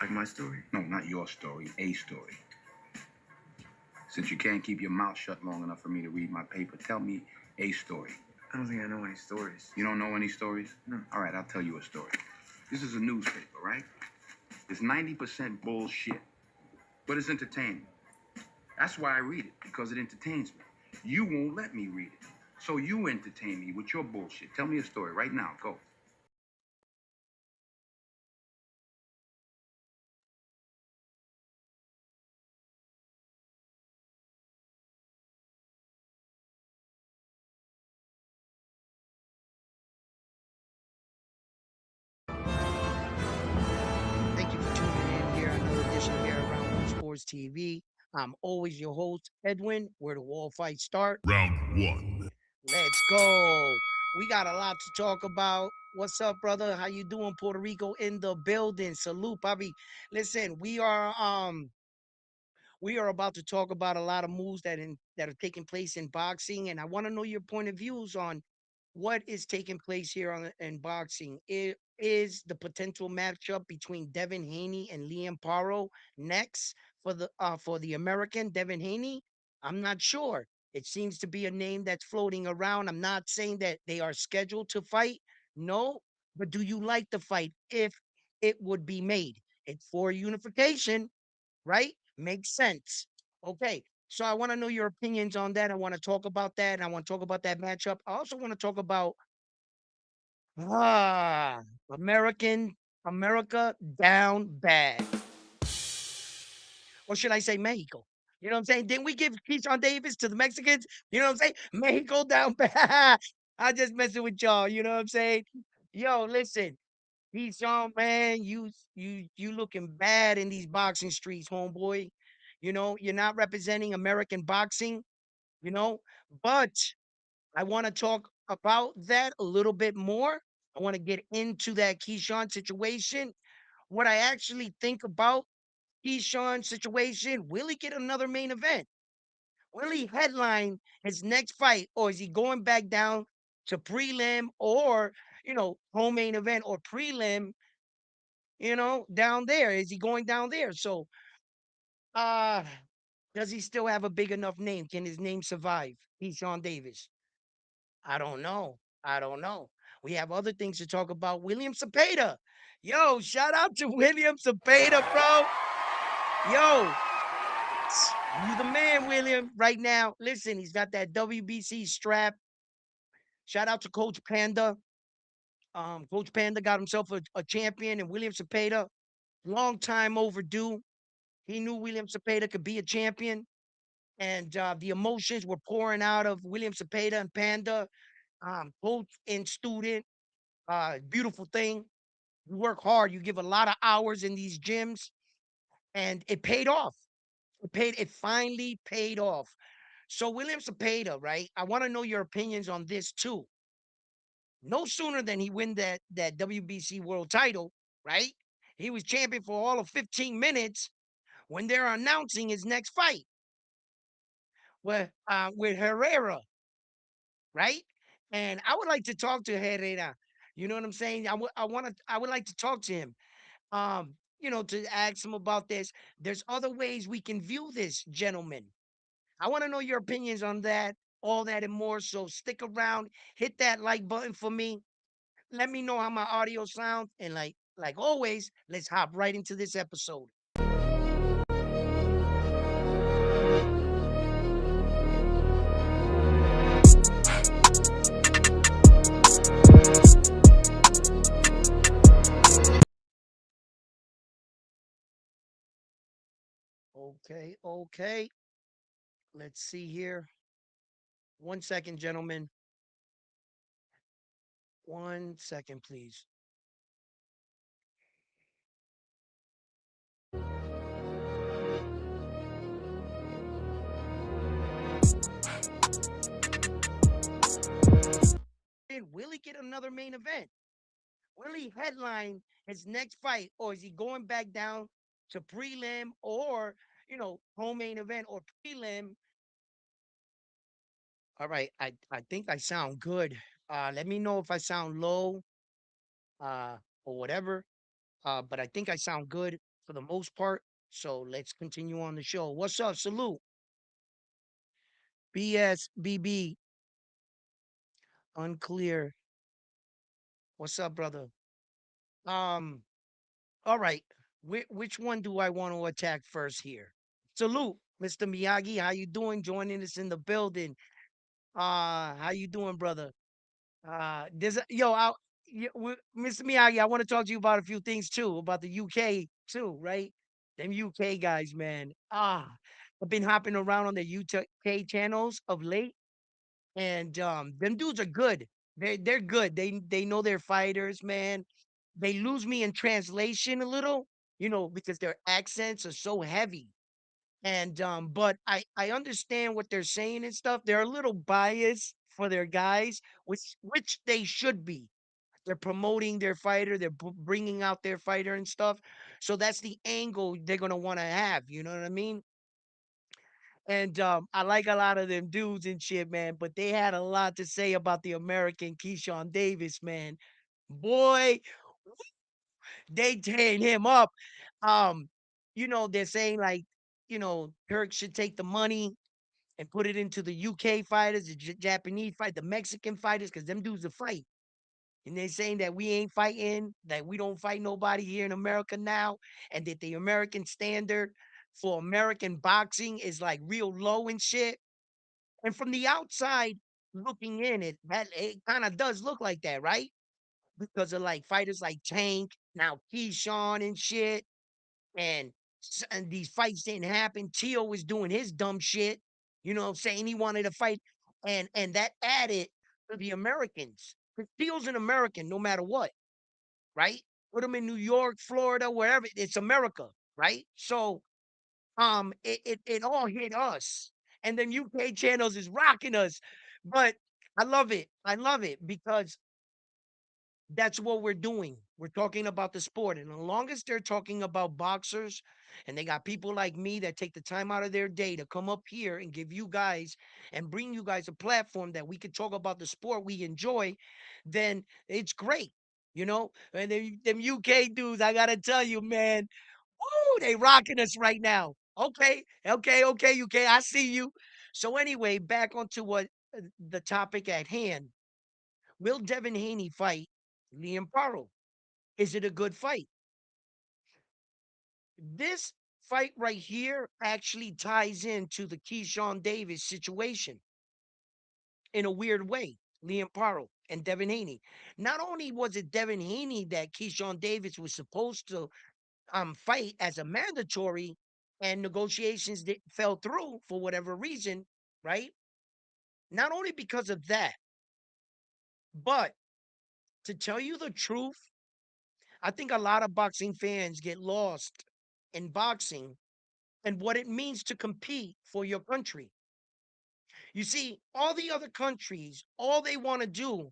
Like my story? No, not your story, a story. Since you can't keep your mouth shut long enough for me to read my paper, tell me a story. I don't think I know any stories. You don't know any stories? No. All right, I'll tell you a story. This is a newspaper, right? It's 90% bullshit, but it's entertaining. That's why I read it, because it entertains me. You won't let me read it. So you entertain me with your bullshit. Tell me a story right now. Go. Thank you for tuning in here. Another edition here around Blue Sports TV. I'm always your host, Edwin. Where the wall fights start. Round one. Let's go. We got a lot to talk about. What's up, brother? How you doing? Puerto Rico in the building. Salute, Bobby. Listen, we are about to talk about a lot of moves that are taking place in boxing, and I want to know your point of views on what is taking place here in boxing. It is the potential matchup between Devin Haney and Liam Paro next for the American Devin Haney. I'm not sure. It seems to be a name that's floating around. I'm not saying that they are scheduled to fight. No, but do you like the fight if it would be made? It's for unification, right? Makes sense. Okay. So I want to know your opinions on that. I want to talk about that. And I want to talk about that matchup. I also want to talk about ah America down bad. Or should I say Mexico? You know what I'm saying? Didn't we give Keyshawn Davis to the Mexicans? You know what I'm saying? Mexico down bad. I just messing with y'all. You know what I'm saying? Yo, listen, Keyshawn, man, you looking bad in these boxing streets, homeboy. You know, you're not representing American boxing, you know, but I want to talk about that a little bit more. I want to get into that Keyshawn situation. What I actually think about Keyshawn situation. Will he get another main event? Will he headline his next fight, or is he going back down to prelim or home main event or prelim? Down there. Is he going down there? So, uh, does he still have a big enough name? Can his name survive? Keyshawn Davis. I don't know. I don't know. We have other things to talk about. William Cepeda. Yo, shout out to William Cepeda, bro. Yo, you the man, William, right now. Listen, he's got that WBC strap. Shout out to Coach Panda. Coach Panda got himself a champion, and William Cepeda, long time overdue. He knew William Cepeda could be a champion, and the emotions were pouring out of William Cepeda and Panda, coach and student. Beautiful thing. You work hard. You give a lot of hours in these gyms, and it paid off. It finally paid off. So William Cepeda, right? I want to know your opinions on this too. No sooner than he win that WBC world title, right? He was champion for all of 15 minutes when they're announcing his next fight with Herrera, right? And I would like to talk to Herrera. You know what I'm saying? I would like to talk to him. To ask him about this. There's other ways we can view this, gentlemen. I want to know your opinions on that, all that and more. So stick around, hit that like button for me. Let me know how my audio sounds. And like always, let's hop right into this episode. Okay, okay. Let's see here. 1 second, gentlemen. 1 second, please. And will he get another main event? Will he headline his next fight, or is he going back down to prelim or home main event or prelim? All right, I think I sound good. Let me know if I sound low, uh, or whatever. But I think I sound good. for the most part. So let's continue on the show. What's up? Salute. BSBB. Unclear. What's up, brother? Um, all right. Which one do I want to attack first here? Salute, Mr. Miyagi. How you doing? Joining us in the building. How you doing, brother? Mr. Miyagi, I want to talk to you about a few things too, about the UK too, right? Them UK guys, man. I've been hopping around on the UK channels of late, and them dudes are good. They're good. They know their fighters, man. They lose me in translation a little, because their accents are so heavy. And but I understand what they're saying and stuff. They're a little biased for their guys, which they should be. They're promoting their fighter, they're bringing out their fighter and stuff. So that's the angle they're gonna want to have. You know what I mean? And I like a lot of them dudes and shit, man. But they had a lot to say about the American Keyshawn Davis, man. Boy, they tearing him up. Um, they're saying like, Turk should take the money and put it into the UK fighters, the Japanese fight, the Mexican fighters, because them dudes will fight. And they're saying that we ain't fighting, that we don't fight nobody here in America now, and that the American standard for American boxing is like real low and shit. And from the outside looking in, it kind of does look like that, right? Because of like fighters like Tank, now Keyshawn and shit, and and these fights didn't happen. Tio was doing his dumb shit. You know what I'm saying? He wanted to fight, and that added to the Americans. Because Tio's an American no matter what, right? Put him in New York, Florida, wherever. It's America, right? So it all hit us. And then UK channels is rocking us. But I love it. I love it because that's what we're doing. We're talking about the sport. And as long as they're talking about boxers and they got people like me that take the time out of their day to come up here and give you guys and bring you guys a platform that we can talk about the sport we enjoy, then it's great. And them UK dudes, I gotta tell you, man, woo, they rocking us right now. Okay, okay, okay, UK, I see you. So anyway, back onto what the topic at hand. Will Devin Haney fight Liam Paro? Is it a good fight? This fight right here actually ties into the Keyshawn Davis situation in a weird way. Liam Paro and Devin Haney. Not only was it Devin Haney that Keyshawn Davis was supposed to fight as a mandatory, and negotiations fell through for whatever reason, right? Not only because of that, but to tell you the truth, I think a lot of boxing fans get lost in boxing and what it means to compete for your country. You see, all the other countries, all they want to do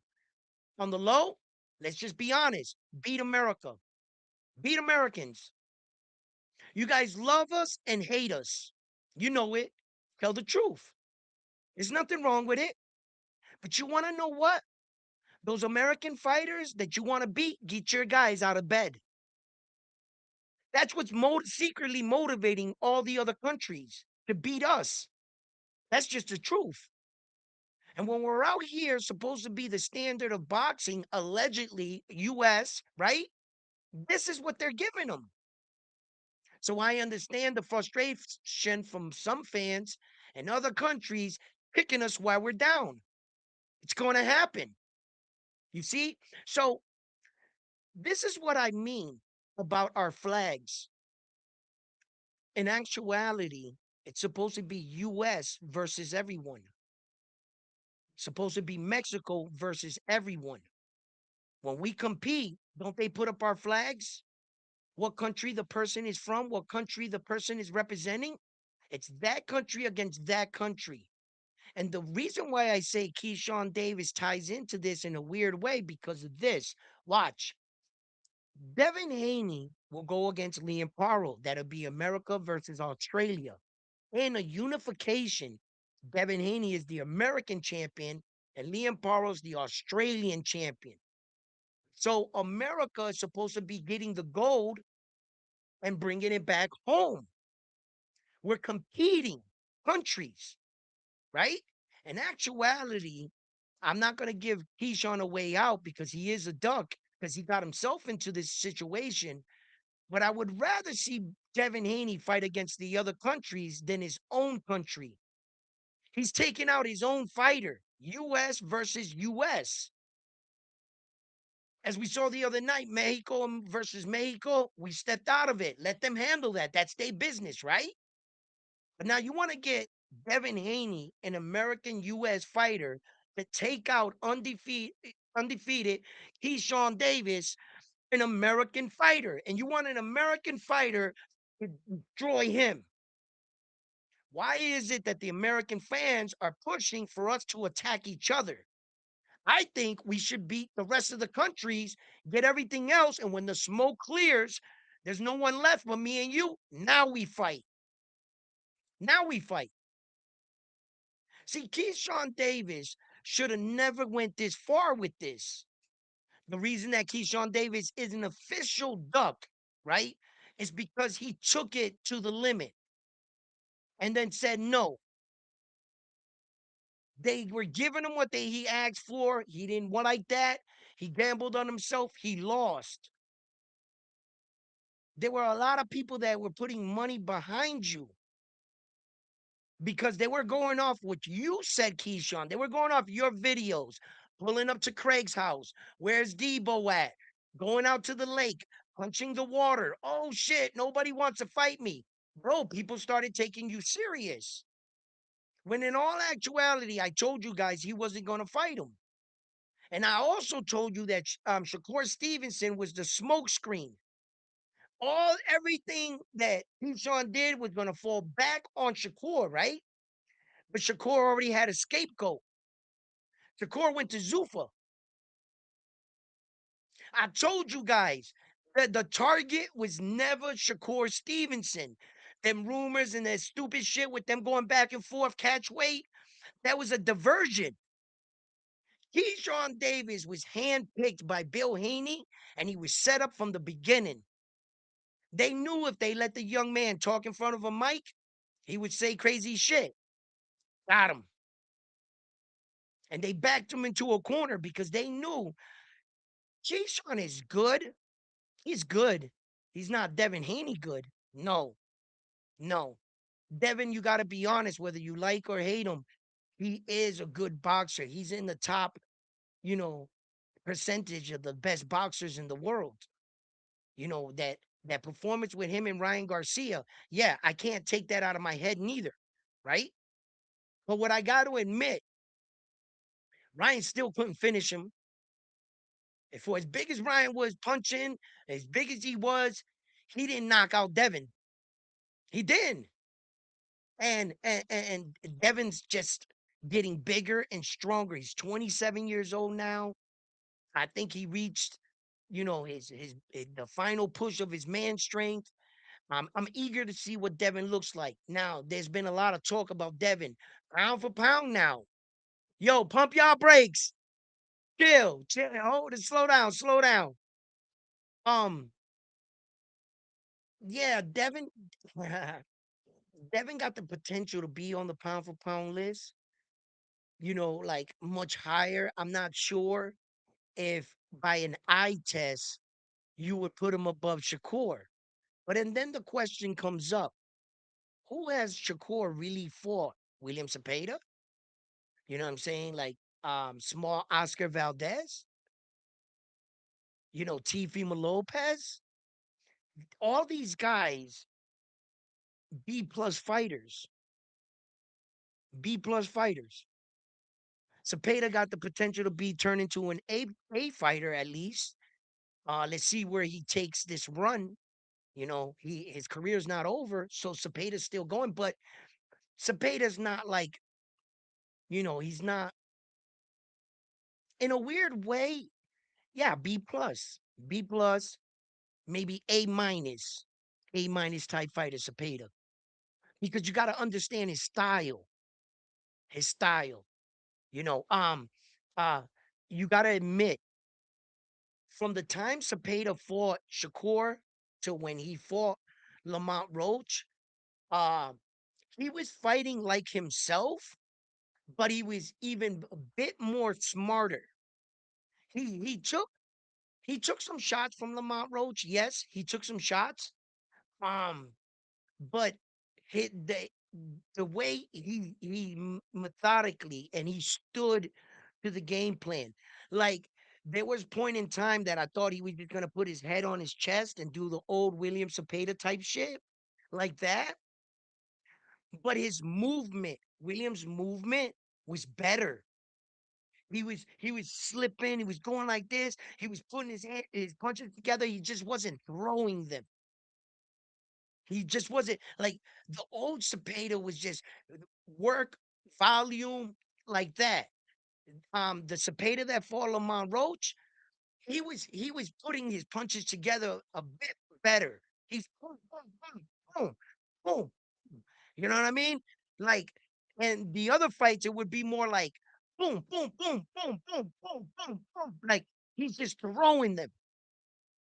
on the low, let's just be honest, beat America, beat Americans. You guys love us and hate us. You know it. Tell the truth. There's nothing wrong with it. But you want to know what? Those American fighters that you want to beat, get your guys out of bed. That's what's secretly motivating all the other countries to beat us. That's just the truth. And when we're out here, supposed to be the standard of boxing, allegedly US, right? This is what they're giving them. So I understand the frustration from some fans and other countries picking us while we're down. It's going to happen. You see? So this is what I mean about our flags. In actuality, it's supposed to be US versus everyone. It's supposed to be Mexico versus everyone. When we compete, don't they put up our flags? What country the person is from, what country the person is representing? It's that country against that country. And the reason why I say Keyshawn Davis ties into this in a weird way because of this. Watch. Devin Haney will go against Liam Paro. That'll be America versus Australia. In a unification, Devin Haney is the American champion and Liam Paro is the Australian champion. So America is supposed to be getting the gold and bringing it back home. We're competing countries, right? In actuality, I'm not going to give Keyshawn a way out because he is a duck, because he got himself into this situation. But I would rather see Devin Haney fight against the other countries than his own country. He's taking out his own fighter, U.S. versus U.S. As we saw the other night, Mexico versus Mexico, we stepped out of it. Let them handle that. That's their business, right? But now you want to get Devin Haney, an American U.S. fighter, to take out undefeated Keyshawn Davis, an American fighter. And you want an American fighter to destroy him. Why is it that the American fans are pushing for us to attack each other? I think we should beat the rest of the countries, get everything else, and when the smoke clears, there's no one left but me and you. Now we fight. Now we fight. See, Keyshawn Davis should have never went this far with this. The reason that Keyshawn Davis is an official duck, right, is because he took it to the limit and then said no. They were giving him what he asked for. He didn't want like that. He gambled on himself. He lost. There were a lot of people that were putting money behind you because they were going off what you said, Keyshawn. They were going off your videos, pulling up to Craig's house. Where's Debo at? Going out to the lake, punching the water. Oh shit, nobody wants to fight me. Bro, people started taking you serious. When in all actuality, I told you guys he wasn't going to fight him. And I also told you that Shakur Stevenson was the smokescreen. Everything that Keyshawn did was going to fall back on Shakur, right? But Shakur already had a scapegoat. Shakur went to Zuffa. I told you guys that the target was never Shakur Stevenson. Them rumors and that stupid shit with them going back and forth, catch weight, that was a diversion. Keyshawn Davis was handpicked by Bill Haney, and he was set up from the beginning. They knew if they let the young man talk in front of a mic, he would say crazy shit. Got him. And they backed him into a corner because they knew Keyshawn is good. He's good. He's not Devin Haney good. No, no. Devin, you got to be honest, whether you like or hate him, he is a good boxer. He's in the top, you know, percentage of the best boxers in the world. That performance with him and Ryan Garcia, yeah, I can't take that out of my head neither, right? But what I got to admit, Ryan still couldn't finish him. And for as big as Ryan was punching, as big as he was, he didn't knock out Devin. He didn't. And Devin's just getting bigger and stronger. He's 27 years old now. I think he reached, his the final push of his man strength. I'm eager to see what Devin looks like. Now, there's been a lot of talk about Devin, pound for pound now. Yo, pump y'all brakes. Chill, hold it, slow down, slow down. Um, yeah, Devin, Devin got the potential to be on the pound for pound list, like much higher. I'm not sure if by an eye test you would put him above Shakur. But and then the question comes up, who has Shakur really fought? William Cepeda? You know what I'm saying? Like small Oscar Valdez, Tifima Lopez. All these guys, B plus fighters. B plus fighters. Cepeda got the potential to be turned into an A fighter at least. Let's see where he takes this run. His career's not over, so Cepeda's still going, but Cepeda's not like, he's not in a weird way. Yeah, B plus, B plus, maybe A minus type fighter Cepeda, because you got to understand his style, his style. You know, um, uh, you got to admit, from the time Cepeda fought Shakur to when he fought Lamont Roach. Uh, he was fighting like himself, but he was even a bit more smarter. He he took he took some shots from Lamont Roach. Yes, he took some shots. Um, but the way methodically and he stood to the game plan. Like there was point in time that I thought he was just gonna put his head on his chest and do the old William Cepeda type shit like that. But his movement, Williams' movement was better. He was slipping, he was going like this, he was putting his punches together, he just wasn't throwing them. He just wasn't like the old Cepeda was just work, volume, like that. The Cepeda that fought Lamont Roach, he was putting his punches together a bit better. He's boom, boom, boom, boom, boom. You know what I mean? Like, and the other fights, it would be more like boom, boom, boom, boom, boom, boom, boom, boom. Like he's just throwing them.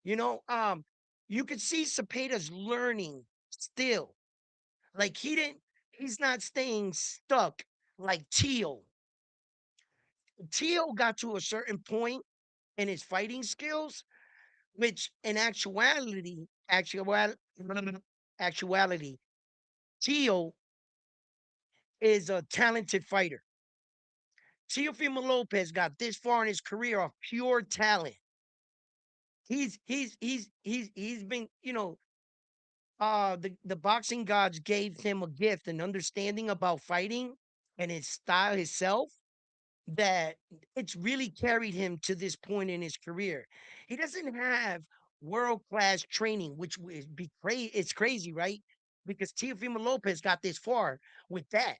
You know, you could see Cepeda's learning still. Like he's not staying stuck like Teal. Teal got to a certain point in his fighting skills, which in actuality, Teal is a talented fighter. Teofimo Lopez got this far in his career of pure talent. He's been, the boxing gods gave him a gift, an understanding about fighting and his style himself that it's really carried him to this point in his career. He doesn't have world class training, which would be crazy. It's crazy, right? Because Teofimo Lopez got this far with that.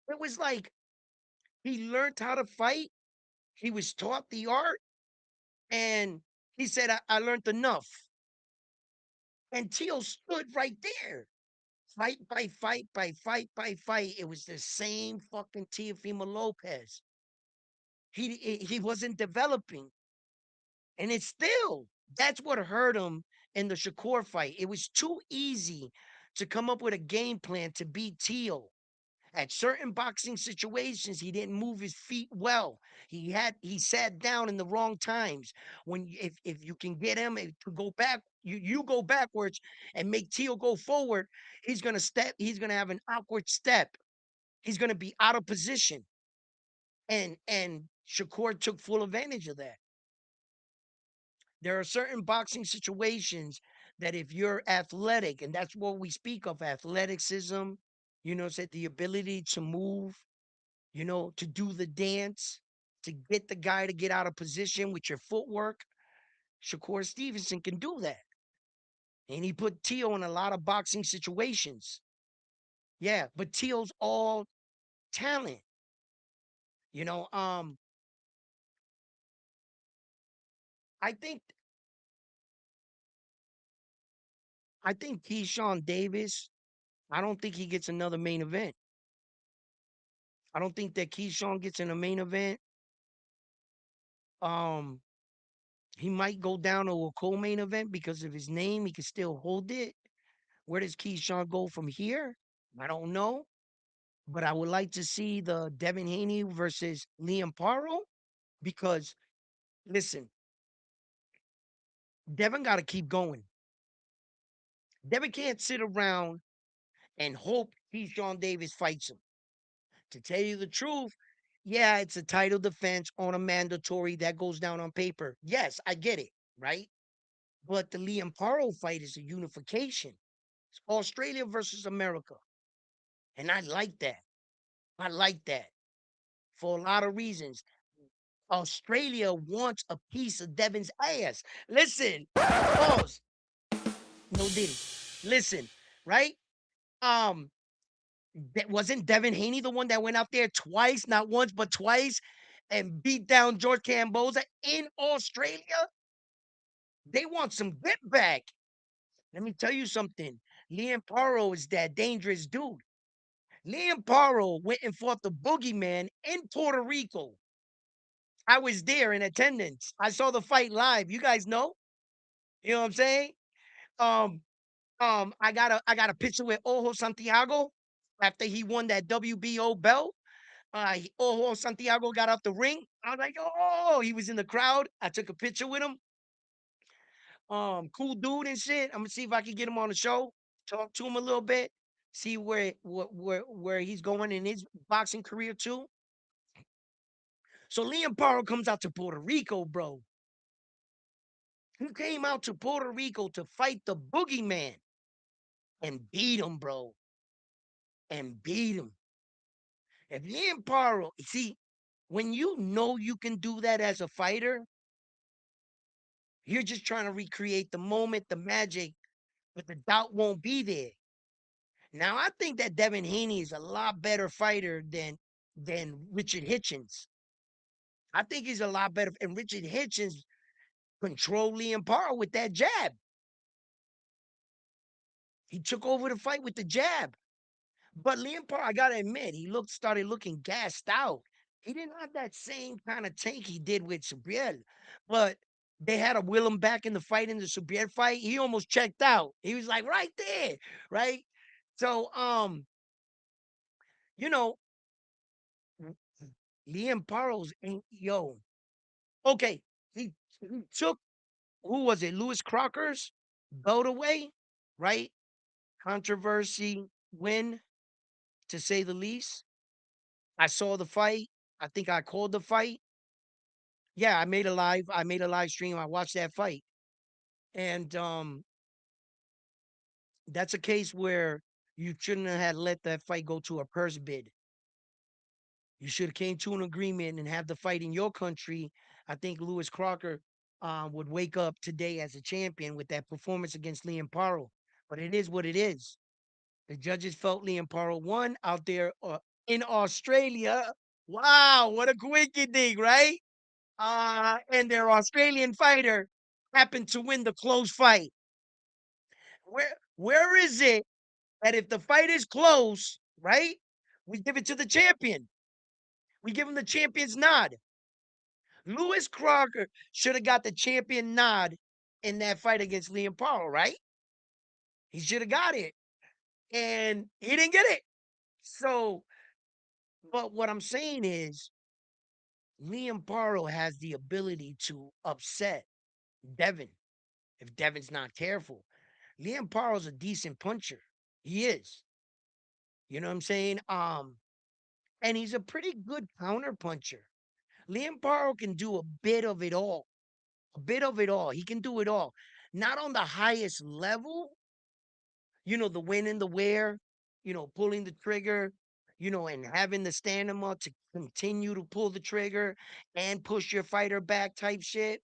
It was like he learned how to fight. He was taught the art, and he said, "I learned enough." And Teo stood right there, fight by fight by fight by fight. It was the same fucking Teofimo Lopez. He wasn't developing. And it's still, that's what hurt him in the Shakur fight. It was too easy to come up with a game plan to beat Teal. At certain boxing situations, he didn't move his feet well. He sat down in the wrong times. If you can get him to go back, you go backwards and make Teal go forward, he's gonna have an awkward step. He's gonna be out of position. And Shakur took full advantage of that. There are certain boxing situations that if you're athletic, and that's what we speak of athleticism, said the ability to move, to do the dance, to get the guy to get out of position with your footwork. Shakur Stevenson can do that. And he put Teo in a lot of boxing situations. Yeah, but Teo's all talent. You know, um, I think Keyshawn Davis, I don't think he gets another main event. I don't think that Keyshawn gets in a main event. Um, he might go down to a co-main event because of his name. He can still hold it. Where does Keyshawn go from here? I don't know. But I would like to see the Devin Haney versus Liam Paro because, listen, Devin got to keep going. Devin can't sit around and hope Keyshawn Davis fights him. To tell you the truth, yeah, it's a title defense on a mandatory that goes down on paper. Yes, I get it, right? But the Liam Paro fight is a unification. It's Australia versus America. And I like that. I like that for a lot of reasons. Australia wants a piece of Devin's ass. Listen, pause. No Diddy. Listen, right? Um, that wasn't Devin Haney the one that went out there twice, not once, but twice, and beat down George Camboza in Australia? They want some get back. Let me tell you something. Liam Paro is that dangerous dude. Liam Paro went and fought the boogeyman in Puerto Rico. I was there in attendance. I saw the fight live. You guys know? You know what I'm saying? Um, I got a picture with Ojo Santiago after he won that WBO belt. Ojo Santiago got out the ring. I was like, oh, he was in the crowd. I took a picture with him. Cool dude and shit. I'm gonna see if I can get him on the show, talk to him a little bit, see where he's going in his boxing career too. So Liam Paro comes out to Puerto Rico, bro. He came out to Puerto Rico to fight the boogeyman and beat him, bro. And beat him. If Liam Paro, see, when you know you can do that as a fighter, you're just trying to recreate the moment, the magic, but the doubt won't be there. Now I think that Devin Haney is a lot better fighter than Richard Hitchens. I think he's a lot better, and Richard Hitchens controlled Liam Paro with that jab. He took over the fight with the jab. But Liam Paro, I gotta admit, started looking gassed out. He didn't have that same kind of tank he did with Subriel. But they had to will him back in the fight, in the Subriel fight. He almost checked out. He was like right there, right? So you know, Liam Paro's ain't yo. Okay, he took, who was it? Lewis Crocker's belt away, right? Controversy win, to say the least. I saw the fight. I think I called the fight. Yeah, I made a live stream. I watched that fight. And that's a case where you shouldn't have had let that fight go to a purse bid. You should have came to an agreement and have the fight in your country. I think Lewis Crocker would wake up today as a champion with that performance against Liam Paro. But it is what it is. The judges felt Liam Paro won out there in Australia. Wow, what a quickie thing, right? And their Australian fighter happened to win the close fight. Where is it that if the fight is close, right, we give it to the champion? We give him the champion's nod. Lewis Crocker should have got the champion nod in that fight against Liam Paro, right? He should have got it. And he didn't get it. So, but what I'm saying is Liam Paro has the ability to upset Devin if Devin's not careful. Liam Paro's a decent puncher. He is. You know what I'm saying? And he's a pretty good counter puncher. Liam Paro can do a bit of it all. A bit of it all. He can do it all. Not on the highest level, the when and the where, pulling the trigger, and having the stamina to continue to pull the trigger and push your fighter back type shit.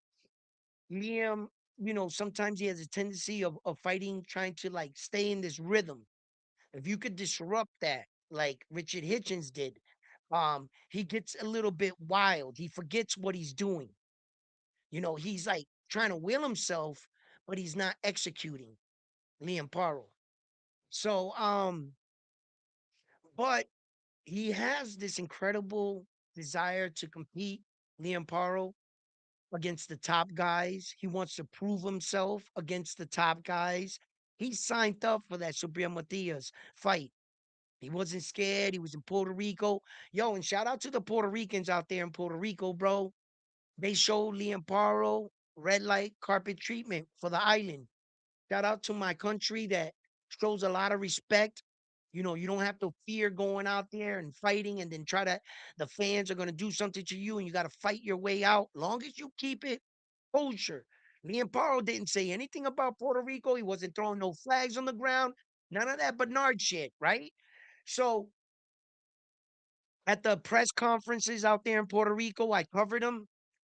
Liam, sometimes he has a tendency of fighting, trying to like stay in this rhythm. If you could disrupt that, like Richard Hitchens did, he gets a little bit wild. He forgets what he's doing. He's like trying to will himself, but he's not executing Liam Paro. So, but he has this incredible desire to compete, Liam Paro, against the top guys. He wants to prove himself against the top guys. He signed up for that Subriel Matias fight. He wasn't scared. He was in Puerto Rico. Yo, and shout out to the Puerto Ricans out there in Puerto Rico, bro. They showed Liam Paro red light carpet treatment for the island. Shout out to my country that shows a lot of respect. You don't have to fear going out there and fighting and then the fans are going to do something to you and you got to fight your way out. Long as you keep it kosher. Liam Paro didn't say anything about Puerto Rico. He wasn't throwing no flags on the ground. None of that Bernard shit, right? So at the press conferences out there in Puerto Rico, I covered them,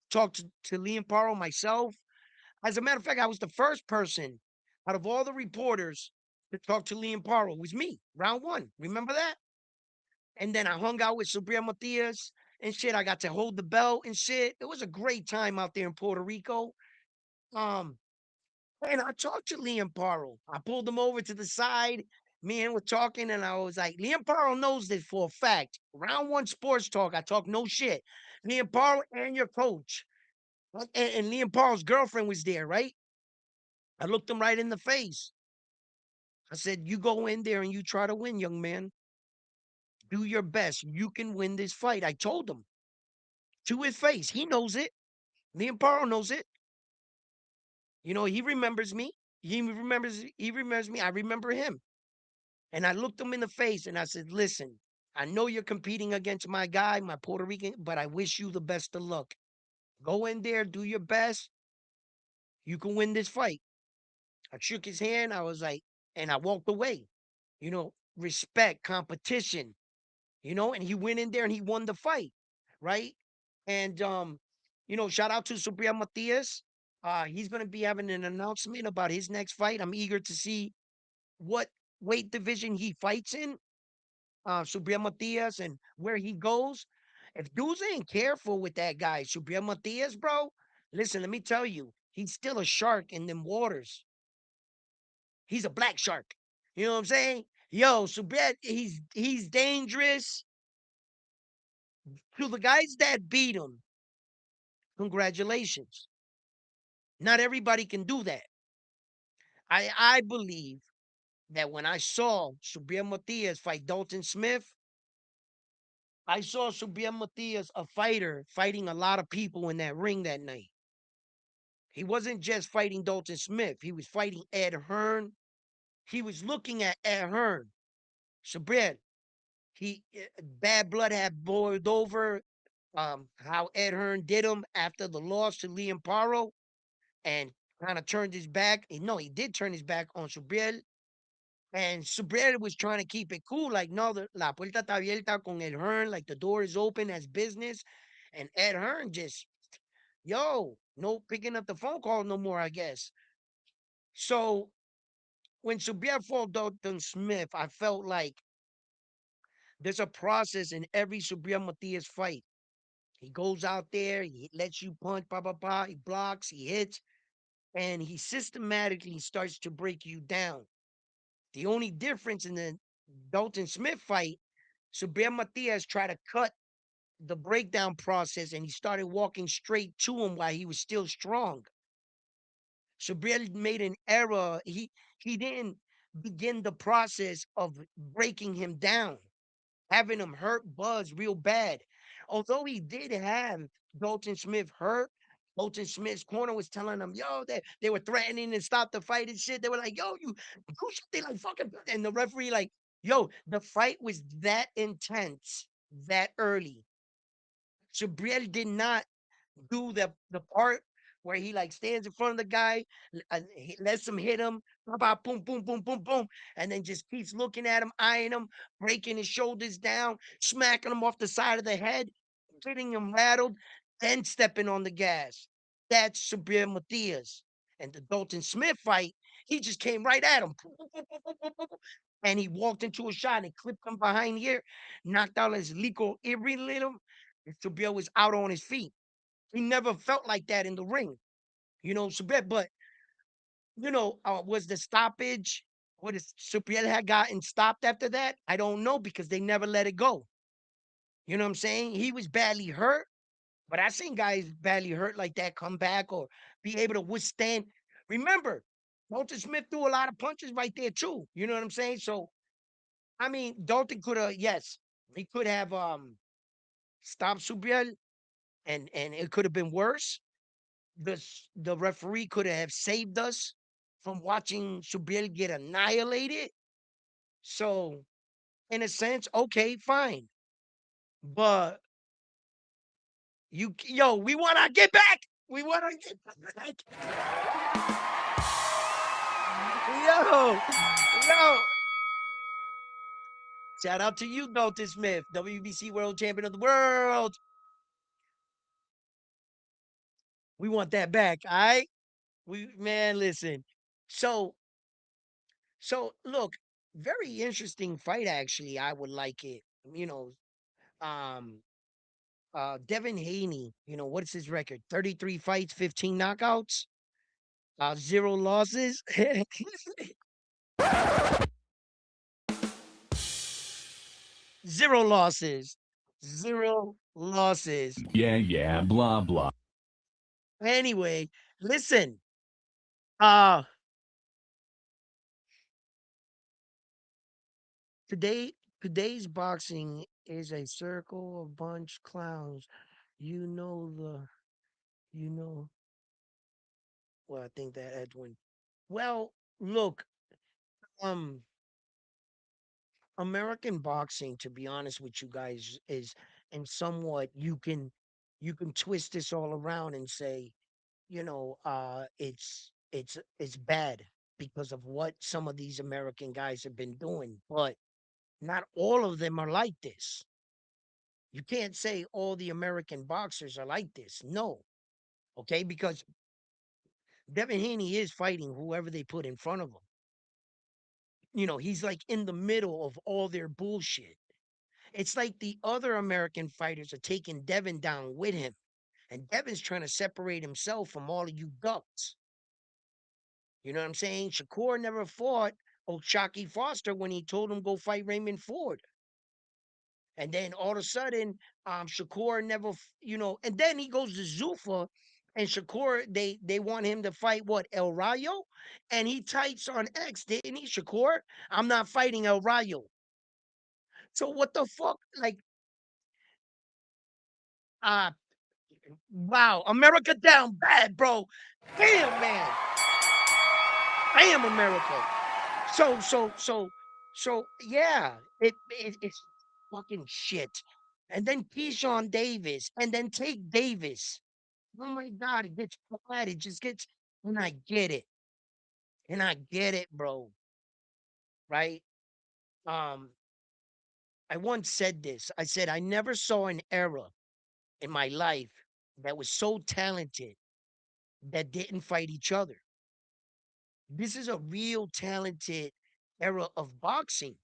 talked to Liam Paro myself. As a matter of fact, I was the first person out of all the reporters to talk to Liam Paro. It was me, round one. Remember that? And then I hung out with Subriel Matias and shit. I got to hold the belt and shit. It was a great time out there in Puerto Rico. Um, and I talked to Liam Paro. I pulled him over to the side. Me and we're talking, and I was like, Liam Paro knows this for a fact. Round one sports talk, I talk no shit. Liam Paro and your coach. And Liam Paro's girlfriend was there, right? I looked him right in the face. I said, you go in there and you try to win, young man. Do your best. You can win this fight. I told him to his face. He knows it. Me and Paro knows it. You know, he remembers me. He remembers me. I remember him. And I looked him in the face and I said, listen, I know you're competing against my guy, my Puerto Rican, but I wish you the best of luck. Go in there, do your best. You can win this fight. I shook his hand. I was like, and I walked away. You know, respect, competition, and he went in there and he won the fight, right? And shout out to Subriel Matias. He's gonna be having an announcement about his next fight. I'm eager to see what weight division he fights in, Subriel Matias, and where he goes. If dudes ain't careful with that guy, Subriel Matias, bro, listen, let me tell you, he's still a shark in them waters. He's a black shark. You know what I'm saying? Yo, Subriel, he's dangerous. To the guys that beat him, congratulations. Not everybody can do that. I believe that when I saw Subriel Matias fight Dalton Smith, I saw Subriel Matias a fighter fighting a lot of people in that ring that night. He wasn't just fighting Dalton Smith. He was fighting Ed Hearn. He was looking at Ed Hearn. Subriel, bad blood had boiled over. How Ed Hearn did him after the loss to Liam Paro, and kind of turned his back. No, he did turn his back on Subriel. And Subriel was trying to keep it cool, like, no, la puerta está abierta con Ed Hearn, like the door is open as business. And Ed Hearn just, yo, no picking up the phone call no more, I guess. So when Subriel fought Dalton Smith, I felt like there's a process in every Subriel Matias fight. He goes out there, he lets you punch, he blocks, he hits, and he systematically starts to break you down. The only difference in the Dalton Smith fight, Subriel Matias tried to cut the breakdown process and he started walking straight to him while he was still strong. Subriel made an error. He didn't begin the process of breaking him down, having him hurt Buzz real bad. Although he did have Dalton Smith hurt, Dalton Smith's corner was telling him, yo, they were threatening to stop the fight and shit. They were like, yo, you do something like fucking. And the referee, like, yo, the fight was that intense that early. Subriel did not do the part where he like stands in front of the guy, he lets him hit him, boom, boom, boom, boom, boom, and then just keeps looking at him, eyeing him, breaking his shoulders down, smacking him off the side of the head, getting him rattled, then stepping on the gas. That's Subriel Matias. And the Dalton Smith fight, he just came right at him. And he walked into a shot and clipped him behind the ear, knocked out his Lico Erie little. Subriel was out on his feet. He never felt like that in the ring, Subriel. But was the stoppage? What is Subriel had gotten stopped after that? I don't know because they never let it go. You know what I'm saying? He was badly hurt, but I seen guys badly hurt like that come back or be able to withstand. Remember, Dalton Smith threw a lot of punches right there too. You know what I'm saying? So I mean, Dalton could have, yes, he could have stopped Subriel, and it could have been worse. The referee could have saved us from watching Subriel get annihilated. So, in a sense, okay, fine. But we want to get back. We want to get back. Yo. Shout out to you, Dalton Smith, WBC World Champion of the World. We want that back, all right? Man, listen. So look, very interesting fight actually. I would like it. Um Devin Haney, what's his record? 33 fights, 15 knockouts, 0 losses. 0 losses. 0 losses. Yeah, blah, blah. Anyway, listen. Uh Today, today's boxing is a circle of bunch clowns. You know the, you know. Well, I think that Edwin. Well, look, um, American boxing, to be honest with you guys, is and somewhat you can twist this all around and say, it's bad because of what some of these American guys have been doing, but not all of them are like this. You can't say all the American boxers are like this. No, okay, because Devin Haney is fighting whoever they put in front of him. He's like in the middle of all their bullshit. It's like the other American fighters are taking Devin down with him. And Devin's trying to separate himself from all of you ducks. You know what I'm saying? Shakur never fought old Shockey Foster when he told him go fight Raymond Ford. And then all of a sudden, Shakur never, and then he goes to Zuffa and Shakur, they want him to fight what, El Rayo? And he types on X, didn't he, Shakur? I'm not fighting El Rayo. So what the fuck? Like, uh, wow, America down bad, bro. Damn, man. Damn, America. So, it's fucking shit. And then Keyshawn Davis, and then take Davis. Oh my God, it gets bad. It just gets, and I get it. And I get it, bro. Right? Um, I once said this. I said, I never saw an era in my life that was so talented that didn't fight each other. This is a real talented era of boxing.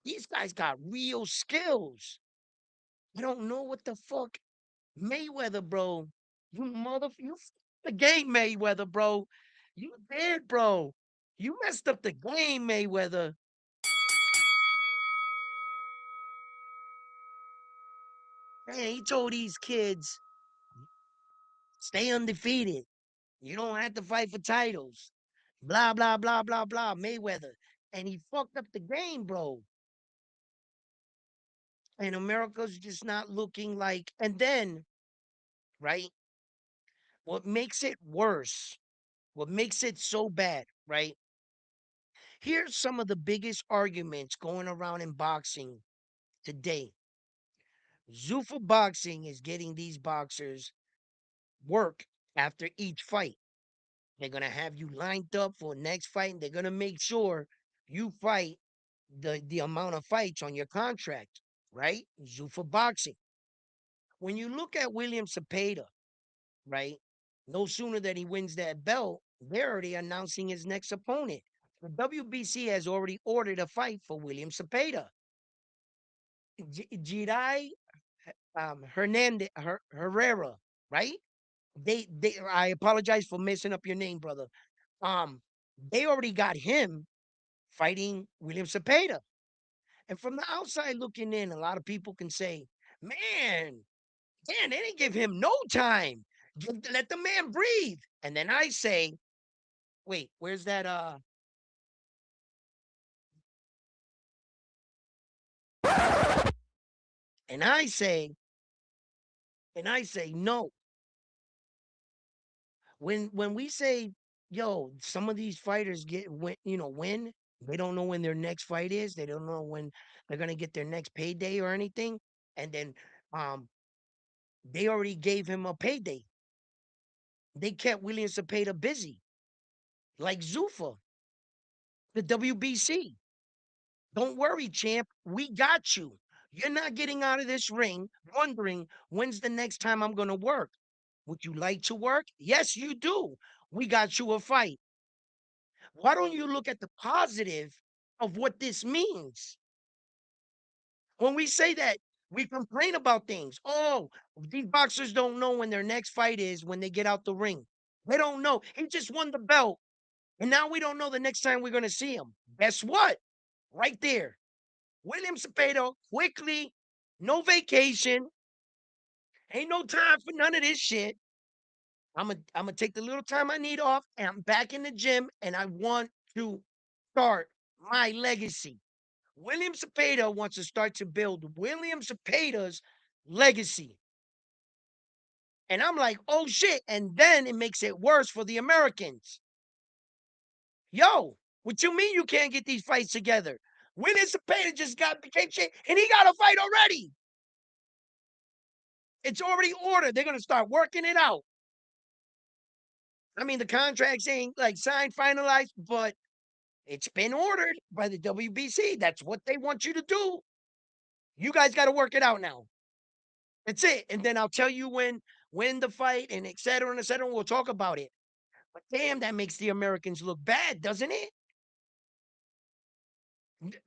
These guys got real skills. I don't know what the fuck. Mayweather, bro. You the game, Mayweather, bro. You did, bro. You messed up the game, Mayweather. Man, he told these kids, stay undefeated. You don't have to fight for titles. Blah, blah, blah, blah, blah, Mayweather. And he fucked up the game, bro. And America's just not looking like, and then, right? What makes it worse, what makes it so bad, right? Here's some of the biggest arguments going around in boxing today. Zuffa Boxing is getting these boxers work after each fight. They're going to have you lined up for next fight, and they're going to make sure you fight the amount of fights on your contract, right? Zuffa Boxing. When you look at William Cepeda, right? No sooner that he wins that belt, they're already announcing his next opponent. The WBC has already ordered a fight for William Cepeda. Jirai Hernandez Herrera, right? They I apologize for messing up your name, brother. Um, they already got him fighting William Cepeda. And from the outside looking in, a lot of people can say, man, they didn't give him no time. Let the man breathe. And then I say, wait, where's that? And I say, no. When we say, yo, some of these fighters win, they don't know when their next fight is. They don't know when they're gonna get their next payday or anything. And then um they already gave him a payday. They kept William Cepeda busy, like Zuffa, the WBC. Don't worry, champ. We got you. You're not getting out of this ring wondering when's the next time I'm going to work. Would you like to work? Yes, you do. We got you a fight. Why don't you look at the positive of what this means? When we say that, we complain about things. Oh, these boxers don't know when their next fight is when they get out the ring. They don't know. He just won the belt. And now we don't know the next time we're going to see him. Guess what? Right there. William Cepeda, quickly, no vacation, ain't no time for none of this shit. I'm gonna take the little time I need off, and I'm back in the gym, and I want to start my legacy. William Cepeda wants to start to build William Cepeda's legacy. And I'm like, oh shit. And then it makes it worse for the Americans. Yo, what you mean you can't get these fights together? William Cepeda just became shit, and he got a fight already. It's already ordered. They're gonna start working it out. I mean, the contracts ain't like signed, finalized, but it's been ordered by the WBC. That's what they want you to do. You guys got to work it out now. That's it. And then I'll tell you when the fight and et cetera and et cetera. We'll talk about it. But damn, that makes the Americans look bad, doesn't it?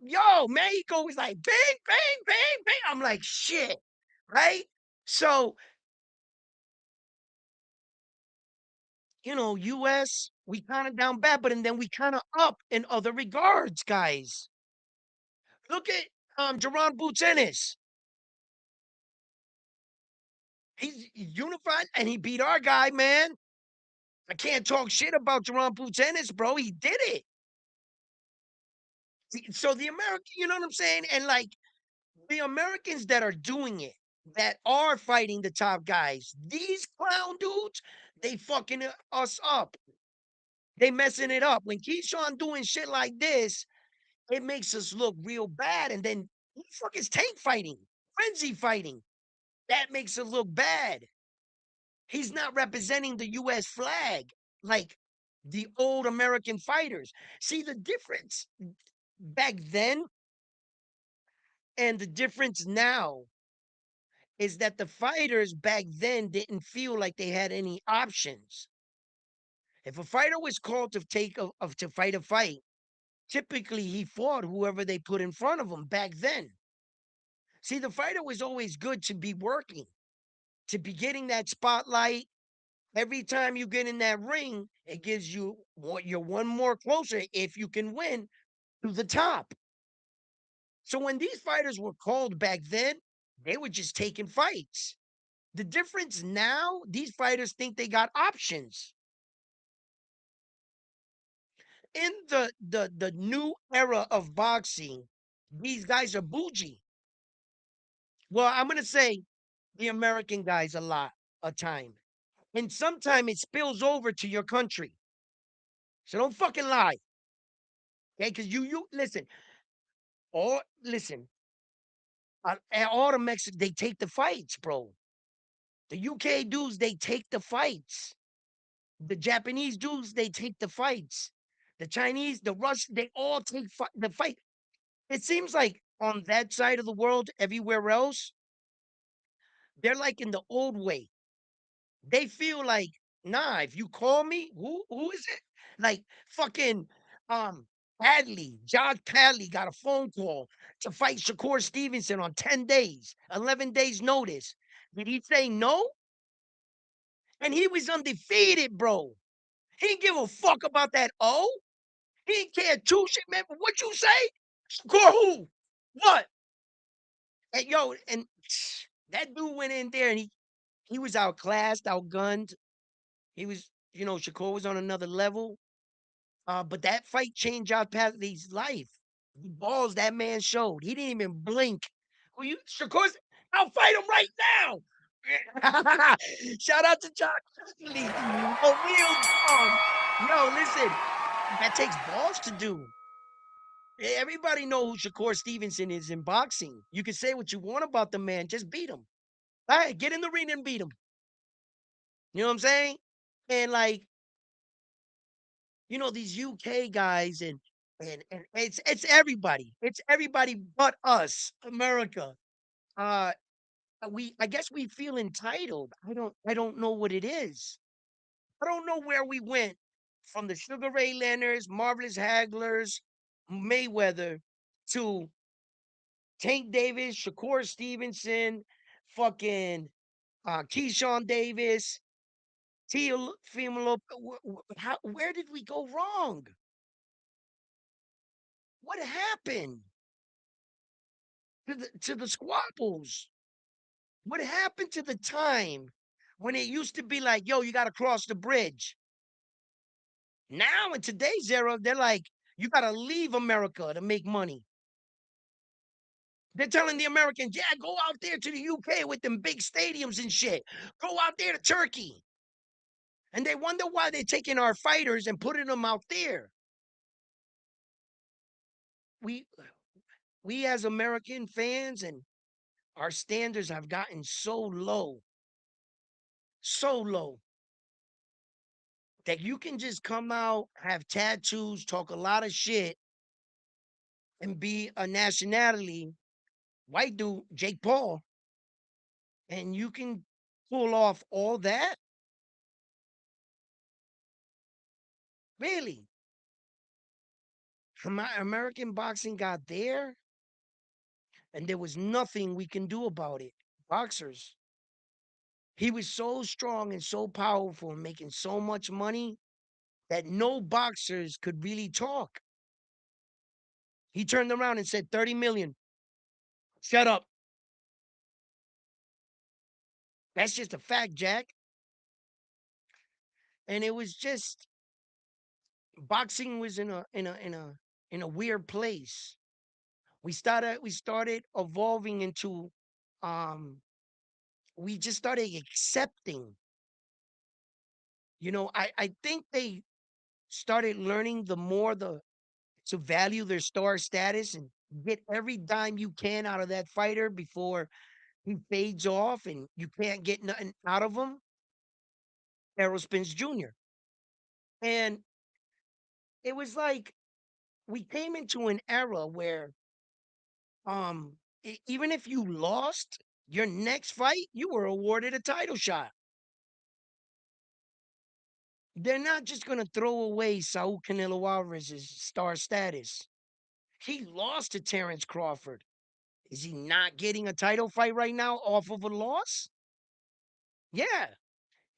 Yo, Mexico was like bang, bang, bang, bang. I'm like, shit, right? So, US, we kind of down bad, but and then we kind of up in other regards, guys. Look at Jerron Boots Ennis. He's unified and he beat our guy, man. I can't talk shit about Jerron Boots Ennis, bro. He did it. So the American, you know what I'm saying? And like the Americans that are doing it, that are fighting the top guys, these clown dudes, they fucking us up. They messing it up. When Keyshawn doing shit like this, it makes us look real bad. And then who the fuck is Tank fighting? Frenzy fighting. That makes it look bad. He's not representing the US flag like the old American fighters. See the difference back then and the difference now is that the fighters back then didn't feel like they had any options. If a fighter was called to to fight a fight, typically he fought whoever they put in front of him back then. See, the fighter was always good to be working, to be getting that spotlight. Every time you get in that ring, it gives you you're one more closer if you can win to the top. So when these fighters were called back then, they were just taking fights. The difference now, these fighters think they got options. In the new era of boxing, these guys are bougie. Well, I'm gonna say the American guys a lot of time. And sometimes it spills over to your country. So don't fucking lie. Okay, because you listen, listen, all the Mexicans, they take the fights, bro. The UK dudes, they take the fights. The Japanese dudes, they take the fights. The Chinese, the Russians, they all take the fight. It seems like on that side of the world, everywhere else, they're like in the old way. They feel like, nah, if you call me, who is it? Like fucking Josh Padley got a phone call to fight Shakur Stevenson on 10 days, 11 days notice. Did he say no? And he was undefeated, bro. He didn't give a fuck about that O. He didn't care two shit, man. But what you say? Shakur who? What? And yo, and that dude went in there and he was outclassed, outgunned. He was, Shakur was on another level. But that fight changed out Padley's life. The balls that man showed. He didn't even blink. Shakur's, I'll fight him right now. Shout out to John Padley. A real dog. Yo, listen, that takes balls to do. Everybody know who Shakur Stevenson is in boxing. You can say what you want about the man, just beat him. All right, get in the ring and beat him. You know what I'm saying? And like, these UK guys and it's everybody. It's everybody but us, America. Uh I guess we feel entitled. I don't know what it is. I don't know where we went from the Sugar Ray Leonards, Marvelous Hagglers, Mayweather to Tank Davis, Shakur Stevenson, fucking Keyshawn Davis, Tia Femalo. Where did we go wrong? What happened to the squabbles? What happened to the time when it used to be like, yo, you got to cross the bridge? Now in today's era, they're like, you got to leave America to make money. They're telling the Americans, yeah, go out there to the UK with them big stadiums and shit. Go out there to Turkey. And they wonder why they're taking our fighters and putting them out there. We we as American fans and our standards have gotten so low that you can just come out, have tattoos, talk a lot of shit, and be a nationality white dude, Jake Paul, and you can pull off all that. Really, American boxing got there, and there was nothing we can do about it. Boxers. He was so strong and so powerful and making so much money that no boxers could really talk. He turned around and said 30 million. Shut up. That's just a fact, Jack. And it was just boxing was in a weird place. We started evolving into um we just started accepting. I think they started learning the more the to value their star status and get every dime you can out of that fighter before he fades off and you can't get nothing out of him. Errol Spence Jr. And it was like we came into an era where even if you lost your next fight, you were awarded a title shot. They're not just going to throw away Saul Canelo Alvarez's star status. He lost to Terrence Crawford. Is he not getting a title fight right now off of a loss? Yeah.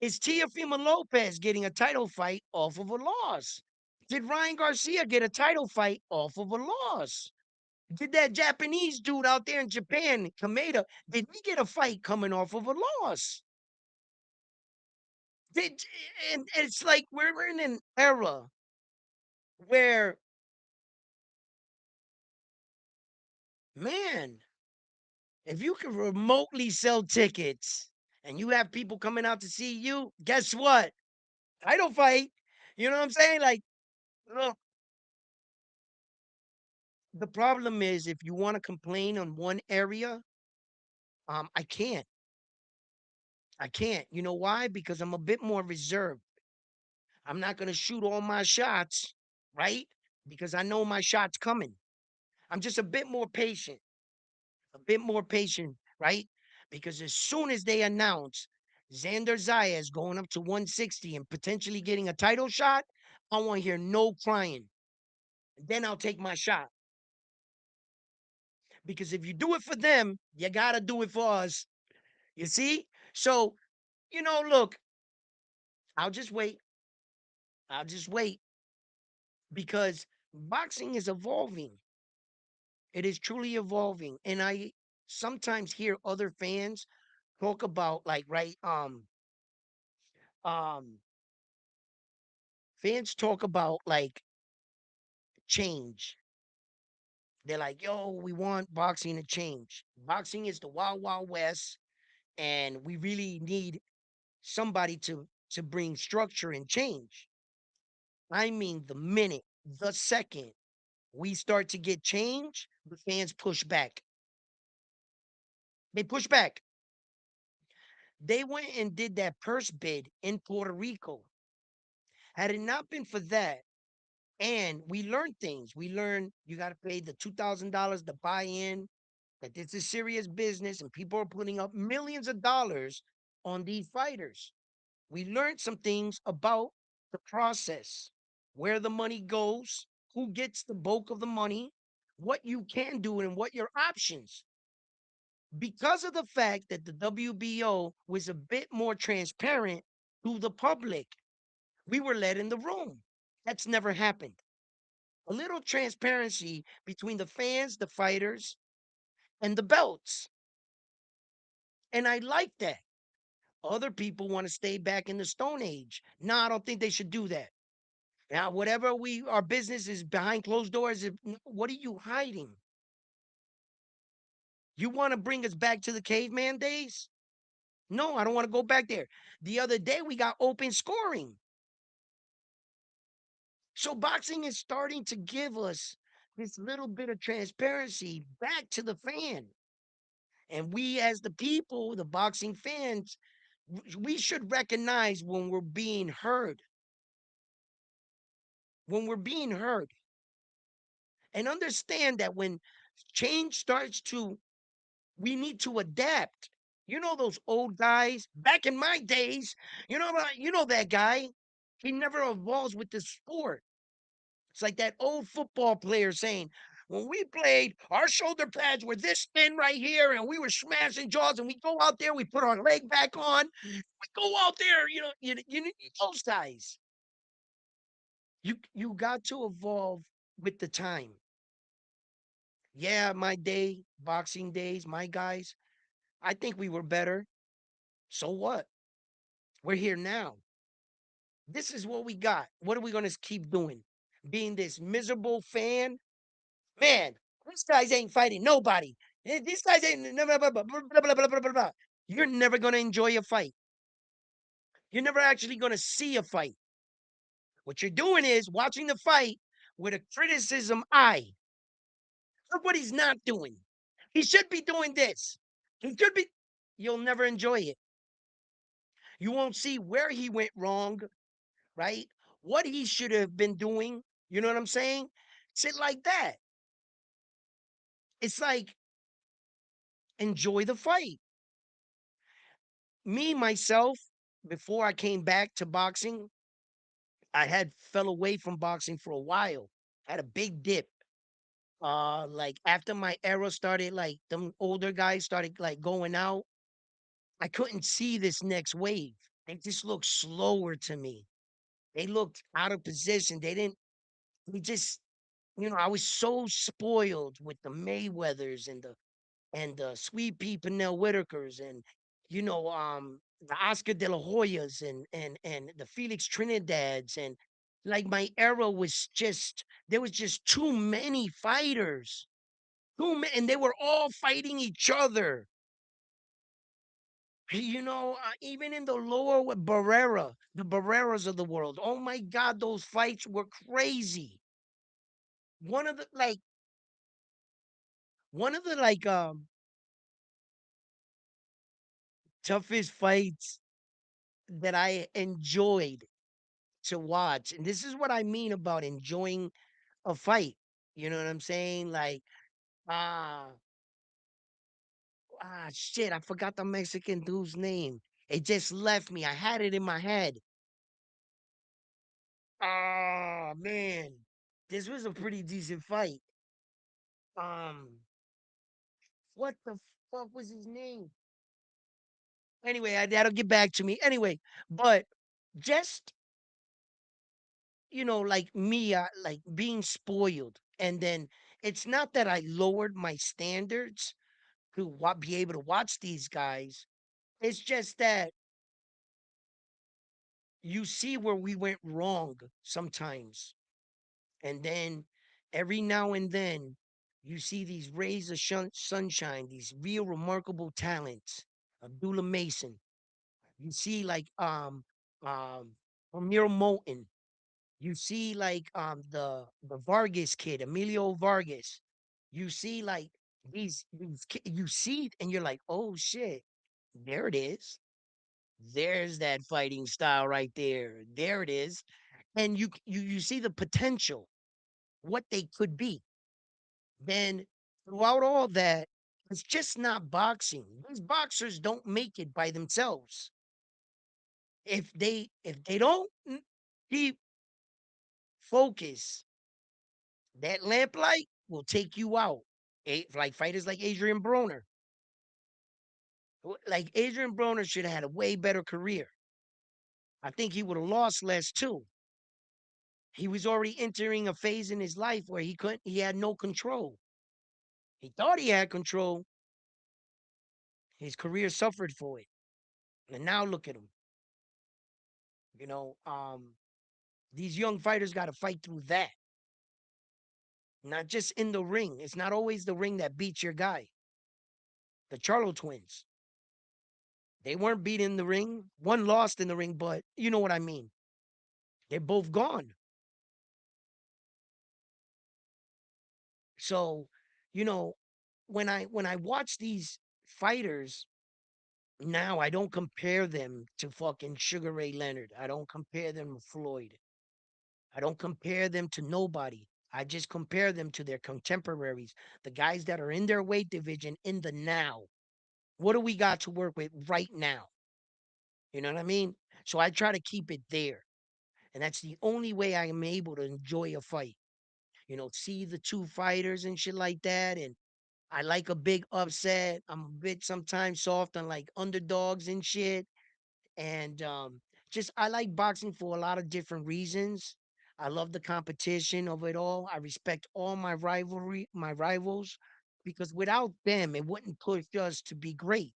Is Teofimo Lopez getting a title fight off of a loss? Did Ryan Garcia get a title fight off of a loss? Did that Japanese dude out there in Japan, Kameda, did he get a fight coming off of a loss? Did and it's like we're in an era where, man, if you can remotely sell tickets and you have people coming out to see you, guess what? Title fight. You know what I'm saying? Like, look, the problem is if you want to complain on one area, I can't. I can't. You know why? Because I'm a bit more reserved. I'm not going to shoot all my shots, right? Because I know my shot's coming. I'm just a bit more patient, right? Because as soon as they announce Xander Zayas going up to 160 and potentially getting a title shot, I want to hear no crying. Then I'll take my shot. Because if you do it for them, you got to do it for us. You see? So, look, I'll just wait. I'll just wait because boxing is evolving. It is truly evolving. And I sometimes hear other fans talk about like um fans talk about like change. They're like, yo, we want boxing to change. Boxing is the wild, wild west, and we really need somebody to bring structure and change. I mean, the second we start to get change, the fans push back. They push back. They went and did that purse bid in Puerto Rico. Had it not been for that, and we learned things. We learned you got to pay the $2,000 to buy in, that this is serious business, and people are putting up millions of dollars on these fighters. We learned some things about the process, where the money goes, who gets the bulk of the money, what you can do, and what your options. Because of the fact that the WBO was a bit more transparent to the public, we were let in the room. That's never happened. A little transparency between the fans, the fighters, and the belts. And I like that. Other people want to stay back in the Stone Age. No, I don't think they should do that. Now, whatever our business is behind closed doors, what are you hiding? You want to bring us back to the caveman days? No, I don't want to go back there. The other day we got open scoring. So boxing is starting to give us this little bit of transparency back to the fan. And we, as the people, the boxing fans, we should recognize when we're being heard. When we're being heard. And understand that when change starts to, we need to adapt. You know those old guys back in my days. You know that guy. He never evolves with the sport. It's like that old football player saying, when we played, our shoulder pads were this thin right here, and we were smashing jaws, and we go out there, we put our leg back on, we go out there, you need those guys. You got to evolve with the time. Yeah, my day, boxing days, my guys, I think we were better. So what? We're here now. This is what we got. What are we going to keep doing? Being this miserable fan? Man, these guys ain't fighting nobody. These guys ain't blah, blah, blah, blah, blah, blah, blah, blah, blah. You're never going to enjoy a fight. You're never actually going to see a fight. What you're doing is watching the fight with a criticism eye. Look what he's not doing. He should be doing this. He should be. You'll never enjoy it. You won't see where he went wrong, right? What he should have been doing. You know what I'm saying? Shit like that. It's like, enjoy the fight. Me, myself, before I came back to boxing, I had fell away from boxing for a while. Had a big dip. Like after my era started, like them older guys started like going out, I couldn't see this next wave. They just looked slower to me. They looked out of position. They just, I was so spoiled with the Mayweathers and the Sweet Pea Pernell Whitakers and the Oscar De La Hoyas and the Felix Trinidads and like my era was just there was just too many fighters. Too many, and they were all fighting each other. Even in the lower with Barrera, the Barreras of the world. Oh my God, those fights were crazy. One of the like one of the toughest fights that I enjoyed to watch. And this is what I mean about enjoying a fight. You know what I'm saying? Like, ah, shit, I forgot the Mexican dude's name. It just left me. I had it in my head. Oh man, this was a pretty decent fight. Um, what the fuck was his name? Anyway, that'll get back to me. Anyway, but just like me, like being spoiled, and then it's not that I lowered my standards to be able to watch these guys. It's just that you see where we went wrong sometimes. And then every now and then you see these rays of sunshine, these real remarkable talents. Abdullah Mason. You see like Amir Moulton. You see like the Vargas kid, Emilio Vargas. You see like you see and you're like, oh shit, there it is. There's that fighting style right there. There it is. And you see the potential, what they could be. Then throughout all that, it's just not boxing. These boxers don't make it by themselves. If they don't keep focus, that lamplight will take you out. Like fighters like Adrian Broner. Like Adrian Broner should have had a way better career. I think he would have lost less too. He was already entering a phase in his life where he had no control. He thought he had control. His career suffered for it. And now look at him. You know, these young fighters got to fight through that. Not just in the ring. It's not always the ring that beats your guy. the Charlo twins. They weren't beat in the ring. One lost in the ring, but you know what I mean. They're both gone. So, you know, when I watch these fighters now, I don't compare them to fucking Sugar Ray Leonard. I don't compare them to Floyd. I don't compare them to nobody. I just compare them to their contemporaries, the guys that are in their weight division in the now. What do we got to work with right now? You know what I mean? So I try to keep it there. And that's the only way I am able to enjoy a fight. See the two fighters and shit like that. And I like a big upset. I'm a bit sometimes soft on like underdogs and shit. And just I like boxing for a lot of different reasons. I love the competition of it all. I respect all my rivals, because without them, it wouldn't push us to be great.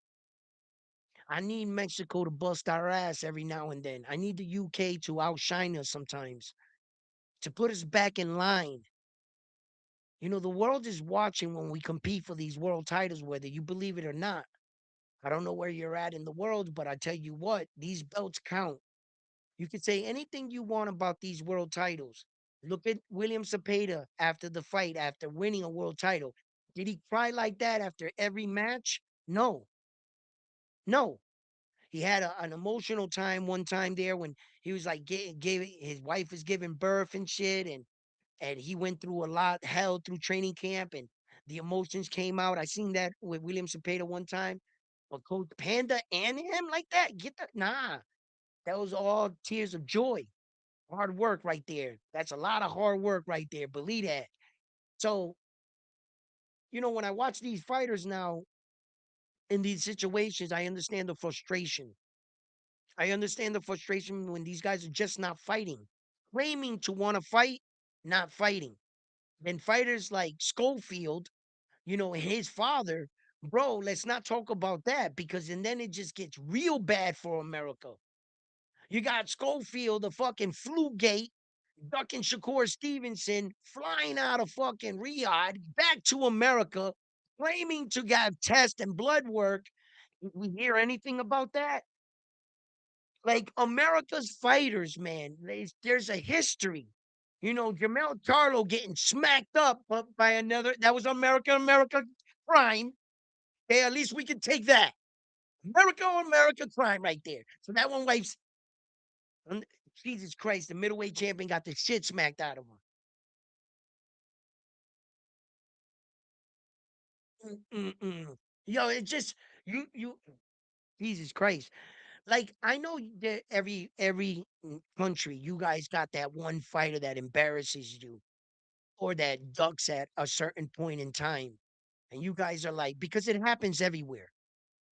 I need Mexico to bust our ass every now and then. I need the UK to outshine us sometimes, to put us back in line. The world is watching when we compete for these world titles, whether you believe it or not. I don't know where you're at in the world, but I tell you what, these belts count. You could say anything you want about these world titles. Look at William Cepeda after the fight, after winning a world title. Did he cry like that after every match? No, no. He had an emotional time one time there when he was like gave his wife was giving birth and shit, and he went through a lot, hell through training camp, and the emotions came out. I seen that with William Cepeda one time. But Coach Panda and him like that, get that? Nah, that was all tears of joy. Hard work right there. That's a lot of hard work right there. Believe that. So, when I watch these fighters now in these situations, I understand the frustration. I understand the frustration when these guys are just not fighting, claiming to want to fight, not fighting. Then fighters like Schofield, and his father, bro, let's not talk about that, because and then it just gets real bad for America. You got Schofield, the fucking flu gate, ducking Shakur Stevenson, flying out of fucking Riyadh back to America, claiming to have test and blood work. Did we hear anything about that? Like America's fighters, man, there's a history. Jamel Charlo getting smacked up by another. That was America crime. Okay, at least we can take that. America crime right there. So that one wipes. Jesus Christ, the middleweight champion got the shit smacked out of him. Mm-mm-mm. Yo, it just you. Jesus Christ. Like I know that every country, you guys got that one fighter that embarrasses you or that ducks at a certain point in time, and you guys are like, because it happens everywhere.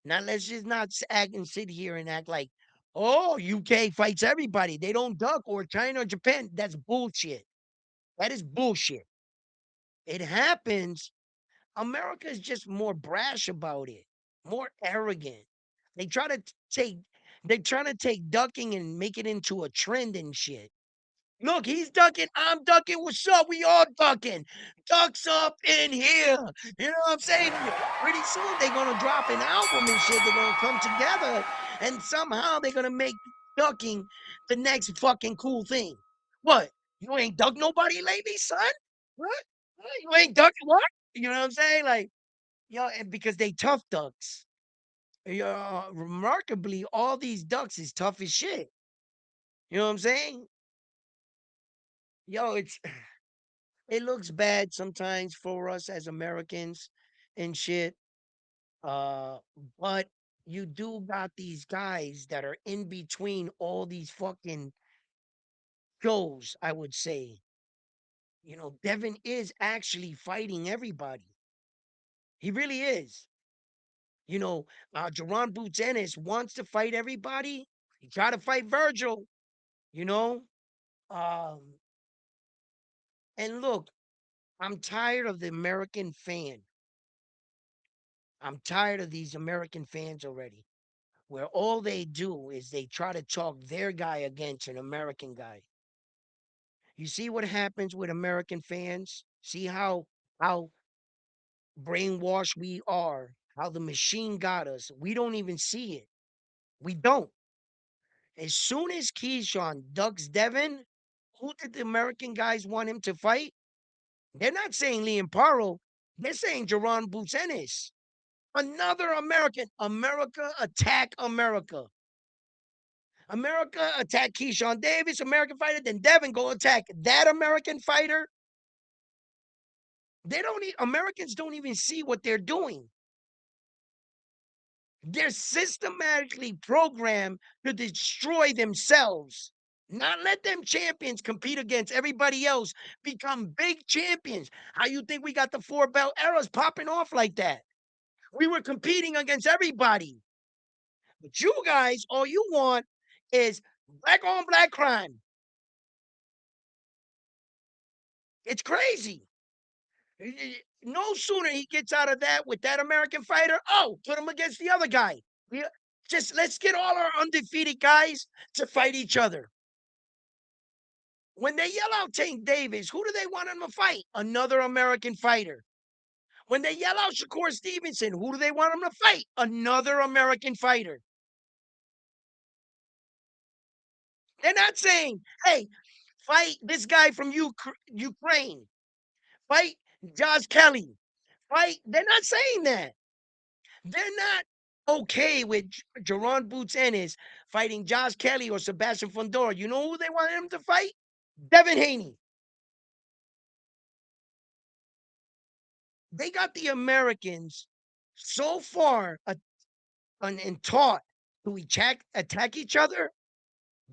Now let's just not act and sit here and act like, oh, UK fights everybody. They don't duck, or China or Japan. That's bullshit. That is bullshit. It happens. America is just more brash about it, more arrogant. They try to take they're trying to take ducking and make it into a trend and shit. Look, he's ducking. I'm ducking. What's up? We all ducking. Ducks up in here. You know what I'm saying? Pretty soon they're gonna drop an album and shit. They're gonna come together, and somehow they're gonna make ducking the next fucking cool thing. What? You ain't duck nobody lately, son? What? You ain't ducking what? You know what I'm saying? Like, and because they tough ducks. Remarkably, all these ducks is tough as shit. You know what I'm saying? It's it looks bad sometimes for us as Americans and shit. Uh, but you do got these guys that are in between all these fucking shows, I would say. Devin is actually fighting everybody. He really is. Jerron Boots Ennis wants to fight everybody. He tried to fight Virgil, you know. Um, and look, I'm tired of the American fan. I'm tired of these American fans already, where all they do is they try to talk their guy against an American guy. You see what happens with American fans? See how brainwashed we are, how the machine got us. We don't even see it. We don't. As soon as Keyshawn ducks Devin, who did the American guys want him to fight? They're not saying Liam Paro. They're saying Jerron Boots Ennis. Another American. America attack America. America attack Keyshawn Davis, American fighter. Then Devin go attack that American fighter. They don't. Americans don't even see what they're doing. They're systematically programmed to destroy themselves. Not let them champions compete against everybody else, become big champions. How you think we got the 4-belt eras popping off like that? We were competing against everybody. But you guys, all you want is black on black crime. It's crazy. No sooner he gets out of that with that American fighter, oh, put him against the other guy. Just let's get all our undefeated guys to fight each other. When they yell out Tank Davis, who do they want him to fight? Another American fighter. When they yell out Shakur Stevenson, who do they want him to fight? Another American fighter. They're not saying, hey, fight this guy from Ukraine. Fight Josh Kelly. Fight. They're not saying that. They're not okay with Jerron Boots Ennis fighting Josh Kelly or Sebastian Fundora. You know who they want him to fight? Devin Haney. They got the Americans so far and taught to attack each other.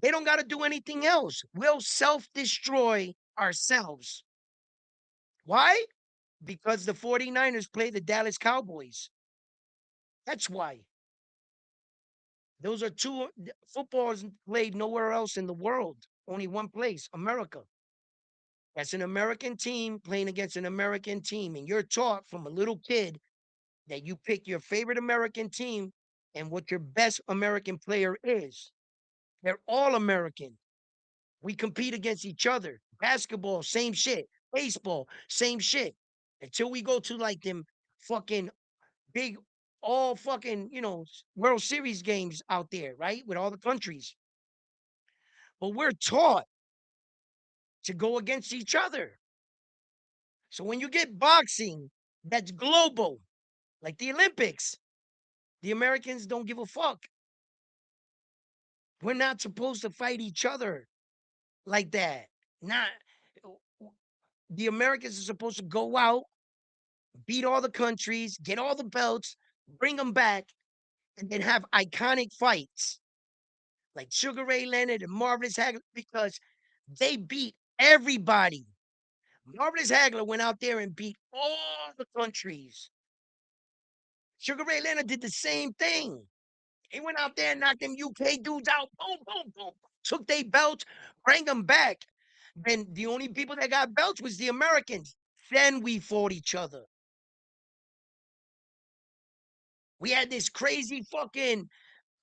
They don't got to do anything else. We'll self-destroy ourselves. Why? Because the 49ers play the Dallas Cowboys. That's why. Those are two footballs played nowhere else in the world. Only one place, America. That's an American team playing against an American team. And you're taught from a little kid that you pick your favorite American team and what your best American player is. They're all American. We compete against each other. Basketball, same shit. Baseball, same shit. Until we go to like them fucking big, all fucking, World Series games out there, right? With all the countries. But we're taught to go against each other. So when you get boxing that's global, like the Olympics, the Americans don't give a fuck. We're not supposed to fight each other like that. Not the Americans are supposed to go out, beat all the countries, get all the belts, bring them back, and then have iconic fights like Sugar Ray Leonard and Marvelous Hagler because they beat everybody. Marvelous Hagler went out there and beat all the countries. Sugar Ray Leonard did the same thing. He went out there and knocked them UK dudes out. Boom, boom, boom. Took their belts, bring them back. Then the only people that got belts was the Americans. Then we fought each other. We had this crazy fucking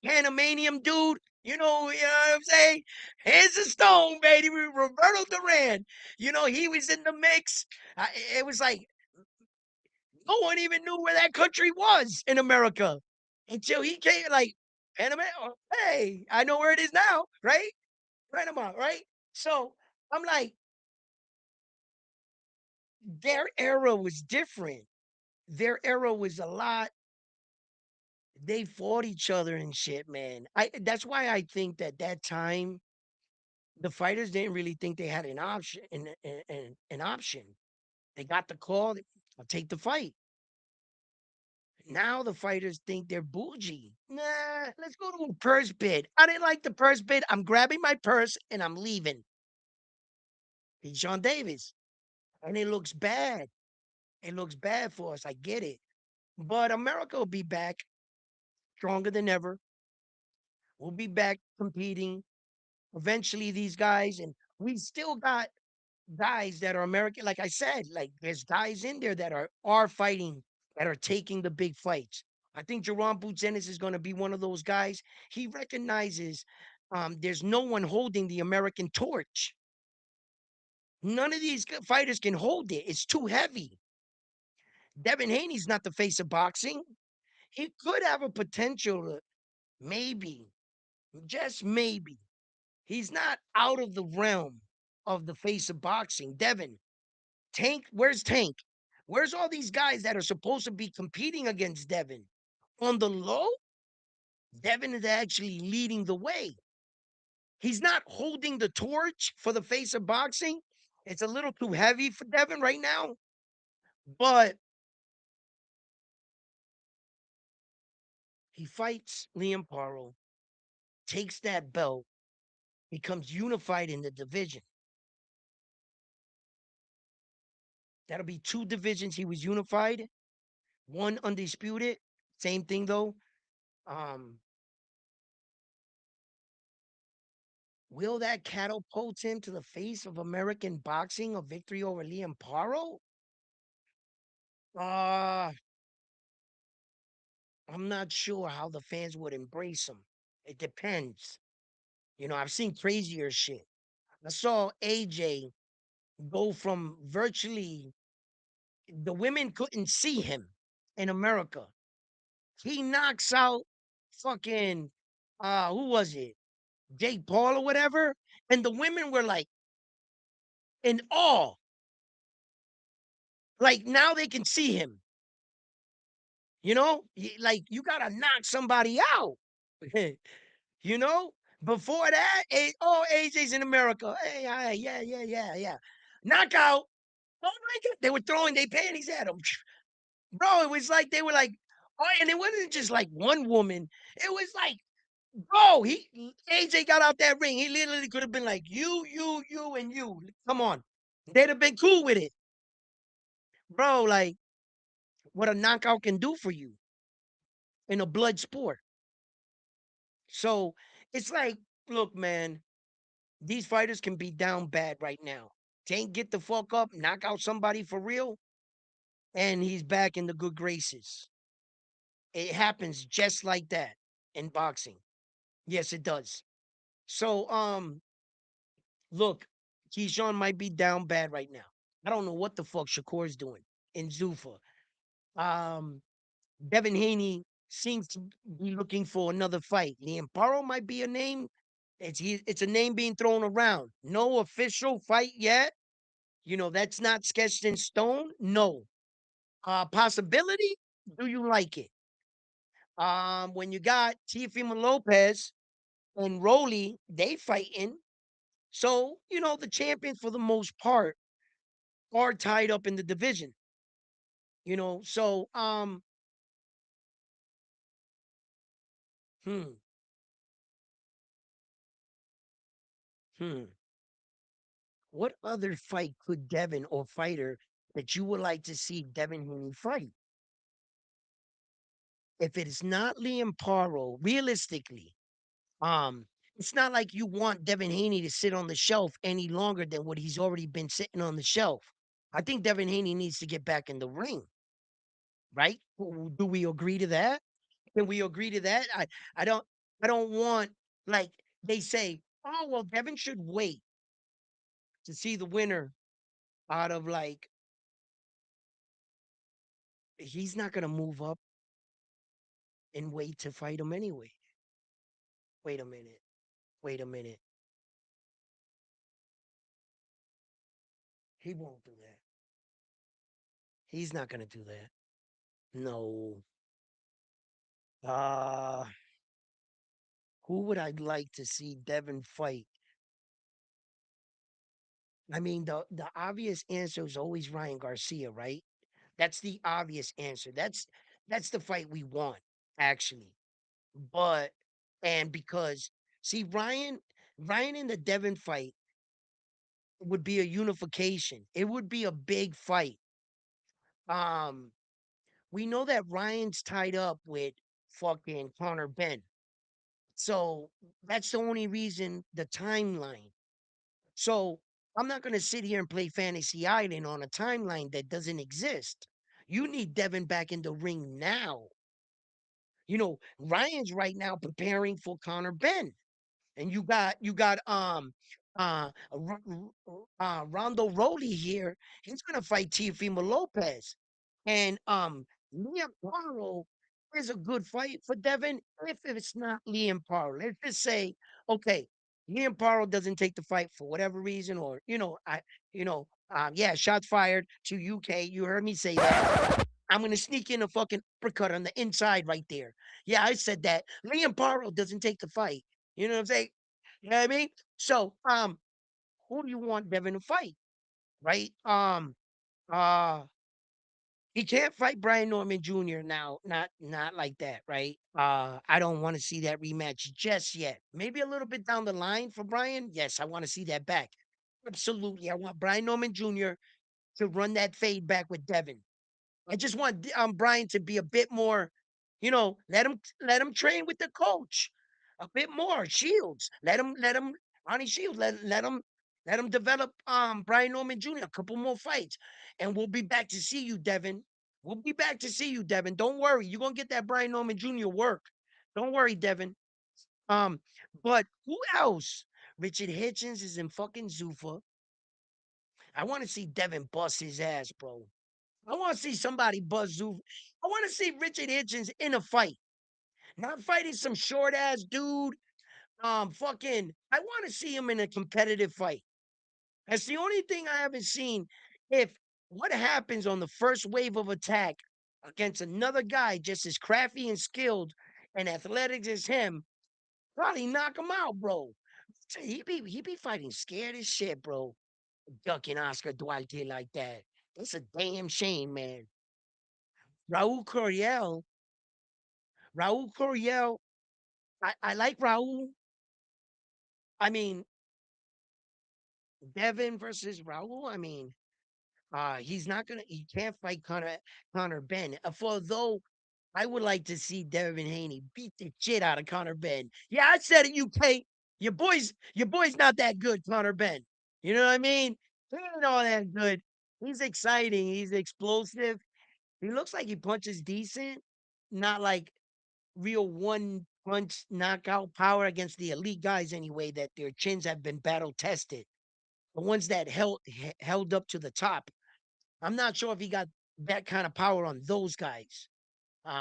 Panamanian dude. You know what I'm saying? Here's a stone, baby. Roberto Duran. He was in the mix. It was like no one even knew where that country was in America until he came. Like Panama. Hey, I know where it is now, right? Panama, right? So I'm like, their era was different. Their era was a lot. They fought each other and shit, man. That's why I think that time the fighters didn't really think they had an option. An option. They got the call. I'll take the fight. Now the fighters think they're bougie. Nah, let's go to a purse bid. I didn't like the purse bid. I'm grabbing my purse and I'm leaving. He's Sean Davis. And it looks bad. It looks bad for us. I get it. But America will be back stronger than ever. We'll be back competing. Eventually, these guys, and we still got guys that are American. Like I said, like there's guys in there that are fighting, that are taking the big fights. I think Jerron Boots Ennis is going to be one of those guys. He recognizes there's no one holding the American torch. None of these fighters can hold it. It's too heavy. Devin Haney's not the face of boxing. he could have a potential to maybe, just maybe. He's not out of the realm of the face of boxing. Devin, Tank, where's Tank? Where's all these guys that are supposed to be competing against Devin? On the low, Devin is actually leading the way. He's not holding the torch for the face of boxing. It's a little too heavy for Devin right now, but he fights Liam Paro, takes that belt, becomes unified in the division. That'll be two divisions he was unified, one undisputed. Same thing though. Um, will that catapult him to the face of American boxing, a victory over Liam Paro? Uh, I'm not sure how the fans would embrace him. It depends. You know, I've seen crazier shit. I saw AJ go from virtually the women couldn't see him in America. He knocks out fucking who was it? Jake Paul or whatever. And the women were like in awe. Like now they can see him. You know? Like you gotta knock somebody out. You know? Before that, AJ's in America. Hey, yeah. Knockout. Oh my God. They were throwing their panties at him. Bro, it was like they were like, oh, and it wasn't just like one woman. It was like, bro, AJ got out that ring. He literally could have been like, you, and you. Come on. They'd have been cool with it. Bro, like what a knockout can do for you in a blood sport. So it's like, look, man, these fighters can be down bad right now. Tank get the fuck up, knock out somebody for real, and he's back in the good graces. It happens just like that in boxing. Yes, it does. So, look, Keyshawn might be down bad right now. I don't know what the fuck Shakur's doing in Zuffa. Um, Devin Haney seems to be looking for another fight. Liam Paro might be a name. It's a name being thrown around. No official fight yet. You know, that's not sketched in stone. No. Possibility? Do you like it? When you got Teofimo Lopez and Rolly, they fighting. So, you know, the champions for the most part are tied up in the division. You know, so hmm, hmm. What other fight could Devin or fighter that you would like to see Devin Haney fight? If it is not Liam Paro, realistically, um, it's not like you want Devin Haney to sit on the shelf any longer than what he's already been sitting on the shelf. I think Devin Haney needs to get back in the ring, right? Do we agree to that? Can we agree to that? I don't I don't want like they say, oh well, Devin should wait to see the winner out of like he's not gonna move up and wait to fight him anyway. Wait a minute. Wait a minute. He won't do that. He's not gonna do that. No. Uh who would I like to see Devin fight? I mean, the obvious answer is always Ryan Garcia, right? That's the obvious answer. That's the fight we want, actually. But and because see Ryan in the Devin fight would be a unification. It would be a big fight. Um, we know that Ryan's tied up with fucking Connor Ben. So that's the only reason the timeline. So I'm not gonna sit here and play Fantasy Island on a timeline that doesn't exist. You need Devin back in the ring now. You know, Ryan's right now preparing for Connor Ben. And Rondo Rowley here. He's gonna fight Teofimo Lopez. And Liam Paro, is a good fight for Devin if it's not Liam Paro. Let's just say, okay, Liam Paro doesn't take the fight for whatever reason, or yeah, shots fired to UK. You heard me say that. I'm gonna sneak in a fucking uppercut on the inside right there. Yeah, I said that. Liam Paro doesn't take the fight. You know what I'm saying? You know what I mean? So, who do you want Devin to fight? Right? Uh, he can't fight Brian Norman Jr. now, not like that, right? I don't want to see that rematch just yet. Maybe a little bit down the line for Brian. Yes, I want to see that back. Absolutely. I want Brian Norman Jr. to run that fade back with Devin. I just want Brian to be a bit more, let him train with the coach a bit more. Shields, let him Ronnie Shields, let him develop Brian Norman Jr. a couple more fights, and we'll be back to see you, Devin. We'll be back to see you, Devin. Don't worry, you're gonna get that Brian Norman Jr. work. Don't worry, Devin. Um, but who else? Richard Hitchens is in fucking Zuffa. I want to see Devin bust his ass, bro. I want to see somebody buzz Zoo. I want to see Richard Hitchens in a fight, not fighting some short ass dude. I want to see him in a competitive fight. That's the only thing I haven't seen. If what happens on the first wave of attack against another guy just as crafty and skilled and athletic as him, probably knock him out, bro. He be fighting scared as shit, bro. Ducking Oscar Duarte like that. It's a damn shame, man. Raul Coriel Raul Coriel, I like Raul. I mean, Devin versus Raul. I mean, he can't fight Connor Ben. For though I would like to see Devin Haney beat the shit out of Connor Ben. Yeah, I said it, UK. Your boy's not that good, Connor Ben. You know what I mean? He ain't all that good. He's exciting. He's explosive. He looks like he punches decent, not like real one punch knockout power against the elite guys anyway that their chins have been battle tested. The ones that held up to the top. I'm not sure if he got that kind of power on those guys.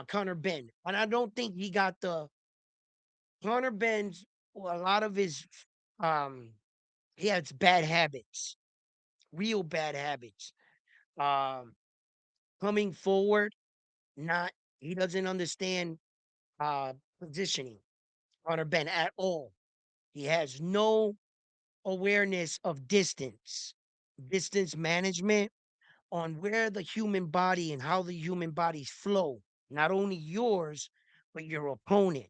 Connor Ben. And I don't think he got the Connor Ben's a lot of his um he has bad habits, real bad habits. Um Coming forward, not he doesn't understand positioning, Connor Ben at all. He has no awareness of distance management on where the human body and how the human bodies flow, not only yours, but your opponent.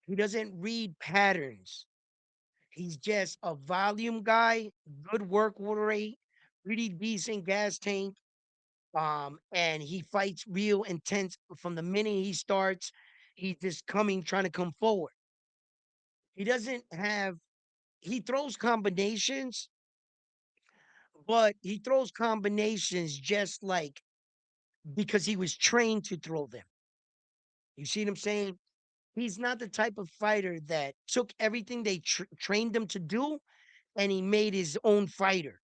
He doesn't read patterns. He's just a volume guy, good work rate, pretty decent gas tank. And he fights real intense from the minute he starts. He's just trying to come forward. He doesn't have, he throws combinations, but he throws combinations just like because he was trained to throw them. You see what I'm saying? He's not the type of fighter that took everything they trained him to do and he made his own fighter.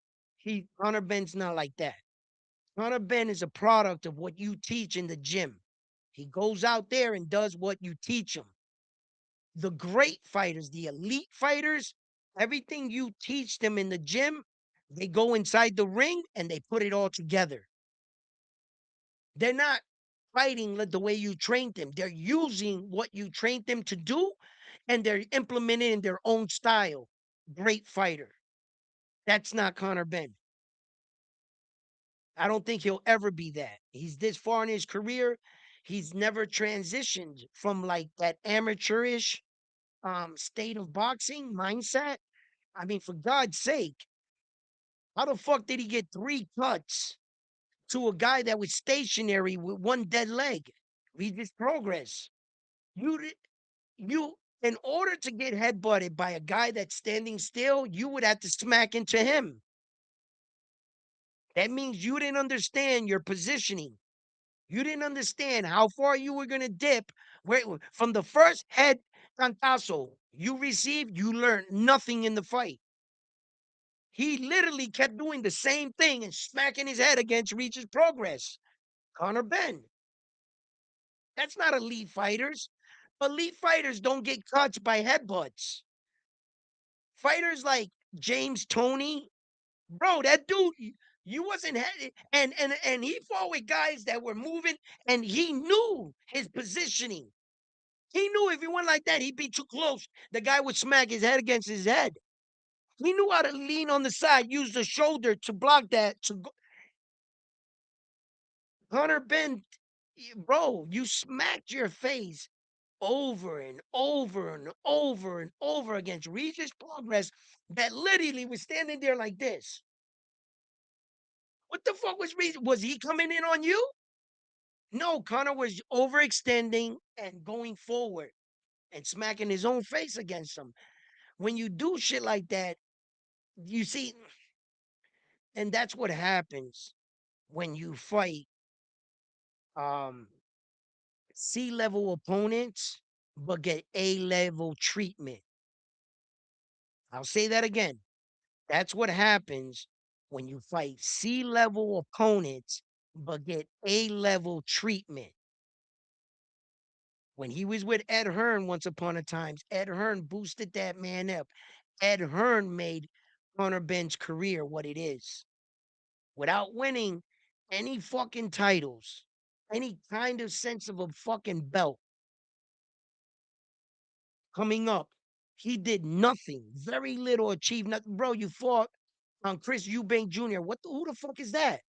Conor Ben's not like that. Conor Ben is a product of what you teach in the gym. He goes out there and does what you teach him. The great fighters, the elite fighters, everything you teach them in the gym, they go inside the ring and they put it all together. They're not fighting the way you trained them. They're using what you trained them to do and they're implementing in their own style. Great fighter. That's not Conor Ben. I don't think he'll ever be that. He's this far in his career. He's never transitioned from like that amateurish state of boxing mindset. I mean, for God's sake, how the fuck did he get 3 cuts to a guy that was stationary with one dead leg? Read this progress. You you in order to get headbutted by a guy that's standing still, you would have to smack into him. That means you didn't understand your positioning. You didn't understand how far you were going to dip from the first head cantazo you received, you learned nothing in the fight. He literally kept doing the same thing and smacking his head against Reach's progress. Conor Ben. That's not elite fighters. Elite fighters don't get cuts by headbutts. Fighters like James Toney, bro, that dude, you wasn't and he fought with guys that were moving, and he knew his positioning. He knew if he went like that, he'd be too close. The guy would smack his head against his head. He knew how to lean on the side, use the shoulder to block that. Hunter Ben, bro, you smacked your face over and over and over and over against Regis Progress that literally was standing there like this. What the fuck was Regis? Was he coming in on you? No, Connor was overextending and going forward and smacking his own face against him. When you do shit like that, you see, and that's what happens when you fight um C-level opponents but get A-level treatment. I'll say that again. That's what happens when you fight C-level opponents but get A-level treatment. When he was with Ed Hearn once upon a time, Ed Hearn boosted that man up. Ed Hearn made Conor Ben's career what it is. Without winning any fucking titles, any kind of sense of a fucking belt coming up, he did nothing. Very little, achieved nothing. Bro, you fought on Chris Eubank Jr. Who the fuck is that?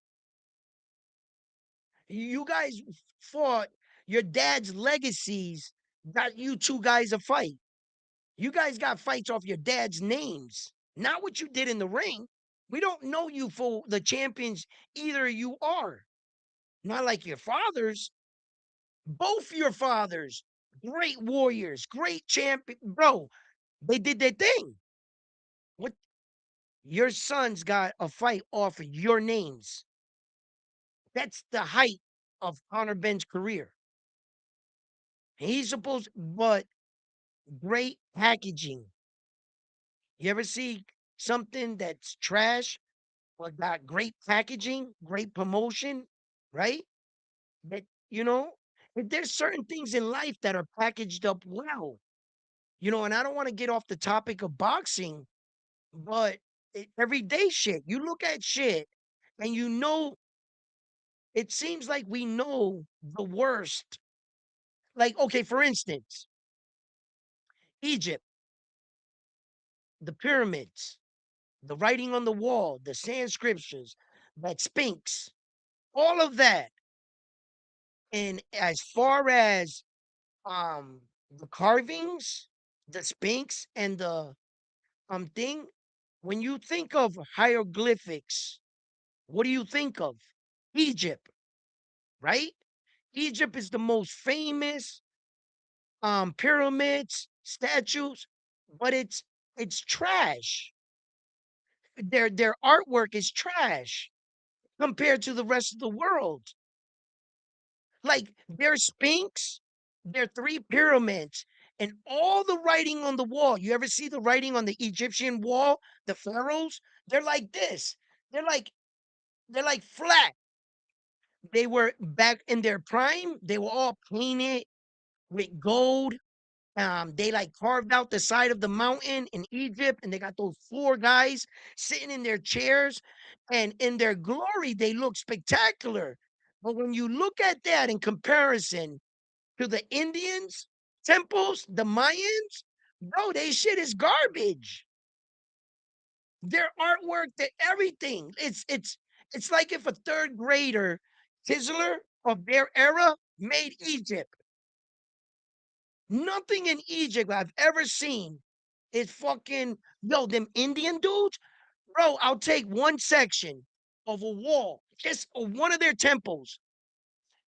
You guys fought, your dad's legacies got you two guys a fight. You guys got fights off your dad's names, not what you did in the ring. We don't know you for the champions either you are. Not like your fathers. Both your fathers, great warriors, great champion. Bro, they did their thing. What? Your sons got a fight off of your names. That's the height of Conor Ben's career. He's supposed, but great packaging. You ever see something that's trash but got great packaging, great promotion, right? That, there's certain things in life that are packaged up well. And I don't want to get off the topic of boxing, but everyday shit. You look at shit and it seems like we know the worst. Like, okay, for instance, Egypt, the pyramids, the writing on the wall, the sand scriptures, that Sphinx, all of that. And as far as the carvings, the Sphinx, and the thing, when you think of hieroglyphics, what do you think of? Egypt, right? Egypt is the most famous pyramids, statues, but it's trash. Their artwork is trash compared to the rest of the world. Like their Sphinx, their three pyramids, and all the writing on the wall. You ever see the writing on the Egyptian wall? The pharaohs, they're like this. They're like flat. They were back in their prime. They were all painted with gold. They like carved out the side of the mountain in Egypt, and they got those four guys sitting in their chairs, and in their glory, they look spectacular. But when you look at that in comparison to the Indians, temples, the Mayans, bro, they shit is garbage. Their artwork, their everything. It's like if a third grader chiseler of their era made Egypt. Nothing in Egypt I've ever seen is fucking, them Indian dudes. Bro, I'll take one section of a wall, just one of their temples,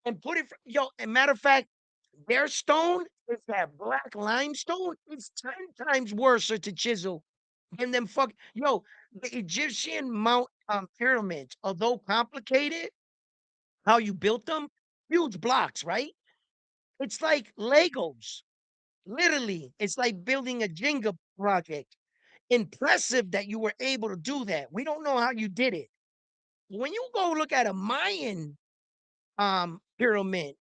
and put it, and matter of fact, their stone is that black limestone. It's 10 times worse to chisel than them the Egyptian Mount pyramids, although complicated, how you built them, huge blocks, right? It's like Legos. Literally, it's like building a Jenga project. Impressive that you were able to do that. We don't know how you did it. When you go look at a Mayan pyramid,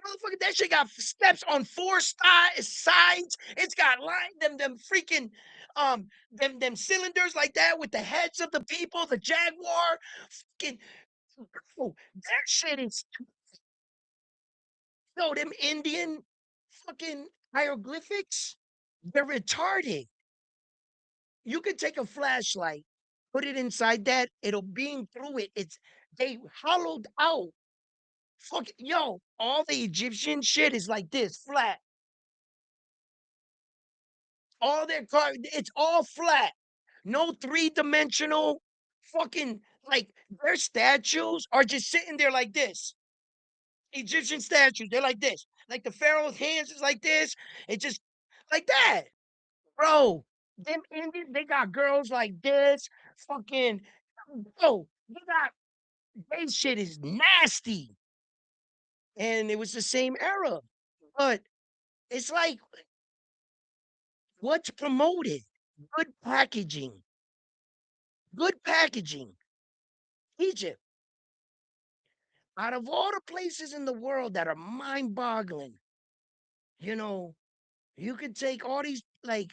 Motherfucker, that shit got steps on four sides. It's got them freaking them cylinders like that with the heads of the people, the Jaguar. Fucking, oh, that shit is no them Indian fucking hieroglyphics. They're retarded. You could take a flashlight, put it inside that, it'll beam through it. They hollowed out. Fuck yo, all the Egyptian shit is like this, flat. All their car, it's all flat. No three-dimensional fucking like their statues are just sitting there like this. Egyptian statues, they're like this. Like the pharaoh's hands is like this. It just like that. Bro, them Indians, they got girls like this. Fucking bro, they shit is nasty. And it was the same era. But it's like what's promoted? Good packaging. Good packaging. Egypt. Out of all the places in the world that are mind-boggling, you know, you could take all these like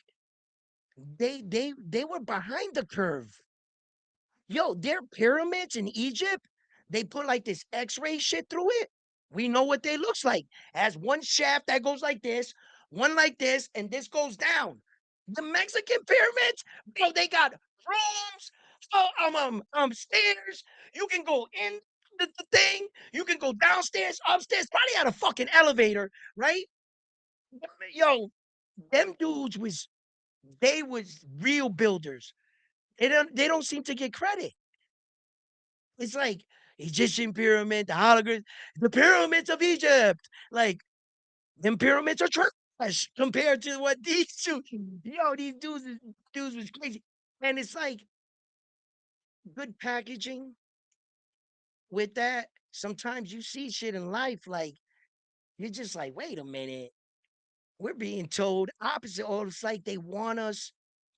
they were behind the curve. Yo, their pyramids in Egypt, they put like this X-ray shit through it. We know what they looks like. As one shaft that goes like this, one like this, and this goes down. The Mexican pyramids, bro, they got rooms, stairs. You can go in the thing. You can go downstairs, upstairs. Probably had a fucking elevator, right? Yo, them dudes they was real builders. They don't seem to get credit. It's like Egyptian pyramid, the hologram, the pyramids of Egypt. Like them pyramids are trash compared to what these two. Yo, these dudes was crazy. And it's like good packaging with that. Sometimes you see shit in life, like you're just like, wait a minute. We're being told opposite. Or it's like they want us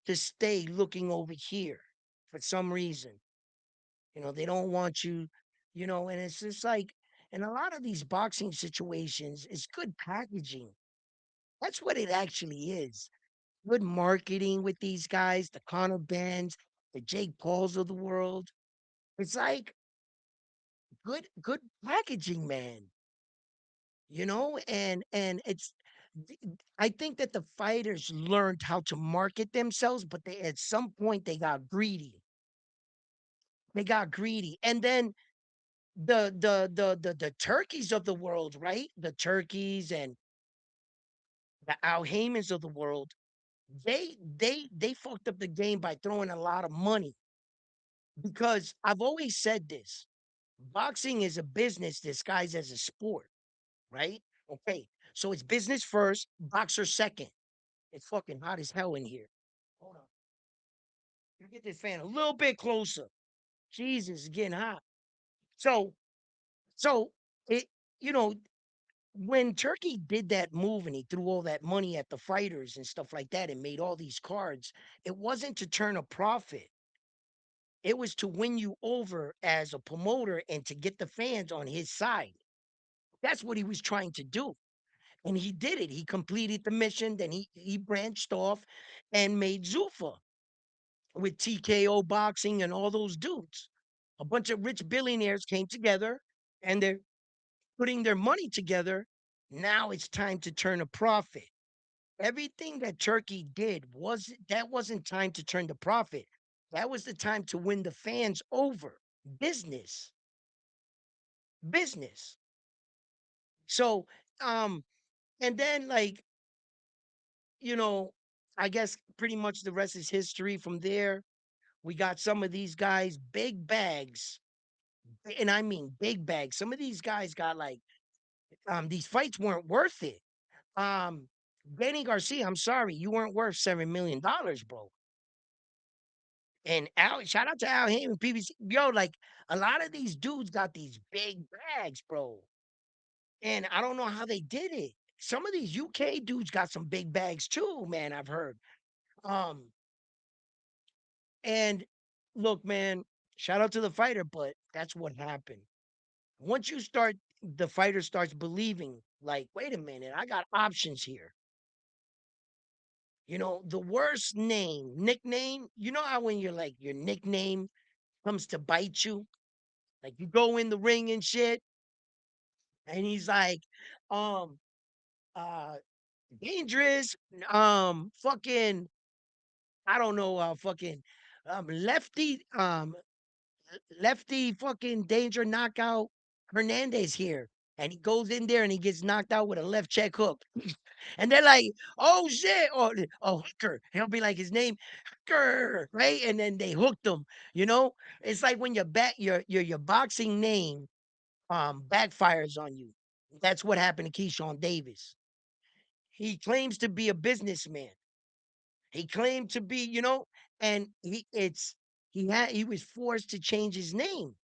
to stay looking over here for some reason. They don't want you, and it's just like, in a lot of these boxing situations, it's good packaging. That's what it actually is. Good marketing with these guys, the Conor Benns, the Jake Pauls of the world. It's like good packaging, man. And I think that the fighters learned how to market themselves, but they at some point they got greedy. They got greedy. And then the turkeys of the world, right? The turkeys and the Al Haymans of the world, they fucked up the game by throwing a lot of money. Because I've always said this: boxing is a business disguised as a sport, right? Okay, so it's business first, boxer second. It's fucking hot as hell in here. Hold on, you get this fan a little bit closer. Jesus, it's getting hot. So, so it, you know, when Turkey did that move and he threw all that money at the fighters and stuff like that and made all these cards, it wasn't to turn a profit. It was to win you over as a promoter and to get the fans on his side. That's what he was trying to do. And he did it. He completed the mission. Then he branched off and made Zuffa with TKO boxing and all those dudes. A bunch of rich billionaires came together and they're putting their money together. Now it's time to turn a profit. Everything that Turkey did wasn't time to turn the profit. That was the time to win the fans over. Business. Business. So and then like, you know, I guess pretty much the rest is history from there. We got some of these guys, big bags, and I mean big bags. Some of these guys got like these fights weren't worth it. Um Danny Garcia, I'm sorry, you weren't worth $7 million, bro. And Al, shout out to Al Heyman, PBC. Yo, like a lot of these dudes got these big bags, bro. And I don't know how they did it. Some of these UK dudes got some big bags too, man. I've heard. Um, and look, man, shout out to the fighter, but that's what happened. Once you start the fighter starts believing, like, wait a minute, I got options here. The worst nickname, you know how when you're like your nickname comes to bite you? Like you go in the ring and shit, and he's like, um, uh, dangerous, fucking, I don't know, fucking, lefty, lefty fucking danger knockout Hernandez here. And he goes in there and he gets knocked out with a left check hook. And they're like, oh shit, or Hooker. He'll be like his name, Hooker, right? And then they hooked him, you know? It's like when your boxing name backfires on you. That's what happened to Keyshawn Davis. He claims to be a businessman. He claimed to be, and he was forced to change his name.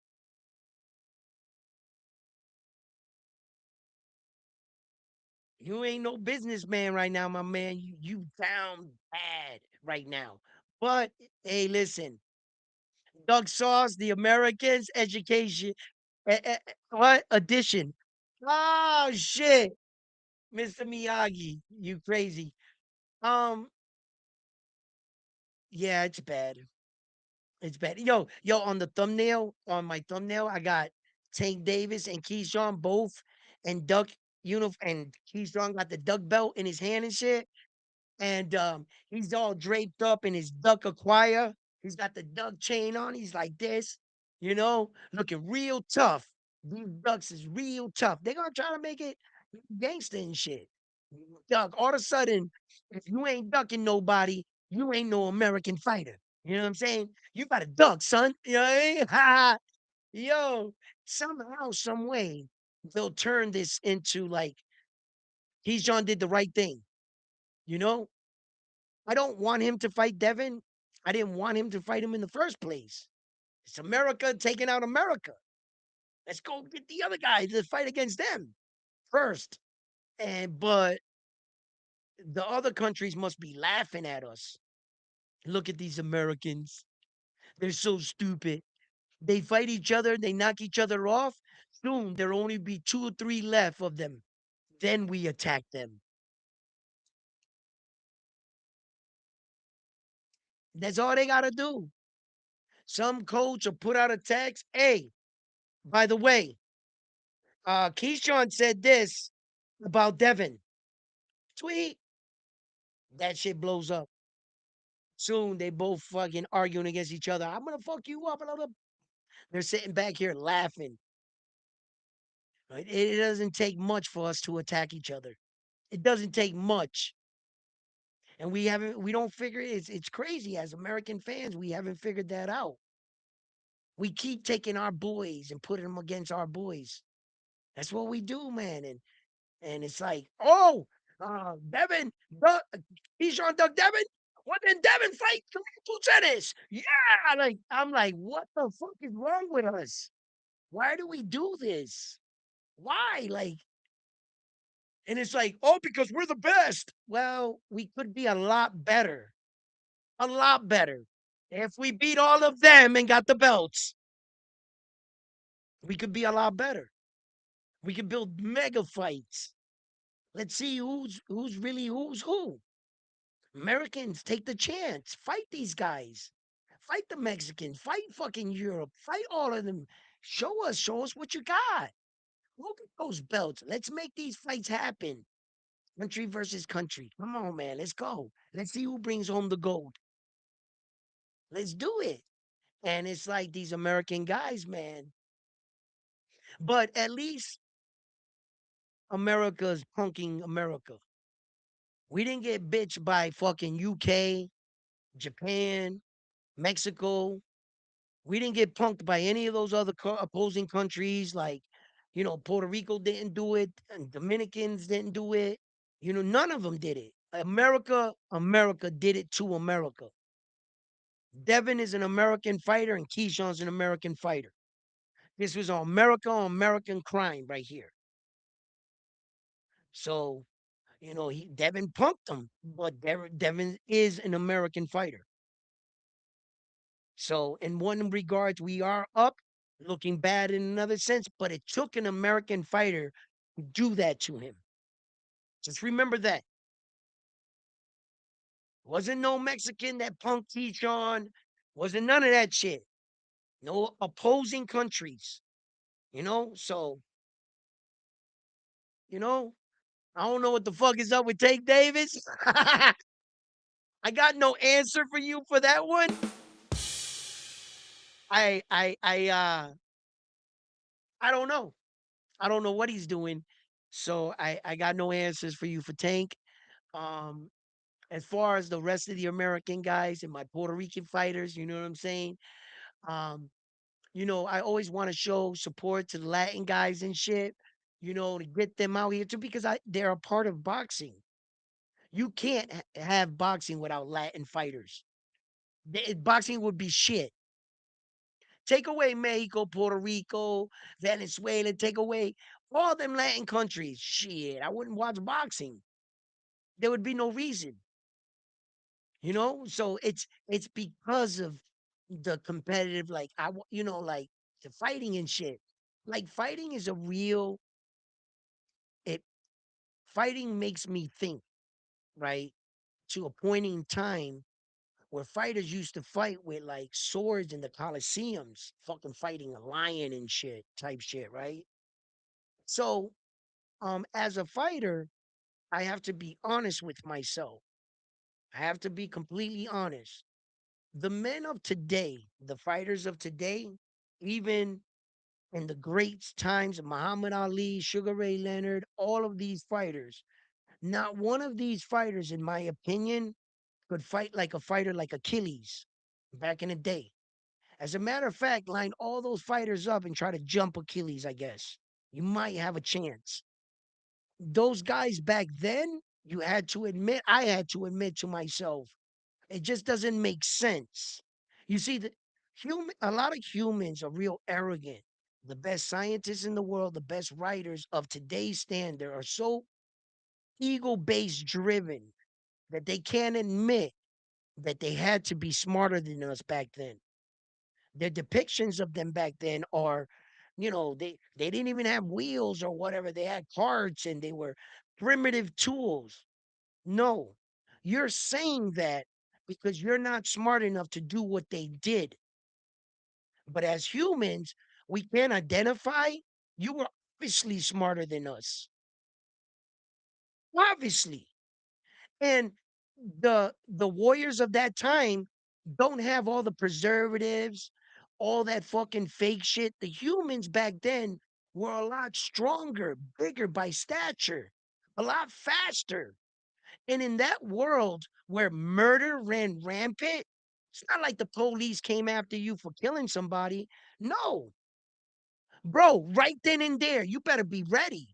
You ain't no businessman right now, my man. You down bad right now. But hey, listen, Doug Sauce, the Americans Education, what edition? Oh shit, Mr. Miyagi, you crazy. Um, yeah, it's bad. It's bad. Yo, on my thumbnail, I got Tank Davis and Keyshawn both and Duck uniform, and Keyshawn got the duck belt in his hand and shit. And he's all draped up in his duck acquire. He's got the duck chain on. He's like this, looking real tough. These ducks is real tough. They're gonna try to make it gangster and shit. Duck, all of a sudden, if you ain't ducking nobody, you ain't no American fighter. You know what I'm saying? You got to duck, son. You know what I mean? Yo, somehow, some way, they'll turn this into like he's John did the right thing. You know, I don't want him to fight Devin. I didn't want him to fight him in the first place. It's America taking out America. Let's go get the other guys to fight against them first. But the other countries must be laughing at us. Look at these Americans. They're so stupid. They fight each other, they knock each other off. Soon there'll only be 2 or 3 left of them. Then we attack them. That's all they gotta do. Some coach will put out a text. Hey, by the way, Keyshawn said this about Devin. Tweet. That shit blows up. Soon they both fucking arguing against each other. I'm gonna fuck you up. Blah, blah. They're sitting back here laughing. Right? It doesn't take much for us to attack each other. It doesn't take much. And we don't figure it's crazy as American fans, we haven't figured that out. We keep taking our boys and putting them against our boys. That's what we do, man. And it's like, oh, Devin, Keyshawn Duck Devin. What did Devin fight two tennis? Yeah, like I'm like, what the fuck is wrong with us? Why do we do this? Why? Like, and it's like, oh, because we're the best. Well, we could be a lot better. A lot better. If we beat all of them and got the belts, we could be a lot better. We could build mega fights. Let's see who's really who's who. Americans, take the chance. Fight these guys. Fight the Mexicans. Fight fucking Europe. Fight all of them. Show us what you got. Look at those belts. Let's make these fights happen. Country versus country. Come on, man. Let's go. Let's see who brings home the gold. Let's do it. And it's like these American guys, man. But at least America's punking America. We didn't get bitched by fucking UK, Japan, Mexico. We didn't get punked by any of those other opposing countries. Like, Puerto Rico didn't do it, and Dominicans didn't do it. None of them did it. America did it to America. Devin is an American fighter, and Keyshawn's an American fighter. This was on American crime right here. So, Devin punked him, but Devin is an American fighter. So, in one regards, we are up. looking bad in another sense, but it took an American fighter to do that to him. Just remember that. Wasn't no Mexican that punked Keyshawn. Wasn't none of that shit. No opposing countries. So, you know, I don't know what the fuck is up with Tank Davis. I got no answer for you for that one. I don't know. I don't know what he's doing. So I got no answers for you for Tank. Um, as far as the rest of the American guys and my Puerto Rican fighters, you know what I'm saying? Um, I always want to show support to the Latin guys and shit, to get them out here too, because they're a part of boxing. You can't have boxing without Latin fighters. Boxing would be shit. Take away Mexico, Puerto Rico, Venezuela, take away all them Latin countries. Shit, I wouldn't watch boxing. There would be no reason. So it's because of the competitive, like like the fighting and shit. Like fighting is a real it fighting makes me think, right? To a point in time where fighters used to fight with like swords in the coliseums, fucking fighting a lion and shit, type shit, right? So, as a fighter, I have to be honest with myself. I have to be completely honest. The men of today, the fighters of today, even in the great times of Muhammad Ali, Sugar Ray Leonard, all of these fighters, not one of these fighters, in my opinion, could fight like a fighter like Achilles back in the day. As a matter of fact, line all those fighters up and try to jump Achilles, I guess. You might have a chance. Those guys back then, I had to admit to myself, it just doesn't make sense. You see, a lot of humans are real arrogant. The best scientists in the world, the best writers of today's standard are so ego-based driven that they can't admit that they had to be smarter than us back then. Their depictions of them back then are, they didn't even have wheels or whatever. They had carts and they were primitive tools. No, you're saying that because you're not smart enough to do what they did. But as humans, we can identify you were obviously smarter than us. Obviously. And the warriors of that time don't have all the preservatives, all that fucking fake shit. The humans back then were a lot stronger, bigger by stature, a lot faster. And in that world where murder ran rampant, it's not like the police came after you for killing somebody. No, bro, right then and there, you better be ready.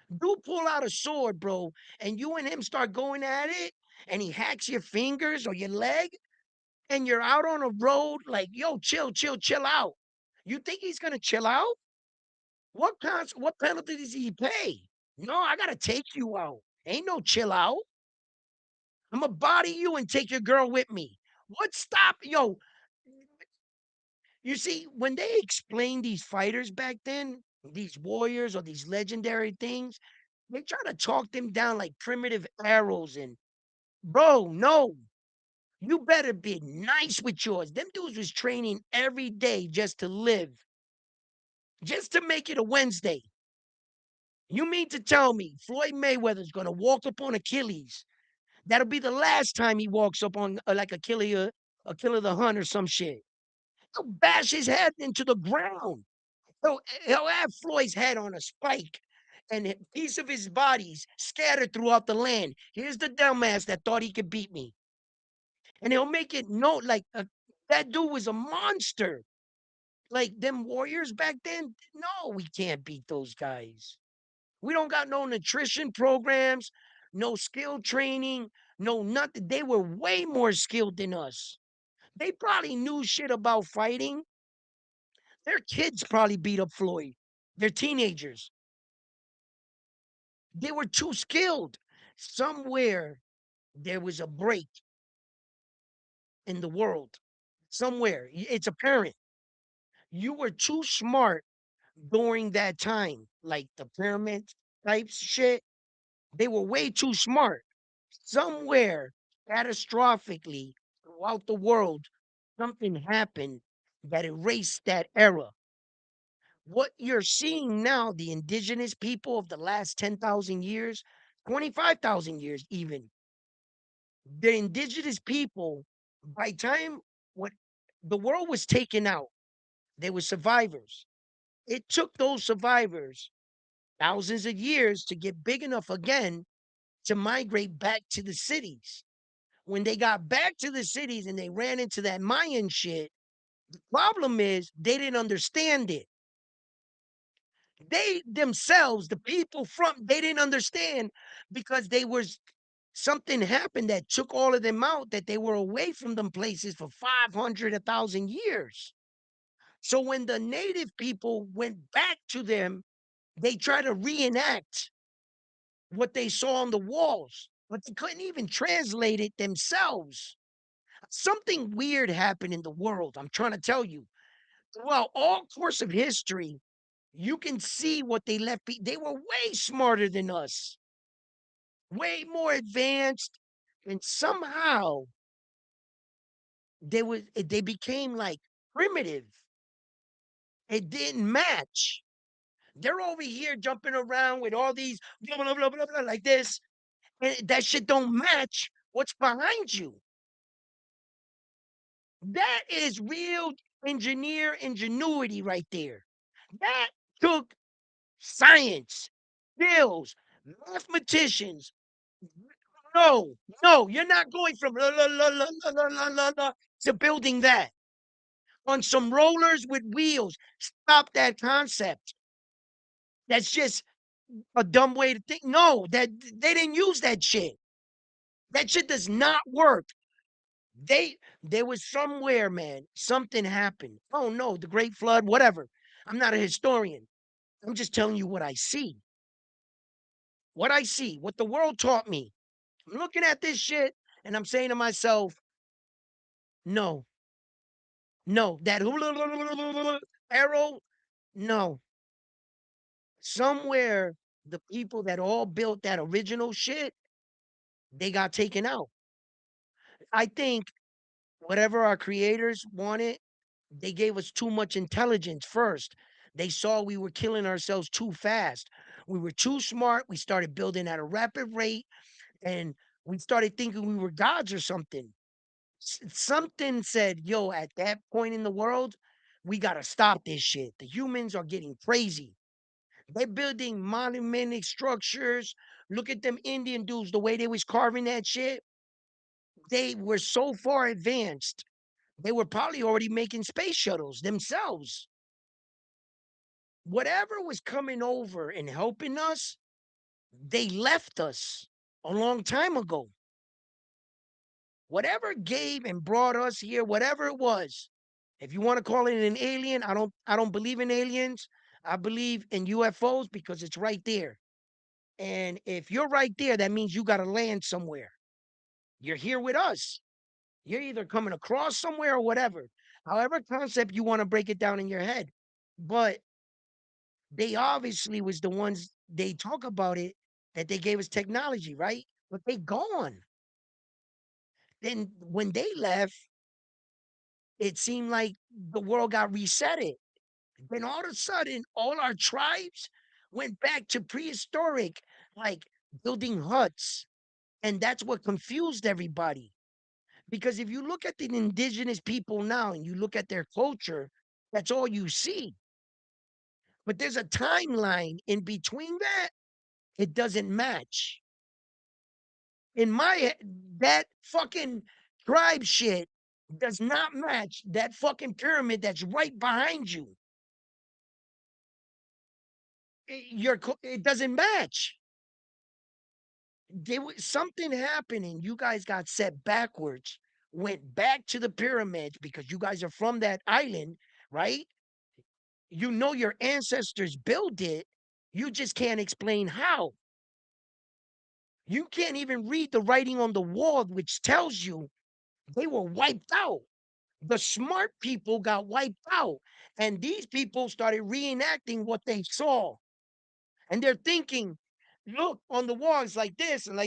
You pull out a sword, bro, and you and him start going at it, and he hacks your fingers or your leg, and you're out on a road like, yo, chill, chill, chill out. You think he's gonna chill out? What penalty does he pay? No, I gotta take you out. Ain't no chill out. I'm gonna body you and take your girl with me. What stop? Yo, you see, when they explain these fighters back then, these warriors or these legendary things, they try to talk them down like primitive arrows. And bro, no, you better be nice with yours. Them dudes was training every day just to live, just to make it a Wednesday. You mean to tell me Floyd Mayweather's gonna walk up on Achilles? That'll be the last time he walks up on like Achilles the Hun or some shit. He'll bash his head into the ground. He'll have Floyd's head on a spike and a piece of his body's scattered throughout the land. Here's the dumbass that thought he could beat me. And he'll make it know like that dude was a monster. Like them warriors back then, no, we can't beat those guys. We don't got no nutrition programs, no skill training, no nothing. They were way more skilled than us. They probably knew shit about fighting. Their kids probably beat up Floyd. They're teenagers. They were too skilled. Somewhere there was a break in the world. Somewhere. It's apparent. You were too smart during that time, like the pyramid type shit. They were way too smart. Somewhere catastrophically throughout the world, something happened that erased that era. What you're seeing now, the indigenous people of the last 10,000 years, 25,000 years even, the indigenous people, by time what the world was taken out, they were survivors. It took those survivors thousands of years to get big enough again to migrate back to the cities. When they got back to the cities and they ran into that Mayan shit, the problem is they didn't understand it. They themselves, the people from, they didn't understand because they was something happened that took all of them out, that they were away from them places for 500, 1,000 years. So when the native people went back to them, they tried to reenact what they saw on the walls, but they couldn't even translate it themselves. Something weird happened in the world. I'm trying to tell you. Throughout all course of history, you can see what they left. They were way smarter than us, way more advanced, and somehow they became like primitive. It didn't match. They're over here jumping around with all these blah blah blah blah blah like this, and that shit don't match what's behind you. That is real engineer ingenuity right there. That took science, skills, mathematicians. No, no, you're not going from la la la la la la la la la to building that on some rollers with wheels. Stop that concept. That's just a dumb way to think. No, that they didn't use that shit. That shit does not work. There was somewhere, man, something happened. Oh no, the Great Flood, whatever. I'm not a historian. I'm just telling you what I see. What I see, what the world taught me. I'm looking at this shit and I'm saying to myself, no, no, that arrow, no. Somewhere the people that all built that original shit, they got taken out. I think whatever our creators wanted, they gave us too much intelligence first. They saw we were killing ourselves too fast. We were too smart. We started building at a rapid rate and we started thinking we were gods or something. Something said, yo, at that point in the world, we got to stop this shit. The humans are getting crazy. They're building monumental structures. Look at them Indian dudes, the way they was carving that shit. They were so far advanced. They were probably already making space shuttles themselves. Whatever was coming over and helping us, they left us a long time ago. Whatever gave and brought us here, whatever it was, if you want to call it an alien, I don't believe in aliens. I believe in UFOs because it's right there. And if you're right there, that means you got to land somewhere. You're here with us. You're either coming across somewhere or whatever. However concept you want to break it down in your head. But they obviously was the ones they talk about it that they gave us technology, right? But they gone. Then when they left, it seemed like the world got resetted. Then all of a sudden, all our tribes went back to prehistoric, like building huts. And that's what confused everybody. Because if you look at the indigenous people now and you look at their culture, that's all you see. But there's a timeline in between that, it doesn't match. In my that fucking tribe shit does not match that fucking pyramid that's right behind you. It doesn't match. There was something happening. You guys got set backwards, went back to the pyramids because you guys are from that island, right? You know your ancestors built it. You just can't explain how. You can't even read the writing on the wall, which tells you they were wiped out. The smart people got wiped out. And these people started reenacting what they saw. And they're thinking, look, on the walls like this, and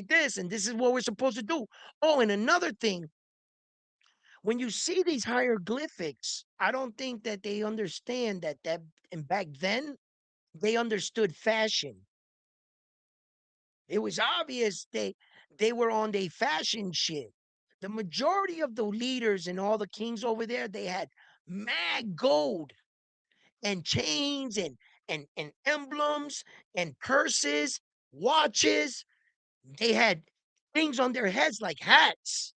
this is what we're supposed to do. Oh, and another thing, when you see these hieroglyphics, I don't think that they understand that and back then they understood fashion. It was obvious they were on their fashion shit. The majority of the leaders and all the kings over there, they had mad gold and chains and emblems and purses, watches. They had things on their heads like hats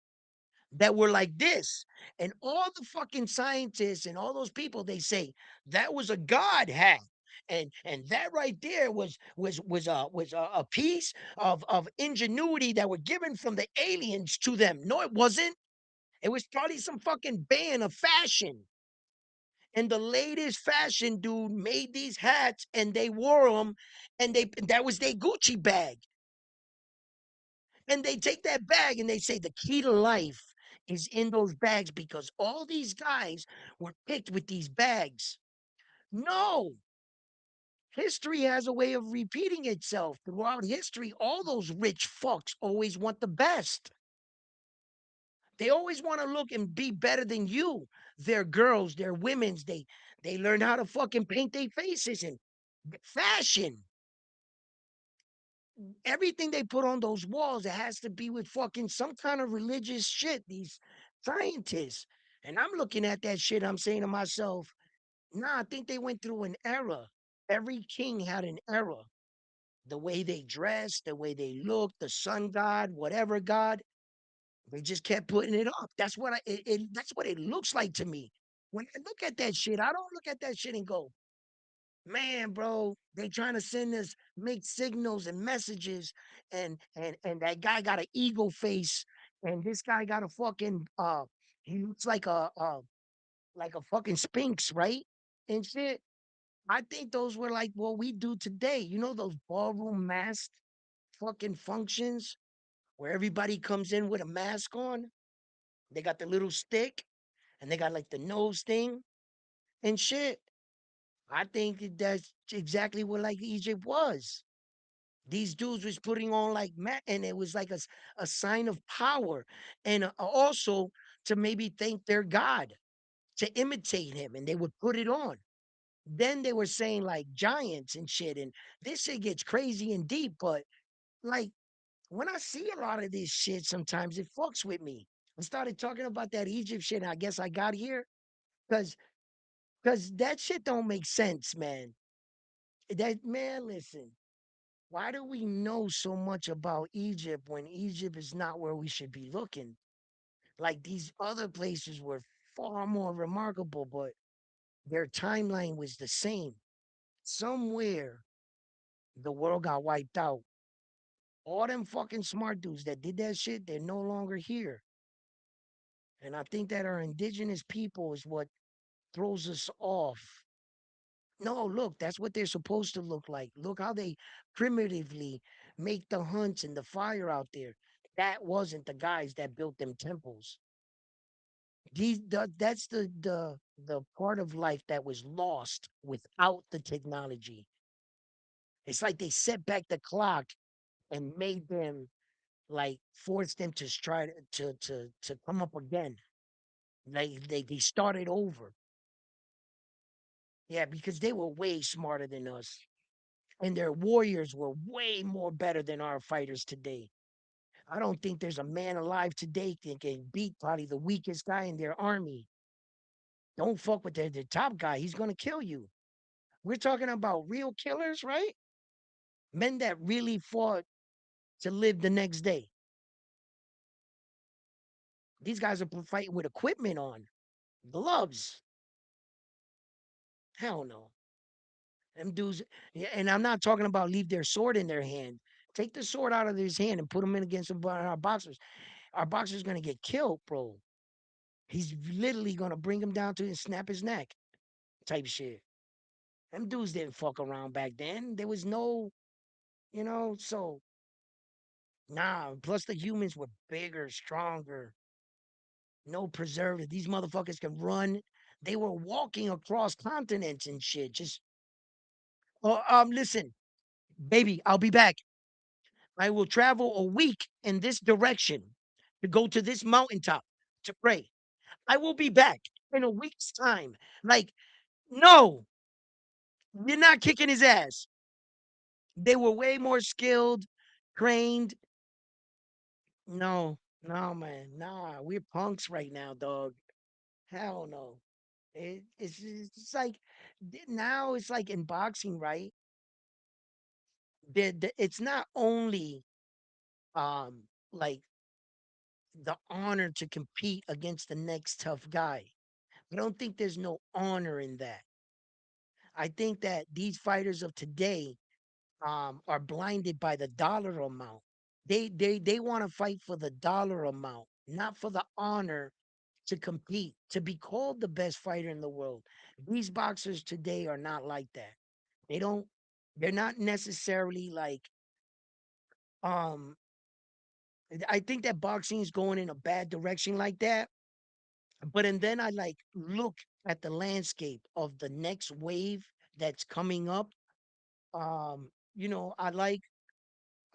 that were like this. And all the fucking scientists and all those people, they say that was a god hat. And that right there was a piece of ingenuity that were given from the aliens to them. No, it wasn't. It was probably some fucking band of fashion. And the latest fashion dude made these hats and they wore them, and that was their Gucci bag. And they take that bag and they say the key to life is in those bags because all these guys were picked with these bags. No, history has a way of repeating itself. Throughout history, all those rich fucks always want the best. They always want to look and be better than you. They're girls, they're women's. They learn how to fucking paint their faces and fashion. Everything they put on those walls, it has to be with fucking some kind of religious shit, these scientists. And I'm looking at that shit, I'm saying to myself, nah, I think they went through an era. Every king had an era. The way they dressed, the way they looked, the sun god, whatever god, they just kept putting it up. That's what it looks like to me. When I look at that shit, I don't look at that shit and go, man, bro, they trying to send us make signals and messages, and that guy got an ego face, and this guy got a fucking he looks like a fucking sphinx, right? And shit. I think those were like what we do today. You know those ballroom masked fucking functions where everybody comes in with a mask on. They got the little stick and they got like the nose thing and shit. I think that's exactly what like Egypt was. These dudes was putting on like and it was like a sign of power, and also to maybe thank their god, to imitate him, and they would put it on. Then they were saying like giants and shit, and this shit gets crazy and deep. But like when I see a lot of this shit, sometimes it fucks with me. I started talking about that Egypt shit. And I guess I got here because that shit don't make sense, man. That man, listen. Why do we know so much about Egypt when Egypt is not where we should be looking? Like these other places were far more remarkable, but their timeline was the same. Somewhere the world got wiped out. All them fucking smart dudes that did that shit, they're no longer here. And I think that our indigenous people is what throws us off. No, look, that's what they're supposed to look like. Look how they primitively make the hunts and the fire out there. That wasn't the guys that built them temples. That's the part of life that was lost without the technology. It's like they set back the clock and made them like forced them to try to come up again. Like they started over. Yeah, because they were way smarter than us. And their warriors were way more better than our fighters today. I don't think there's a man alive today that can beat probably the weakest guy in their army. Don't fuck with the top guy. He's gonna kill you. We're talking about real killers, right? Men that really fought to live the next day. These guys are fighting with equipment on, gloves. Hell no. Them dudes, yeah, and I'm not talking about leave their sword in their hand. Take the sword out of his hand and put him in against our boxers. Our boxer's gonna get killed, bro. He's literally gonna bring him down to and snap his neck, type shit. Them dudes didn't fuck around back then. There was no, so nah. Plus the humans were bigger, stronger. No preservative. These motherfuckers can run. They were walking across continents and shit. Just listen, baby, I'll be back. I will travel a week in this direction to go to this mountaintop to pray. I will be back in a week's time. Like, no, you're not kicking his ass. They were way more skilled, trained. No, no, man. Nah, we're punks right now, dog. Hell no. It's like now it's like in boxing, right? It's not only um like the honor to compete against the next tough guy. I don't think there's no honor in that. I think that these fighters of today are blinded by the dollar amount. They want to fight for the dollar amount, not for the honor to compete, to be called the best fighter in the world. These boxers today are not like that. They don't they're not necessarily like um I think that boxing is going in a bad direction like that. But and then I like look at the landscape of the next wave that's coming up. I like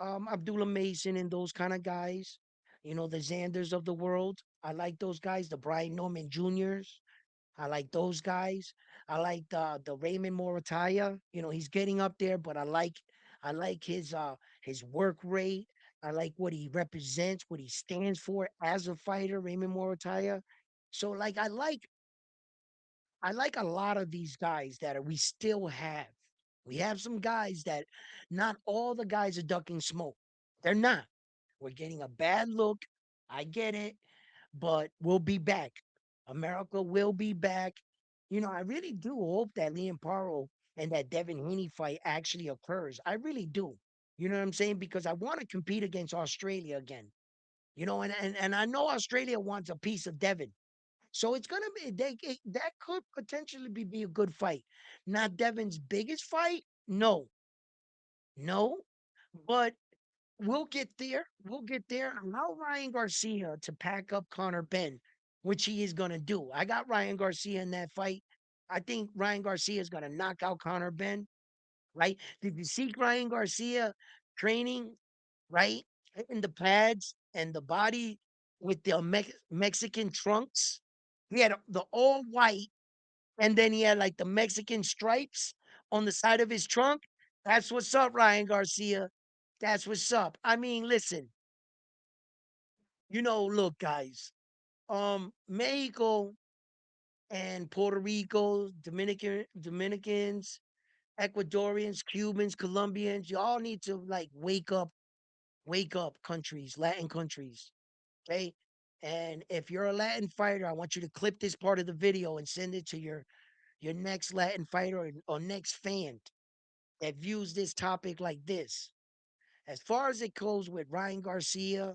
Abdullah Mason and those kind of guys. The Xanders of the world. I like those guys, the Brian Norman Juniors. I like those guys. I like the Raymond Morataya. He's getting up there, but I like his work rate. I like what he represents, what he stands for as a fighter, Raymond Morataya. So like I like a lot of these guys that we still have. We have some guys that not all the guys are ducking smoke. They're not. We're getting a bad look. I get it, but we'll be back. America will be back. I really do hope that Liam Paro and that Devin Haney fight actually occurs. I really do. You know what I'm saying? Because I want to compete against Australia again. And I know Australia wants a piece of Devin. So it's gonna be that could potentially be a good fight. Not Devin's biggest fight, no, no, but we'll get there. We'll get there. Allow Ryan Garcia to pack up Connor Ben, which he is gonna do. I got Ryan Garcia in that fight. I think Ryan Garcia is gonna knock out Connor Ben. Right? Did you see Ryan Garcia training? Right in the pads and the body with the Mexican trunks. He had the all white, and then he had like the Mexican stripes on the side of his trunk. That's what's up, Ryan Garcia. That's what's up. I mean, listen, look, guys, Mexico and Puerto Rico, Dominicans, Ecuadorians, Cubans, Colombians, y'all need to like wake up, countries, Latin countries. Okay. And if you're a Latin fighter, I want you to clip this part of the video and send it to your next Latin fighter or next fan that views this topic like this. As far as it goes with Ryan Garcia,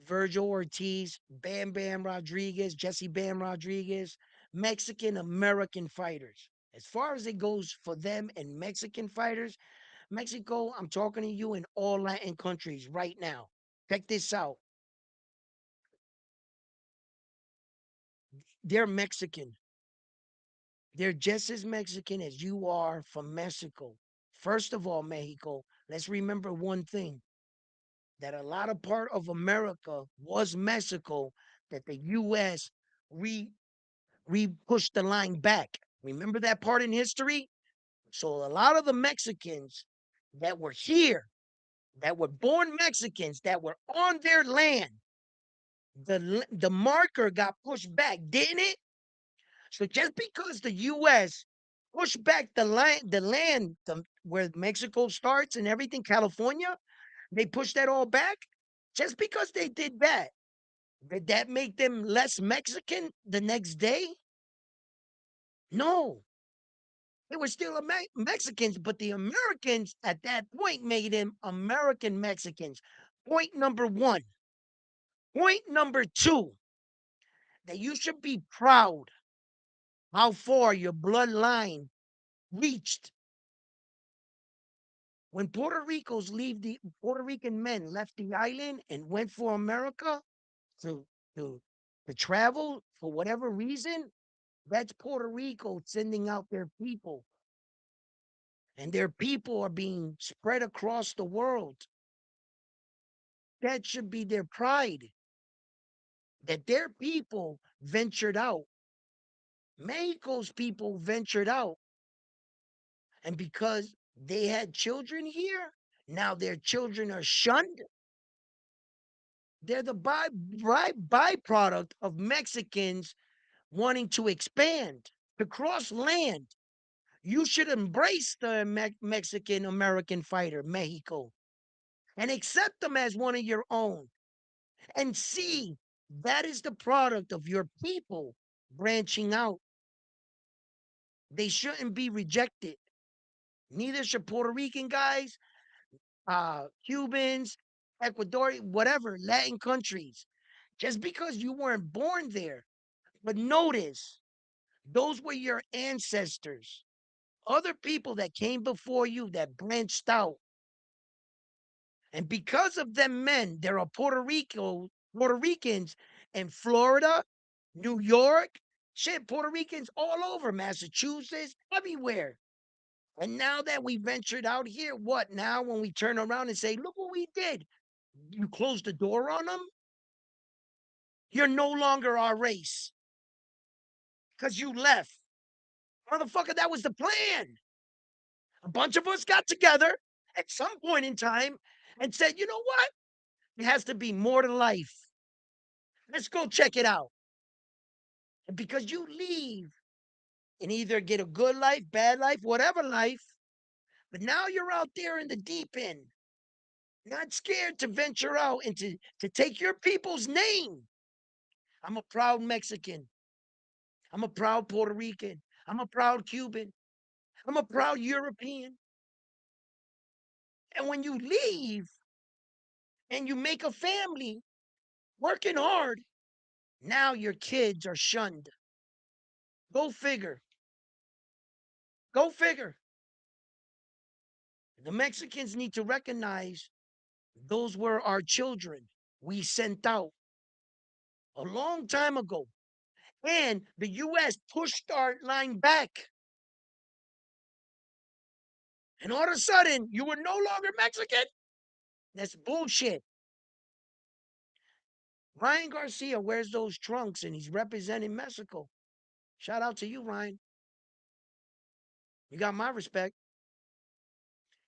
Virgil Ortiz, Bam Bam Rodriguez, Jesse Bam Rodriguez, Mexican American fighters. As far as it goes for them and Mexican fighters, Mexico, I'm talking to you in all Latin countries right now. Check this out. They're Mexican. They're just as Mexican as you are from Mexico. First of all, Mexico, let's remember one thing that a lot of part of America was Mexico, that the US re pushed the line back. Remember that part in history? So a lot of the Mexicans that were here, that were born Mexicans, that were on their land, the marker got pushed back, didn't it? So just because the US pushed back the land where Mexico starts and everything, California, they pushed that all back. Just because they did that, did that make them less Mexican the next day? No. They were still Mexicans, but the Americans at that point made them American Mexicans. Point number one. Point number two, that you should be proud how far your bloodline reached. When Puerto Rican men left the island and went for America to to to travel for whatever reason, that's Puerto Rico sending out their people. And their people are being spread across the world. That should be their pride, that their people ventured out. Mexico's people ventured out. And because they had children here, now their children are shunned. They're the byproduct of Mexicans wanting to expand, to cross land. You should embrace the Mexican American fighter, Mexico, and accept them as one of your own and see that is the product of your people branching out. They shouldn't be rejected. Neither should Puerto Rican guys, Cubans, Ecuadorian, whatever, Latin countries. Just because you weren't born there. But notice, those were your ancestors. Other people that came before you that branched out. And because of them men, there are Puerto Ricans in Florida, New York, shit, Puerto Ricans all over, Massachusetts, everywhere. And now that we ventured out here, what now when we turn around and say, look what we did? You closed the door on them? You're no longer our race because you left. Motherfucker, that was the plan. A bunch of us got together at some point in time and said, you know what? It has to be more to life. Let's go check it out. And because you leave and either get a good life, bad life, whatever life, but now you're out there in the deep end, not scared to venture out and to take your people's name. I'm a proud Mexican. I'm a proud Puerto Rican. I'm a proud Cuban. I'm a proud European. And when you leave and you make a family working hard, now your kids are shunned. Go figure. Go figure. The Mexicans need to recognize those were our children we sent out a long time ago. And the U.S. pushed our line back. And all of a sudden, you were no longer Mexican. That's bullshit. Ryan Garcia wears those trunks and he's representing Mexico. Shout out to you, Ryan. You got my respect.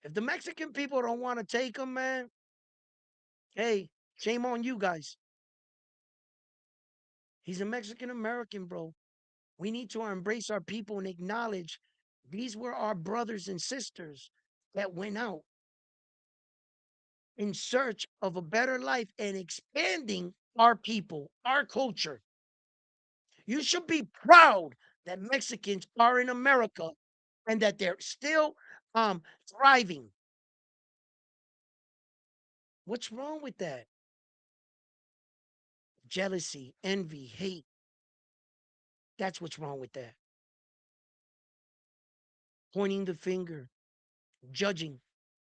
If the Mexican people don't want to take him, man, hey, shame on you guys. He's a Mexican American, bro. We need to embrace our people and acknowledge these were our brothers and sisters that went out in search of a better life and expanding our people, our culture. You should be proud that Mexicans are in America and that they're still thriving. What's wrong with that? Jealousy, envy, hate. That's what's wrong with that. Pointing the finger, judging,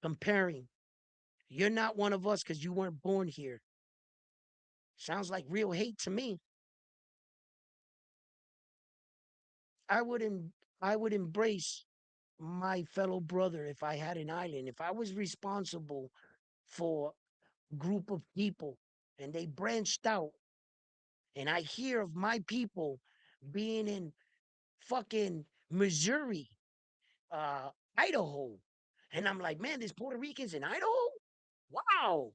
comparing. You're not one of us because you weren't born here. Sounds like real hate to me. I would I would embrace my fellow brother if I had an island. If I was responsible for a group of people and they branched out and I hear of my people being in fucking Missouri, Idaho, and I'm like, man, there's Puerto Ricans in Idaho? Wow.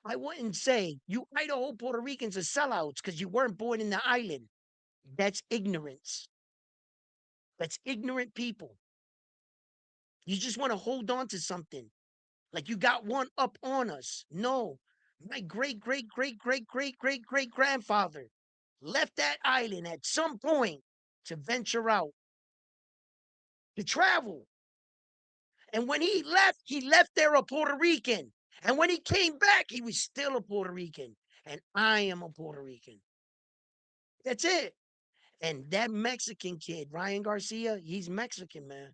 I wouldn't say you Idaho Puerto Ricans are sellouts because you weren't born in the island. That's ignorance. That's ignorant people. You just want to hold on to something like you got one up on us. No, my great, great, great, great, great, great, great grandfather left that island at some point to venture out, to travel. And when he left there a Puerto Rican. And when he came back, he was still a Puerto Rican. And I am a Puerto Rican. That's it. And that Mexican kid, Ryan Garcia, he's Mexican, man.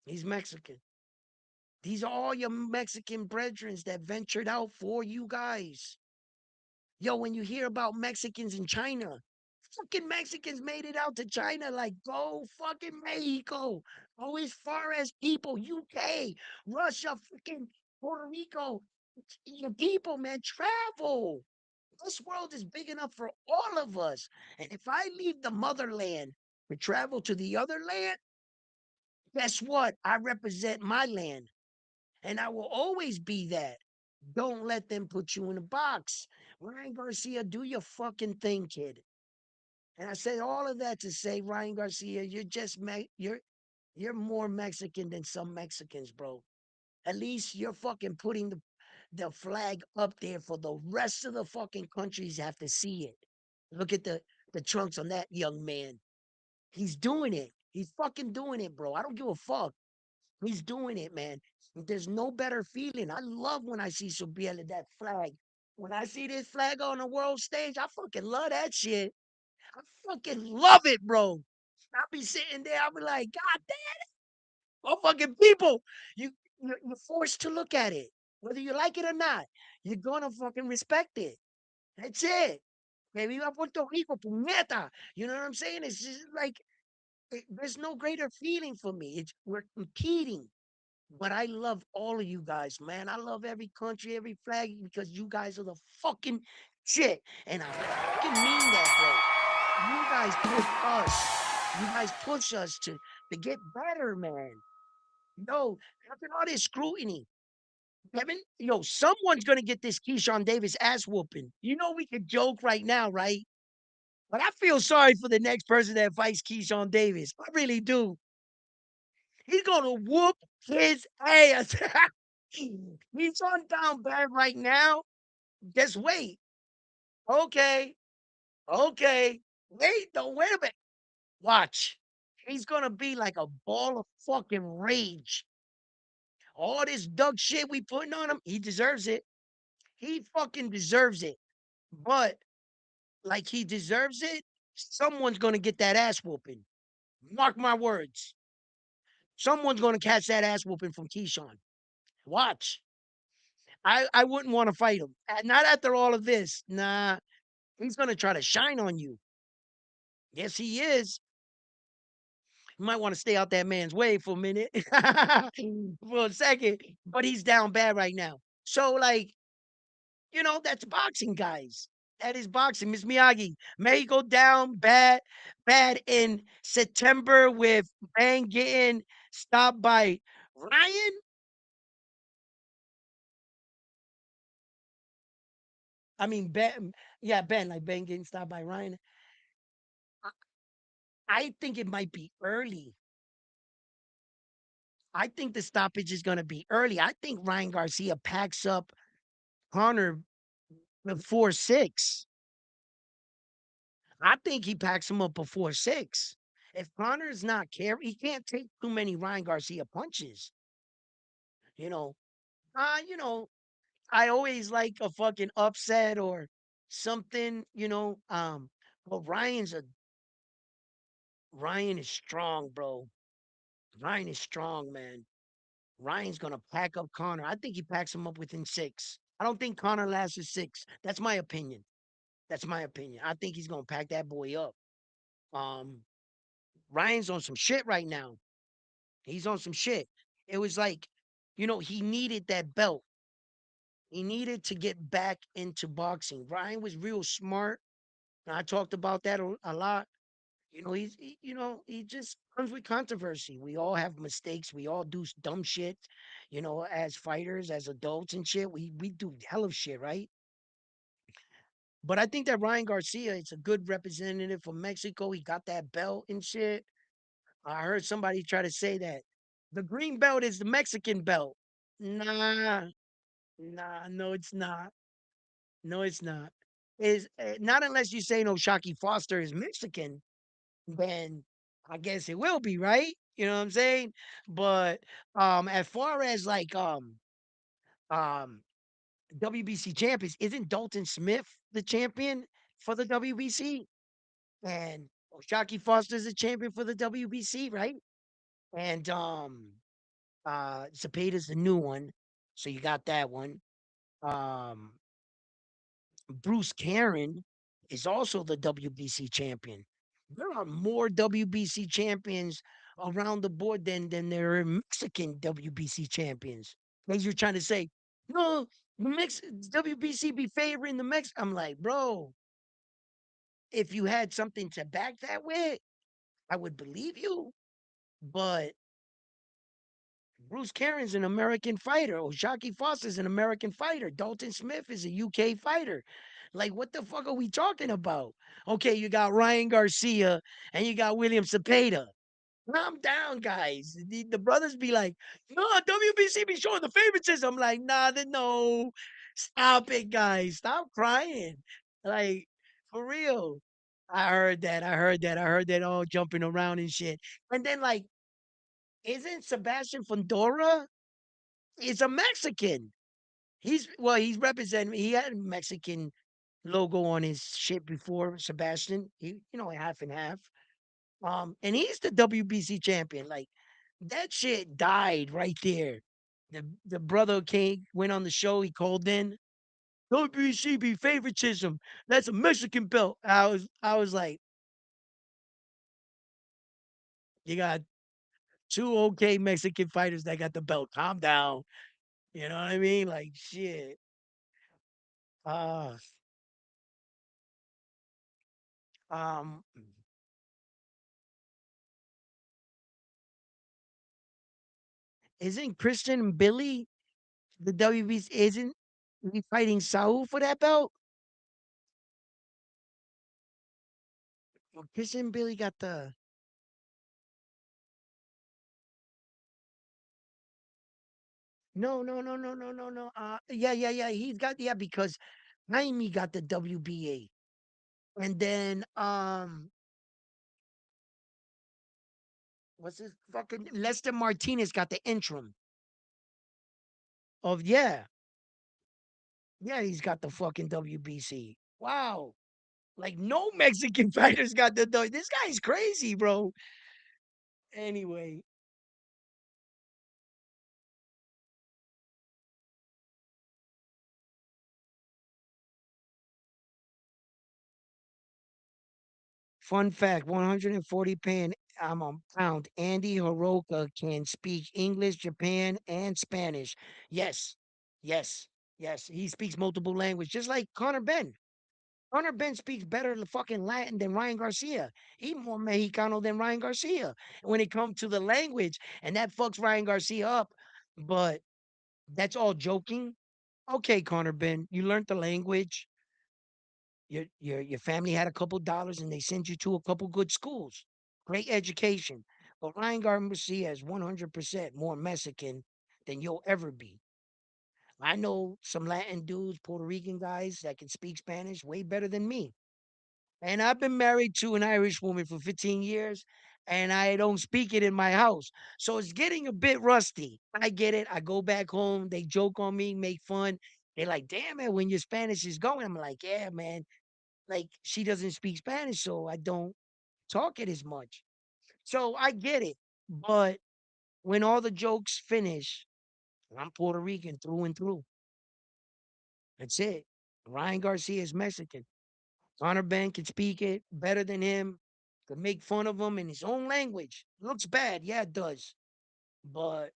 He's Mexican. These are all your Mexican brethren that ventured out for you guys. Yo, when you hear about Mexicans in China, fucking Mexicans made it out to China. Like, go fucking Mexico. Go as far as people, UK, Russia, freaking Puerto Rico. Your people, man, travel. This world is big enough for all of us. And if I leave the motherland to travel to the other land, guess what? I represent my land. And I will always be that. Don't let them put you in a box. Ryan Garcia, do your fucking thing, kid. And I said all of that to say, Ryan Garcia, you're more Mexican than some Mexicans, bro. At least you're fucking putting the flag up there for the rest of the fucking countries have to see it. Look at the trunks on that young man. He's doing it. He's fucking doing it, bro. I don't give a fuck. He's doing it, man. There's no better feeling. I love when I see Subiela, that flag. When I see this flag on the world stage, I fucking love that shit. I fucking love it, bro. I be sitting there, I be like, God damn, oh fucking people. You you're forced to look at it. Whether you like it or not, you're gonna fucking respect it. That's it. Que viva Puerto Rico, puñeta. You know what I'm saying? It's just like there's no greater feeling for me. It's we're competing. But I love all of you guys, man. I love every country, every flag, because you guys are the fucking shit. And I fucking mean that, bro. You guys push us. You guys push us to get better, man. Yo, after all this scrutiny, Devin, yo, someone's gonna get this Keyshawn Davis ass whooping. You know we could joke right now, right? But I feel sorry for the next person that fights Keyshawn Davis. I really do. He's gonna whoop his ass. He's on down bad right now. Just wait. Okay. Okay. Wait, don't wait a minute. Watch. He's gonna be like a ball of fucking rage. All this Doug shit we putting on him, he deserves it. He fucking deserves it. But like he deserves it, someone's gonna get that ass whooping. Mark my words. Someone's gonna catch that ass whooping from Keyshawn. Watch. I wouldn't want to fight him. Not after all of this. Nah, he's gonna try to shine on you. Yes, he is. You might want to stay out that man's way for a minute, for a second. But he's down bad right now. So, like, that's boxing, guys. That is boxing. Miss Miyagi may go down bad in September with Bang getting stopped by Ryan. I mean, Ben. Yeah, Ben. Like Ben getting stopped by Ryan. I I think it might be early. I think the stoppage is going to be early. I think Ryan Garcia packs up Connor before 6. I think he packs him up before 6. If Connor's not carry, he can't take too many Ryan Garcia punches. You know, you know, I always like a fucking upset or something. But Ryan is strong, bro. Ryan is strong, man. Ryan's gonna pack up Connor. I think he packs him up within 6. I don't think Connor lasts 6. That's my opinion. That's my opinion. I think he's gonna pack that boy up. Um, Ryan's on some shit right now. He's on some shit. It was like, he needed that belt. He needed to get back into boxing. Ryan was real smart. And I talked about that a lot. He just comes with controversy. We all have mistakes. We all do dumb shit. As fighters, as adults and shit, we do hell of shit, right? But I think that Ryan Garcia is a good representative for Mexico. He got that belt and shit. I heard somebody try to say that the green belt is the Mexican belt. Nah, nah, no, it's not. No, it's not. Is not unless you say no Shocky Foster is Mexican, then I guess it will be, right? You know what I'm saying? But as far as like um WBC champions, isn't Dalton Smith the champion for the WBC? And Shocky Foster is the champion for the WBC, right? And Zepeda's the new one. So you got that one. Um Bruce Caron is also the WBC champion. There are more WBC champions around the board than there are Mexican WBC champions. As you're trying to say, no, the WBC be favoring the Mex. I'm like, bro, if you had something to back that with, I would believe you. But Bruce Caron's an American fighter. Oshaki Foster's an American fighter. Dalton Smith is a UK fighter. Like, what the fuck are we talking about? Okay, you got Ryan Garcia and you got William Cepeda. Calm down, guys. The brothers be like, no, WBC be showing the favoritism. I'm like, nah, no. Stop it, guys. Stop crying. Like, for real. I heard that. I heard that. I heard that all jumping around and shit. And then, like, isn't Sebastian Fundora? He's a Mexican. He's representing. He had a Mexican logo on his shit before Sebastian. Half and half. And he's the WBC champion. Like that shit died right there. The brother went on the show. He called in WBC favoritism. That's a Mexican belt. I was like, you got two okay Mexican fighters that got the belt. Calm down. You know what I mean? Like shit. Uh um isn't Christian and Billy the WBC? Isn't he fighting Saul for that belt? Well, Christian and Billy got the no, no, no, no, no, no, no. Yeah, yeah, yeah. He's got because Jaime got the WBA, and then what's his fucking Lester Martinez got the interim of yeah. He's got the fucking WBC. Wow, like no Mexican fighters got the. This guy's crazy, bro. Anyway, fun fact: 140 pound Andy Hiroka can speak English, Japan, and Spanish. Yes, yes, yes. He speaks multiple languages, just like Connor Ben. Connor Ben speaks better fucking Latin than Ryan Garcia. He more Mexicano than Ryan Garcia when it comes to the language, and that fucks Ryan Garcia up. But that's all joking. Okay, Connor Ben, you learned the language. Your family had a couple dollars and they sent you to a couple good schools. Great education. But Ryan Garcia is 100% more Mexican than you'll ever be. I know some Latin dudes, Puerto Rican guys that can speak Spanish way better than me. And I've been married to an Irish woman for 15 years and I don't speak it in my house. So it's getting a bit rusty. I get it. I go back home. They joke on me, make fun. They're like, damn it, when your Spanish is going. I'm like, yeah, man. Like she doesn't speak Spanish, so I don't talk it as much. So I get it. But when all the jokes finish, I'm Puerto Rican through and through. That's it. Ryan Garcia is Mexican. Connor Ben can speak it better than him, could make fun of him in his own language. Looks bad, yeah, it does. But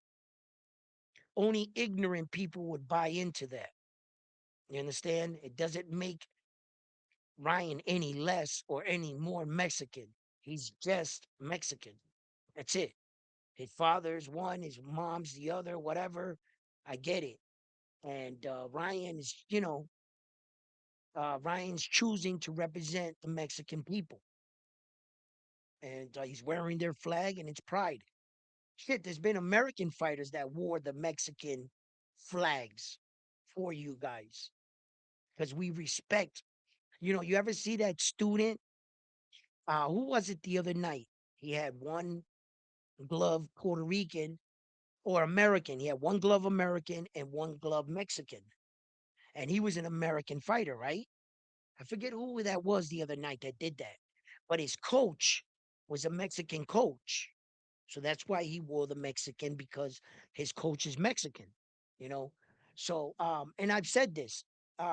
only ignorant people would buy into that. You understand? It doesn't make Ryan any less or any more Mexican. He's just Mexican. That's it. His father's one, his mom's the other, whatever. I get it. And Ryan is, Ryan's choosing to represent the Mexican people. And he's wearing their flag and it's pride. Shit, there's been American fighters that wore the Mexican flags for you guys because we respect. You ever see that student? Who was it the other night? He had one glove Puerto Rican or American. He had one glove American and one glove Mexican. And he was an American fighter, right? I forget who that was the other night that did that. But his coach was a Mexican coach. So that's why he wore the Mexican because his coach is Mexican, you know. So and I've said this.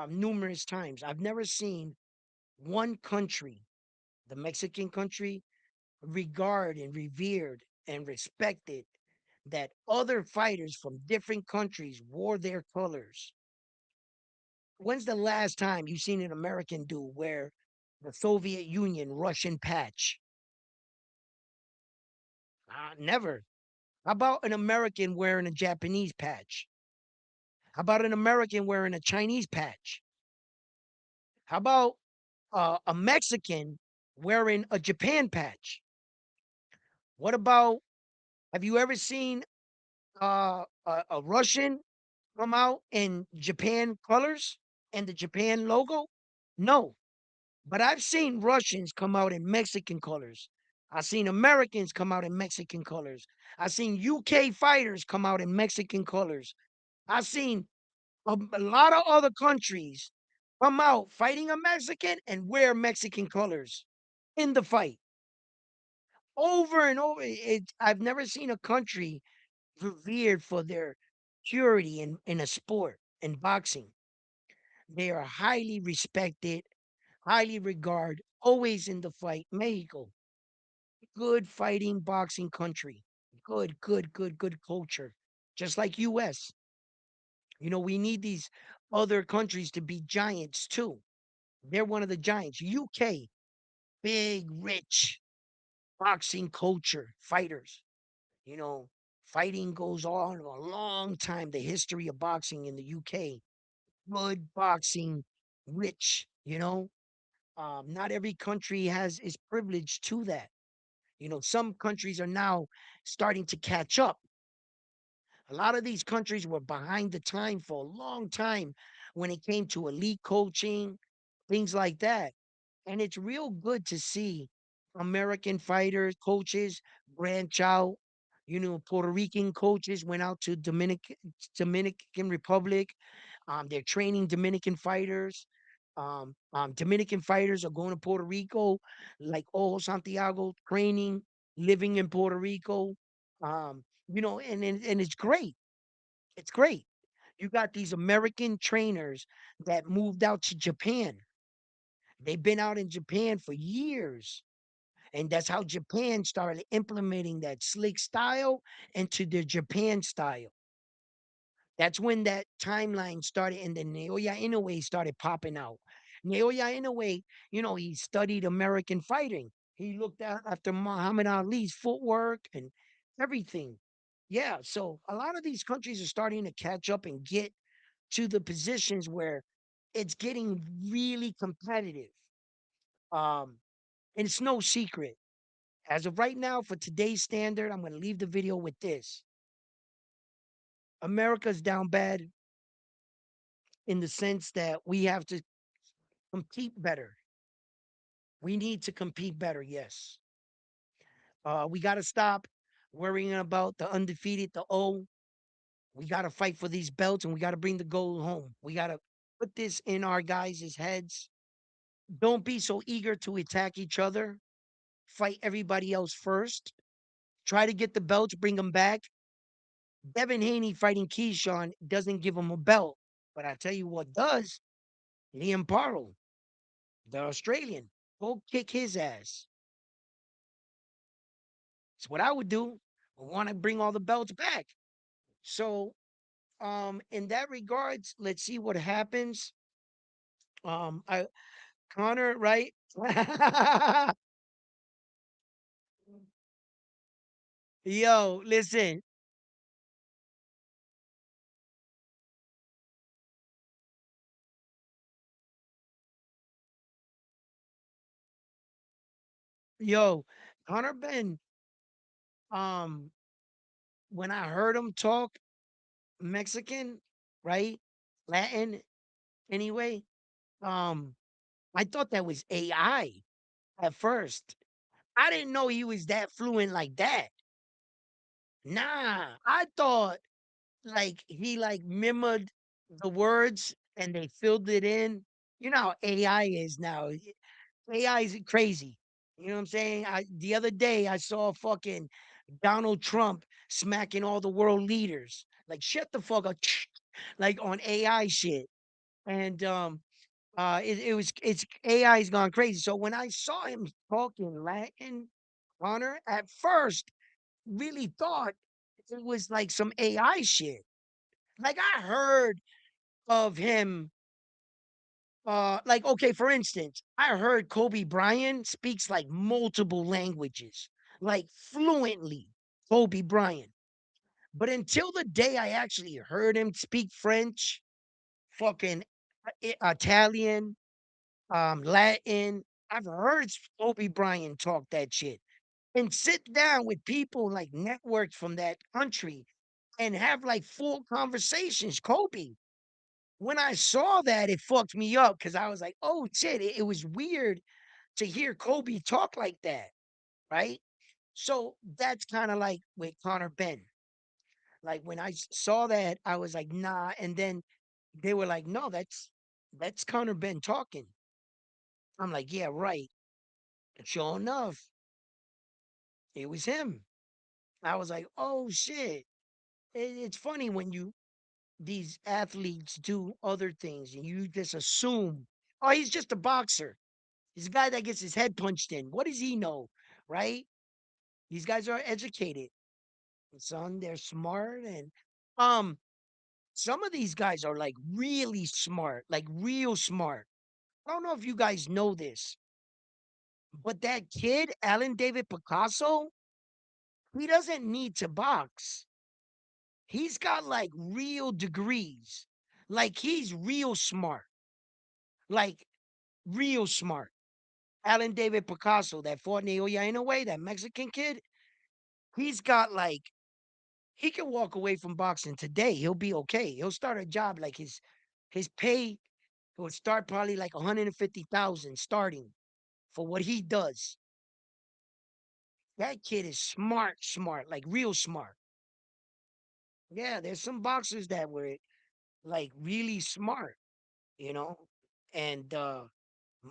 numerous times. I've never seen one country, the Mexican country, regard and revered and respected that other fighters from different countries wore their colors. When's the last time you seen an American do wear the Soviet Union Russian patch? Never. How about an American wearing a Japanese patch? How about an American wearing a Chinese patch? How about a Mexican wearing a Japan patch? What about, have you ever seen a Russian come out in Japan colors and the Japan logo? No. But I've seen Russians come out in Mexican colors. I've seen Americans come out in Mexican colors. I've seen UK fighters come out in Mexican colors. I've seen a lot of other countries come out fighting a Mexican and wear Mexican colors in the fight over and over. I've never seen a country revered for their purity in a sport, in boxing. They are highly respected, highly regarded, always in the fight. Mexico, good fighting boxing country. Good, good, good, good culture. Just like US. You know, we need these other countries to be giants too. They're one of the giants. UK, big, rich boxing culture, fighters. You know, fighting goes on a long time. The history of boxing in the UK, good boxing, rich. Not every country is privileged to that. Some countries are now starting to catch up. A lot of these countries were behind the time for a long time when it came to elite coaching, things like that. And it's real good to see American fighters, coaches branch out. Puerto Rican coaches went out to Dominican Republic. They're training Dominican fighters. Dominican fighters are going to Puerto Rico, like Ojo Santiago, training, living in Puerto Rico. And it's great. It's great. You got these American trainers that moved out to Japan. They've been out in Japan for years. And that's how Japan started implementing that slick style into their Japan style. That's when that timeline started and the Naoya Inoue started popping out. Naoya Inoue, he studied American fighting. He looked after Muhammad Ali's footwork and everything. Yeah, so a lot of these countries are starting to catch up and get to the positions where it's getting really competitive. Um, and it's no secret. As of right now, for today's standard, I'm going to leave the video with this. America's down bad in the sense that we have to compete better. We need to compete better, yes. We got to stop worrying about the undefeated, the O. We got to fight for these belts and we got to bring the gold home. We got to put this in our guys' heads. Don't be so eager to attack each other. Fight everybody else first. Try to get the belts, bring them back. Devin Haney fighting Keyshawn doesn't give him a belt. But I tell you what does, Liam Paro, the Australian, go kick his ass. It's what I would do. I want to bring all the belts back. So, in that regards, let's see what happens. I Connor, right? Yo, listen. Yo, Connor Ben, um, when I heard him talk Mexican, right? Latin anyway, um, I thought that was AI at first. I didn't know he was that fluent like that. Nah, I thought like he like mimicked the words and they filled it in. You know how AI is now. AI is crazy. You know what I'm saying? The other day I saw fucking Donald Trump smacking all the world leaders. Like shut the fuck up, like on AI shit. And it's AI's gone crazy. So when I saw him talking Latin, Connor, at first really thought it was like some AI shit. Like I heard of him, like okay, for instance, I heard Kobe Bryant speaks like multiple languages, like fluently. Kobe Bryant. But until the day I actually heard him speak French, fucking Italian, Latin, I've heard Kobe Bryant talk that shit and sit down with people like networks from that country and have like full conversations. Kobe, when I saw that, it fucked me up because I was like, oh shit, it was weird to hear Kobe talk like that, right? So that's kind of like with Connor Ben. Like when I saw that, I was like, nah. And then they were like, no, that's Connor Ben talking. I'm like, yeah, right. And sure enough, it was him. I was like, oh shit. It's funny when these athletes do other things and you just assume, oh, he's just a boxer. He's a guy that gets his head punched in. What does he know? Right? These guys are educated. Son, they're smart. And um, some of these guys are like really smart, like real smart. I don't know if you guys know this, but that kid, Alan David Picasso, he doesn't need to box. He's got like real degrees. Like he's real smart. Like real smart. Alan David Picasso, that fought in the way, that Mexican kid, he's got like he can walk away from boxing today. He'll be okay. He'll start a job like his pay will start probably like 150,000 starting for what he does. That kid is smart, smart, like real smart. Yeah, there's some boxers that were like really smart, you know, and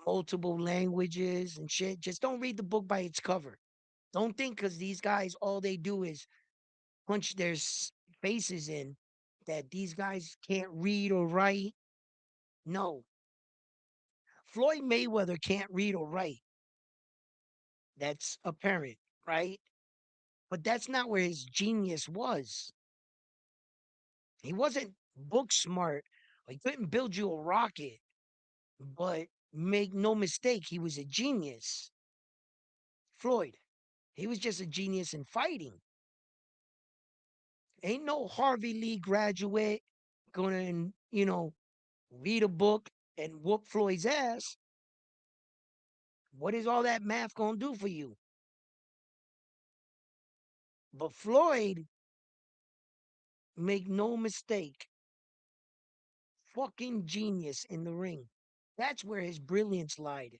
multiple languages and shit. Just don't read the book by its cover. Don't think because these guys all they do is punch their faces in that these guys can't read or write. No, Floyd Mayweather can't read or write. That's apparent, right? But that's not where his genius was. He wasn't book smart. He couldn't build you a rocket, but make no mistake, he was a genius. Floyd, he was just a genius in fighting. Ain't no Harvey Lee graduate gonna, read a book and whoop Floyd's ass. What is all that math gonna do for you? But Floyd, make no mistake, fucking genius in the ring. That's where his brilliance lied.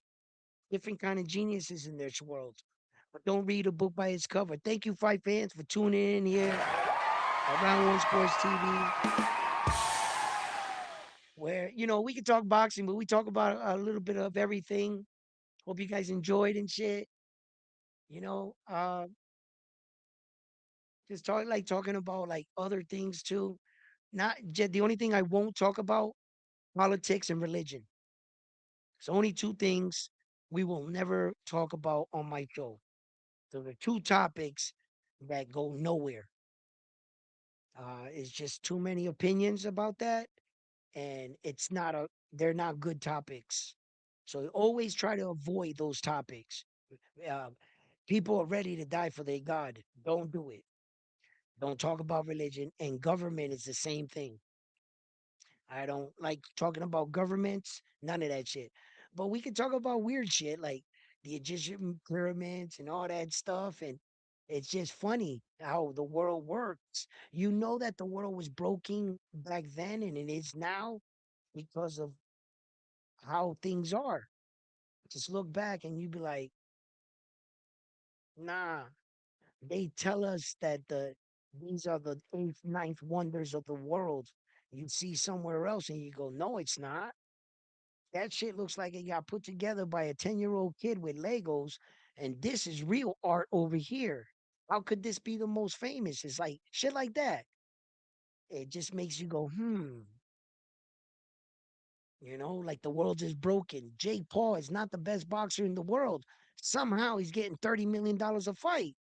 Different kind of geniuses in this world. But don't read a book by its cover. Thank you, fight fans, for tuning in here at Round One Sports TV, where we can talk boxing, but we talk about a little bit of everything. Hope you guys enjoyed and shit. You know, uh, just talking about like other things too. Not just the only thing I won't talk about politics and religion. It's only two things we will never talk about on my show. So the two topics that go nowhere. It's just too many opinions about that, and they're not good topics. So always try to avoid those topics. Uh, People are ready to die for their God. Don't do it. Don't talk about religion, and government is the same thing. I don't like talking about governments, none of that shit. But we can talk about weird shit like the Egyptian pyramids and all that stuff. And it's just funny how the world works. You know that the world was broken back then and it is now because of how things are. Just look back and you be like, nah, they tell us that these are the eighth, ninth wonders of the world. You see somewhere else and you go, no, it's not. That shit looks like it got put together by a 10-year-old kid with Legos, and this is real art over here. How could this be the most famous? It's like shit like that. It just makes you go, Like the world is broken. Jake Paul is not the best boxer in the world. Somehow he's getting $30 million a fight.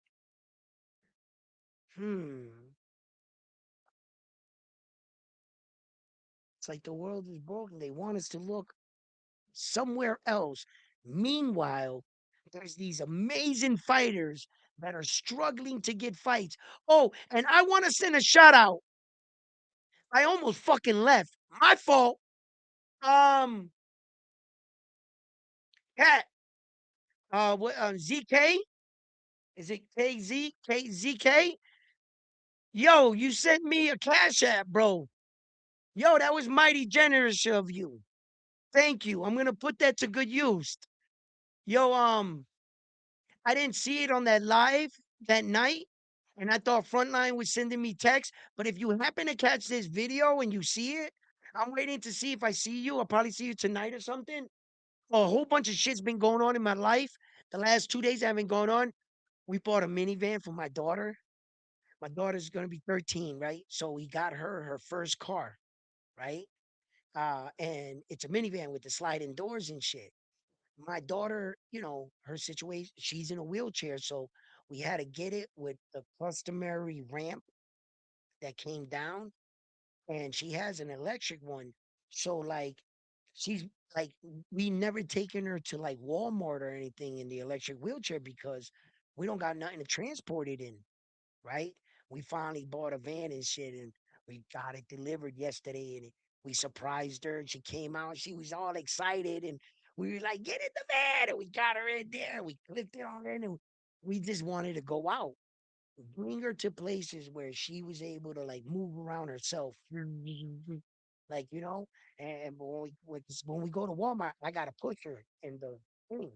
It's like the world is broken. They want us to look somewhere else. Meanwhile, there's these amazing fighters that are struggling to get fights. Oh, and I want to send a shout out. I almost fucking left. My fault. Um, Cat, what, ZK? Is it KZK? Yo, you sent me a cash app, bro. Yo, that was mighty generous of you. Thank you. I'm gonna put that to good use. Yo, I didn't see it on that live that night, and I thought Frontline was sending me text. But if you happen to catch this video and you see it, I'm waiting to see if I see you. I'll probably see you tonight or something. A whole bunch of shit's been going on in my life. The last 2 days have been going on. We bought a minivan for my daughter. My daughter's gonna be 13, right? So we got her first car, right? And it's a minivan with the sliding doors and shit. My daughter, her situation, she's in a wheelchair, so we had to get it with the customary ramp that came down, and she has an electric one. So like she's like we never taken her to like Walmart or anything in the electric wheelchair because we don't got nothing to transport it in, right? We finally bought a van and shit, and we got it delivered yesterday, and we surprised her, and she came out, she was all excited, and we were like, "Get in the van!" And we got her in there, we clipped it on in, and we just wanted to go out, bring her to places where she was able to like move around herself, like And when we go to Walmart, I gotta push her in the thing,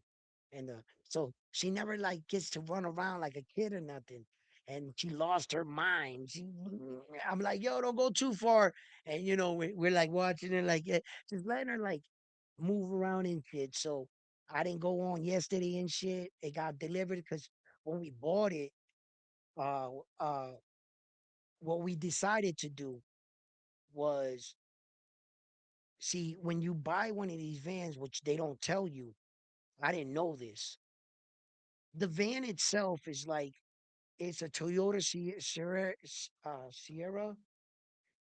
and so she never like gets to run around like a kid or nothing. And she lost her mind. I'm like, yo, don't go too far. And we're like watching her, like just letting her like move around and shit. So I didn't go on yesterday and shit. It got delivered because when we bought it, uh, uh, what we decided to do was see when you buy one of these vans, which they don't tell you. I didn't know this. The van itself is like it's a Toyota Sierra,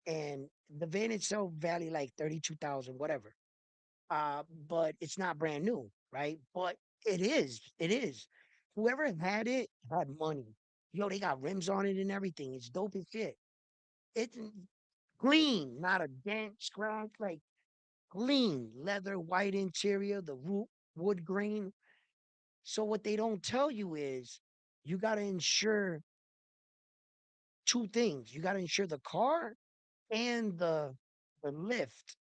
and the van itself value like 32,000, whatever. But it's not brand new, right? But it is. Whoever had it had money. Yo, they got rims on it and everything. It's dope as shit. It's clean, not a dent, scratch, like clean leather, white interior, the wood grain. So what they don't tell you is you got to insure two things. You got to insure the car and the lift.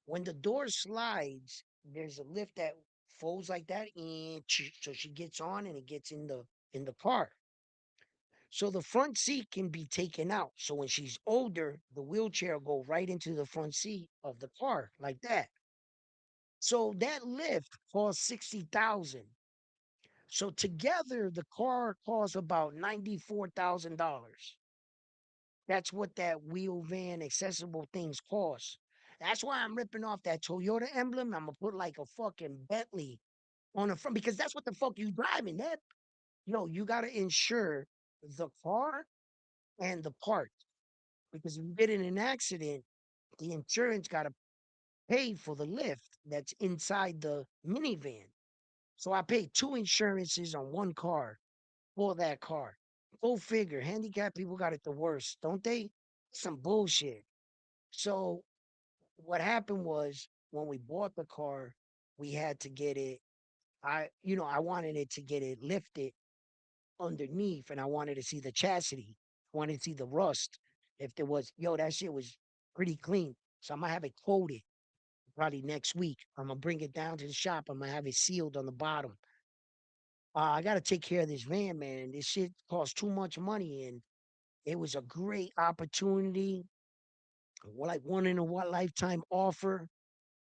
When the door slides, there's a lift that folds like that, and so she gets on and it gets in the car. So the front seat can be taken out. So when she's older, the wheelchair will go right into the front seat of the car like that. So that lift costs 60,000. So together the car costs about $94,000. That's what that wheel van accessible things cost. That's why I'm ripping off that Toyota emblem. I'm gonna put like a fucking Bentley on the front because that's what the fuck you driving. You gotta insure the car and the part because if you get in an accident, the insurance gotta pay for the lift that's inside the minivan. So I paid two insurances on one car for that car. Go figure. Handicapped people got it the worst, don't they? Some bullshit. So what happened was when we bought the car, we had to get it. I wanted it to get it lifted underneath, and I wanted to see the chassis. I wanted to see the rust. If there was, that shit was pretty clean. So I'm gonna have it coated probably next week. I'm gonna bring it down to the shop. I'm gonna have it sealed on the bottom. I gotta take care of this van, man. This shit costs too much money, and it was a great opportunity, like one in a lifetime offer.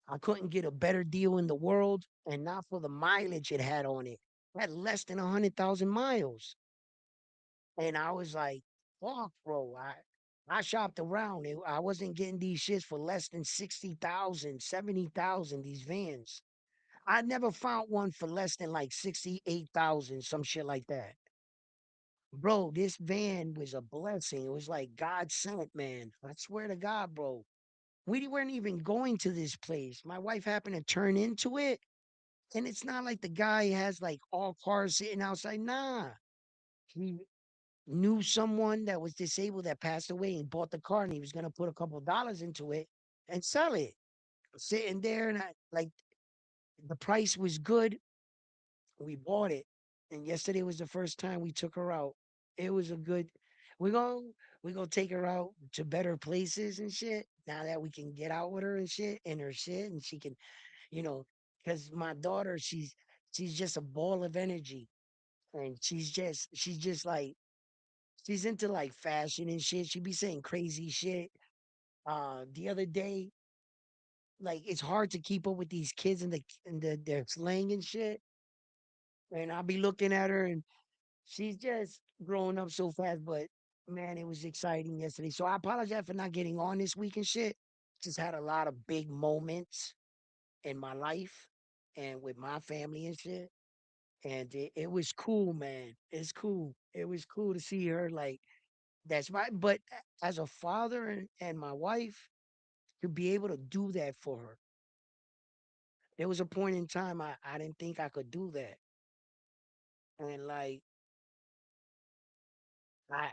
I couldn't get a better deal in the world, and not for the mileage it had on it. It had less than 100,000 miles. And I was like, fuck, bro. I shopped around. I wasn't getting these shits for less than 60,000, 70,000. These vans. I never found one for less than like 68,000, some shit like that. Bro, this van was a blessing. It was like God sent, man. I swear to God, bro. We weren't even going to this place. My wife happened to turn into it. And it's not like the guy has like all cars sitting outside. Nah. He knew someone that was disabled that passed away and bought the car and he was gonna put a couple dollars into it and sell it. Sitting there and like the price was good. We bought it. And yesterday was the first time we took her out. It was a good we're going we're gonna take her out to better places and shit. Now that we can get out with her and shit and her shit and she can, you know, because my daughter, she's just a ball of energy. And she's just like she's into like fashion and shit. She be saying crazy shit. The other day, like it's hard to keep up with these kids and their slang and shit. And I'll be looking at her and she's just growing up so fast. But man, it was exciting yesterday. So I apologize for not getting on this week and shit. Just had a lot of big moments in my life and with my family and shit. And it was cool, man. It's cool. It was cool to see her like that's right. But as a father and my wife, to be able to do that for her, there was a point in time I didn't think I could do that. And like I,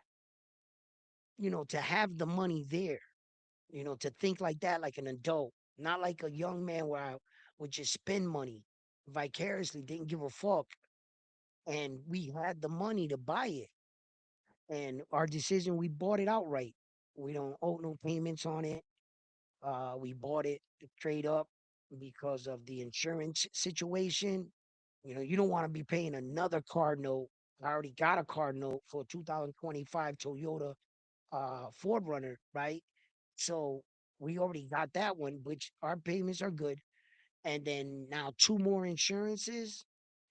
to have the money there, to think like that like an adult, not like a young man where I would just spend money vicariously, didn't give a fuck. And we had the money to buy it. And our decision, we bought it outright. We don't owe no payments on it. We bought it straight up because of the insurance situation. You don't want to be paying another car note. I already got a car note for a 2025 Toyota Ford Runner, right? So we already got that one, which our payments are good. And then now two more insurances.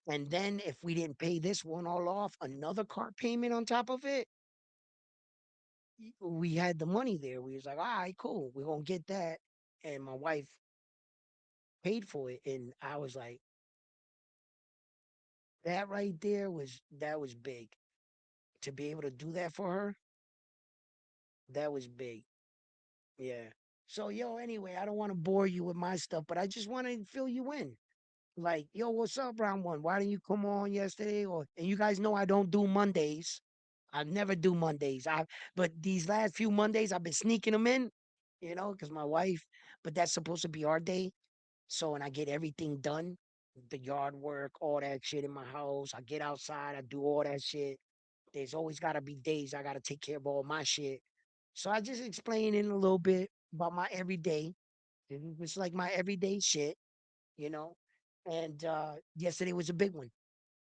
And then if we didn't pay this one all off, another car payment on top of it, we had the money there. We was like, all right, cool. We're gonna get that. And my wife paid for it. And I was like, that right there that was big. To be able to do that for her, that was big. Yeah. So yo, anyway, I don't want to bore you with my stuff, but I just want to fill you in. Like, yo, what's up, round one? Why didn't you come on yesterday? And you guys know I don't do Mondays. I never do Mondays. But these last few Mondays I've been sneaking them in, because my wife, but that's supposed to be our day. So, and I get everything done, the yard work, all that shit in my house. I get outside, I do all that shit. There's always got to be days I got to take care of all my shit. So I just explain in a little bit about my everyday. It's like my everyday shit, you know. And yesterday was a big one.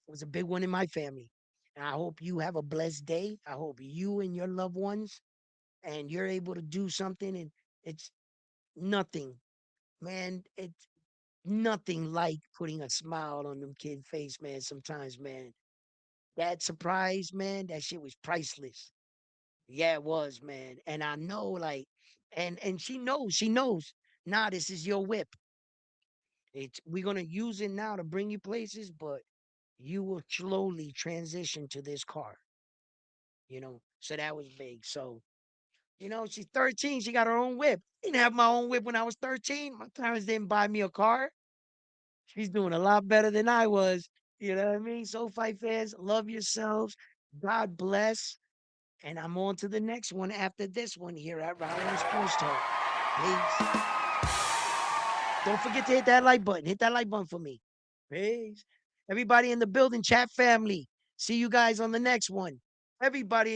It was a big one in my family. And I hope you have a blessed day. I hope you and your loved ones and you're able to do something. And it's nothing, man. It's nothing like putting a smile on them kid face, man. Sometimes, man, that surprise, man, that shit was priceless. Yeah, it was, man. And I know, like, and she knows. Nah, this is your whip. We're gonna use it now to bring you places, but you will slowly transition to this car. So that was big. So she's 13. She got her own whip. Didn't have my own whip when I was 13. My parents didn't buy me a car. She's doing a lot better than I was. You know what I mean? So fight fans, love yourselves. God bless. And I'm on to the next one after this one here at Rowland Sports Talk. Peace. Don't forget to hit that like button. Hit that like button for me. Peace. Everybody in the building, chat family. See you guys on the next one. Everybody.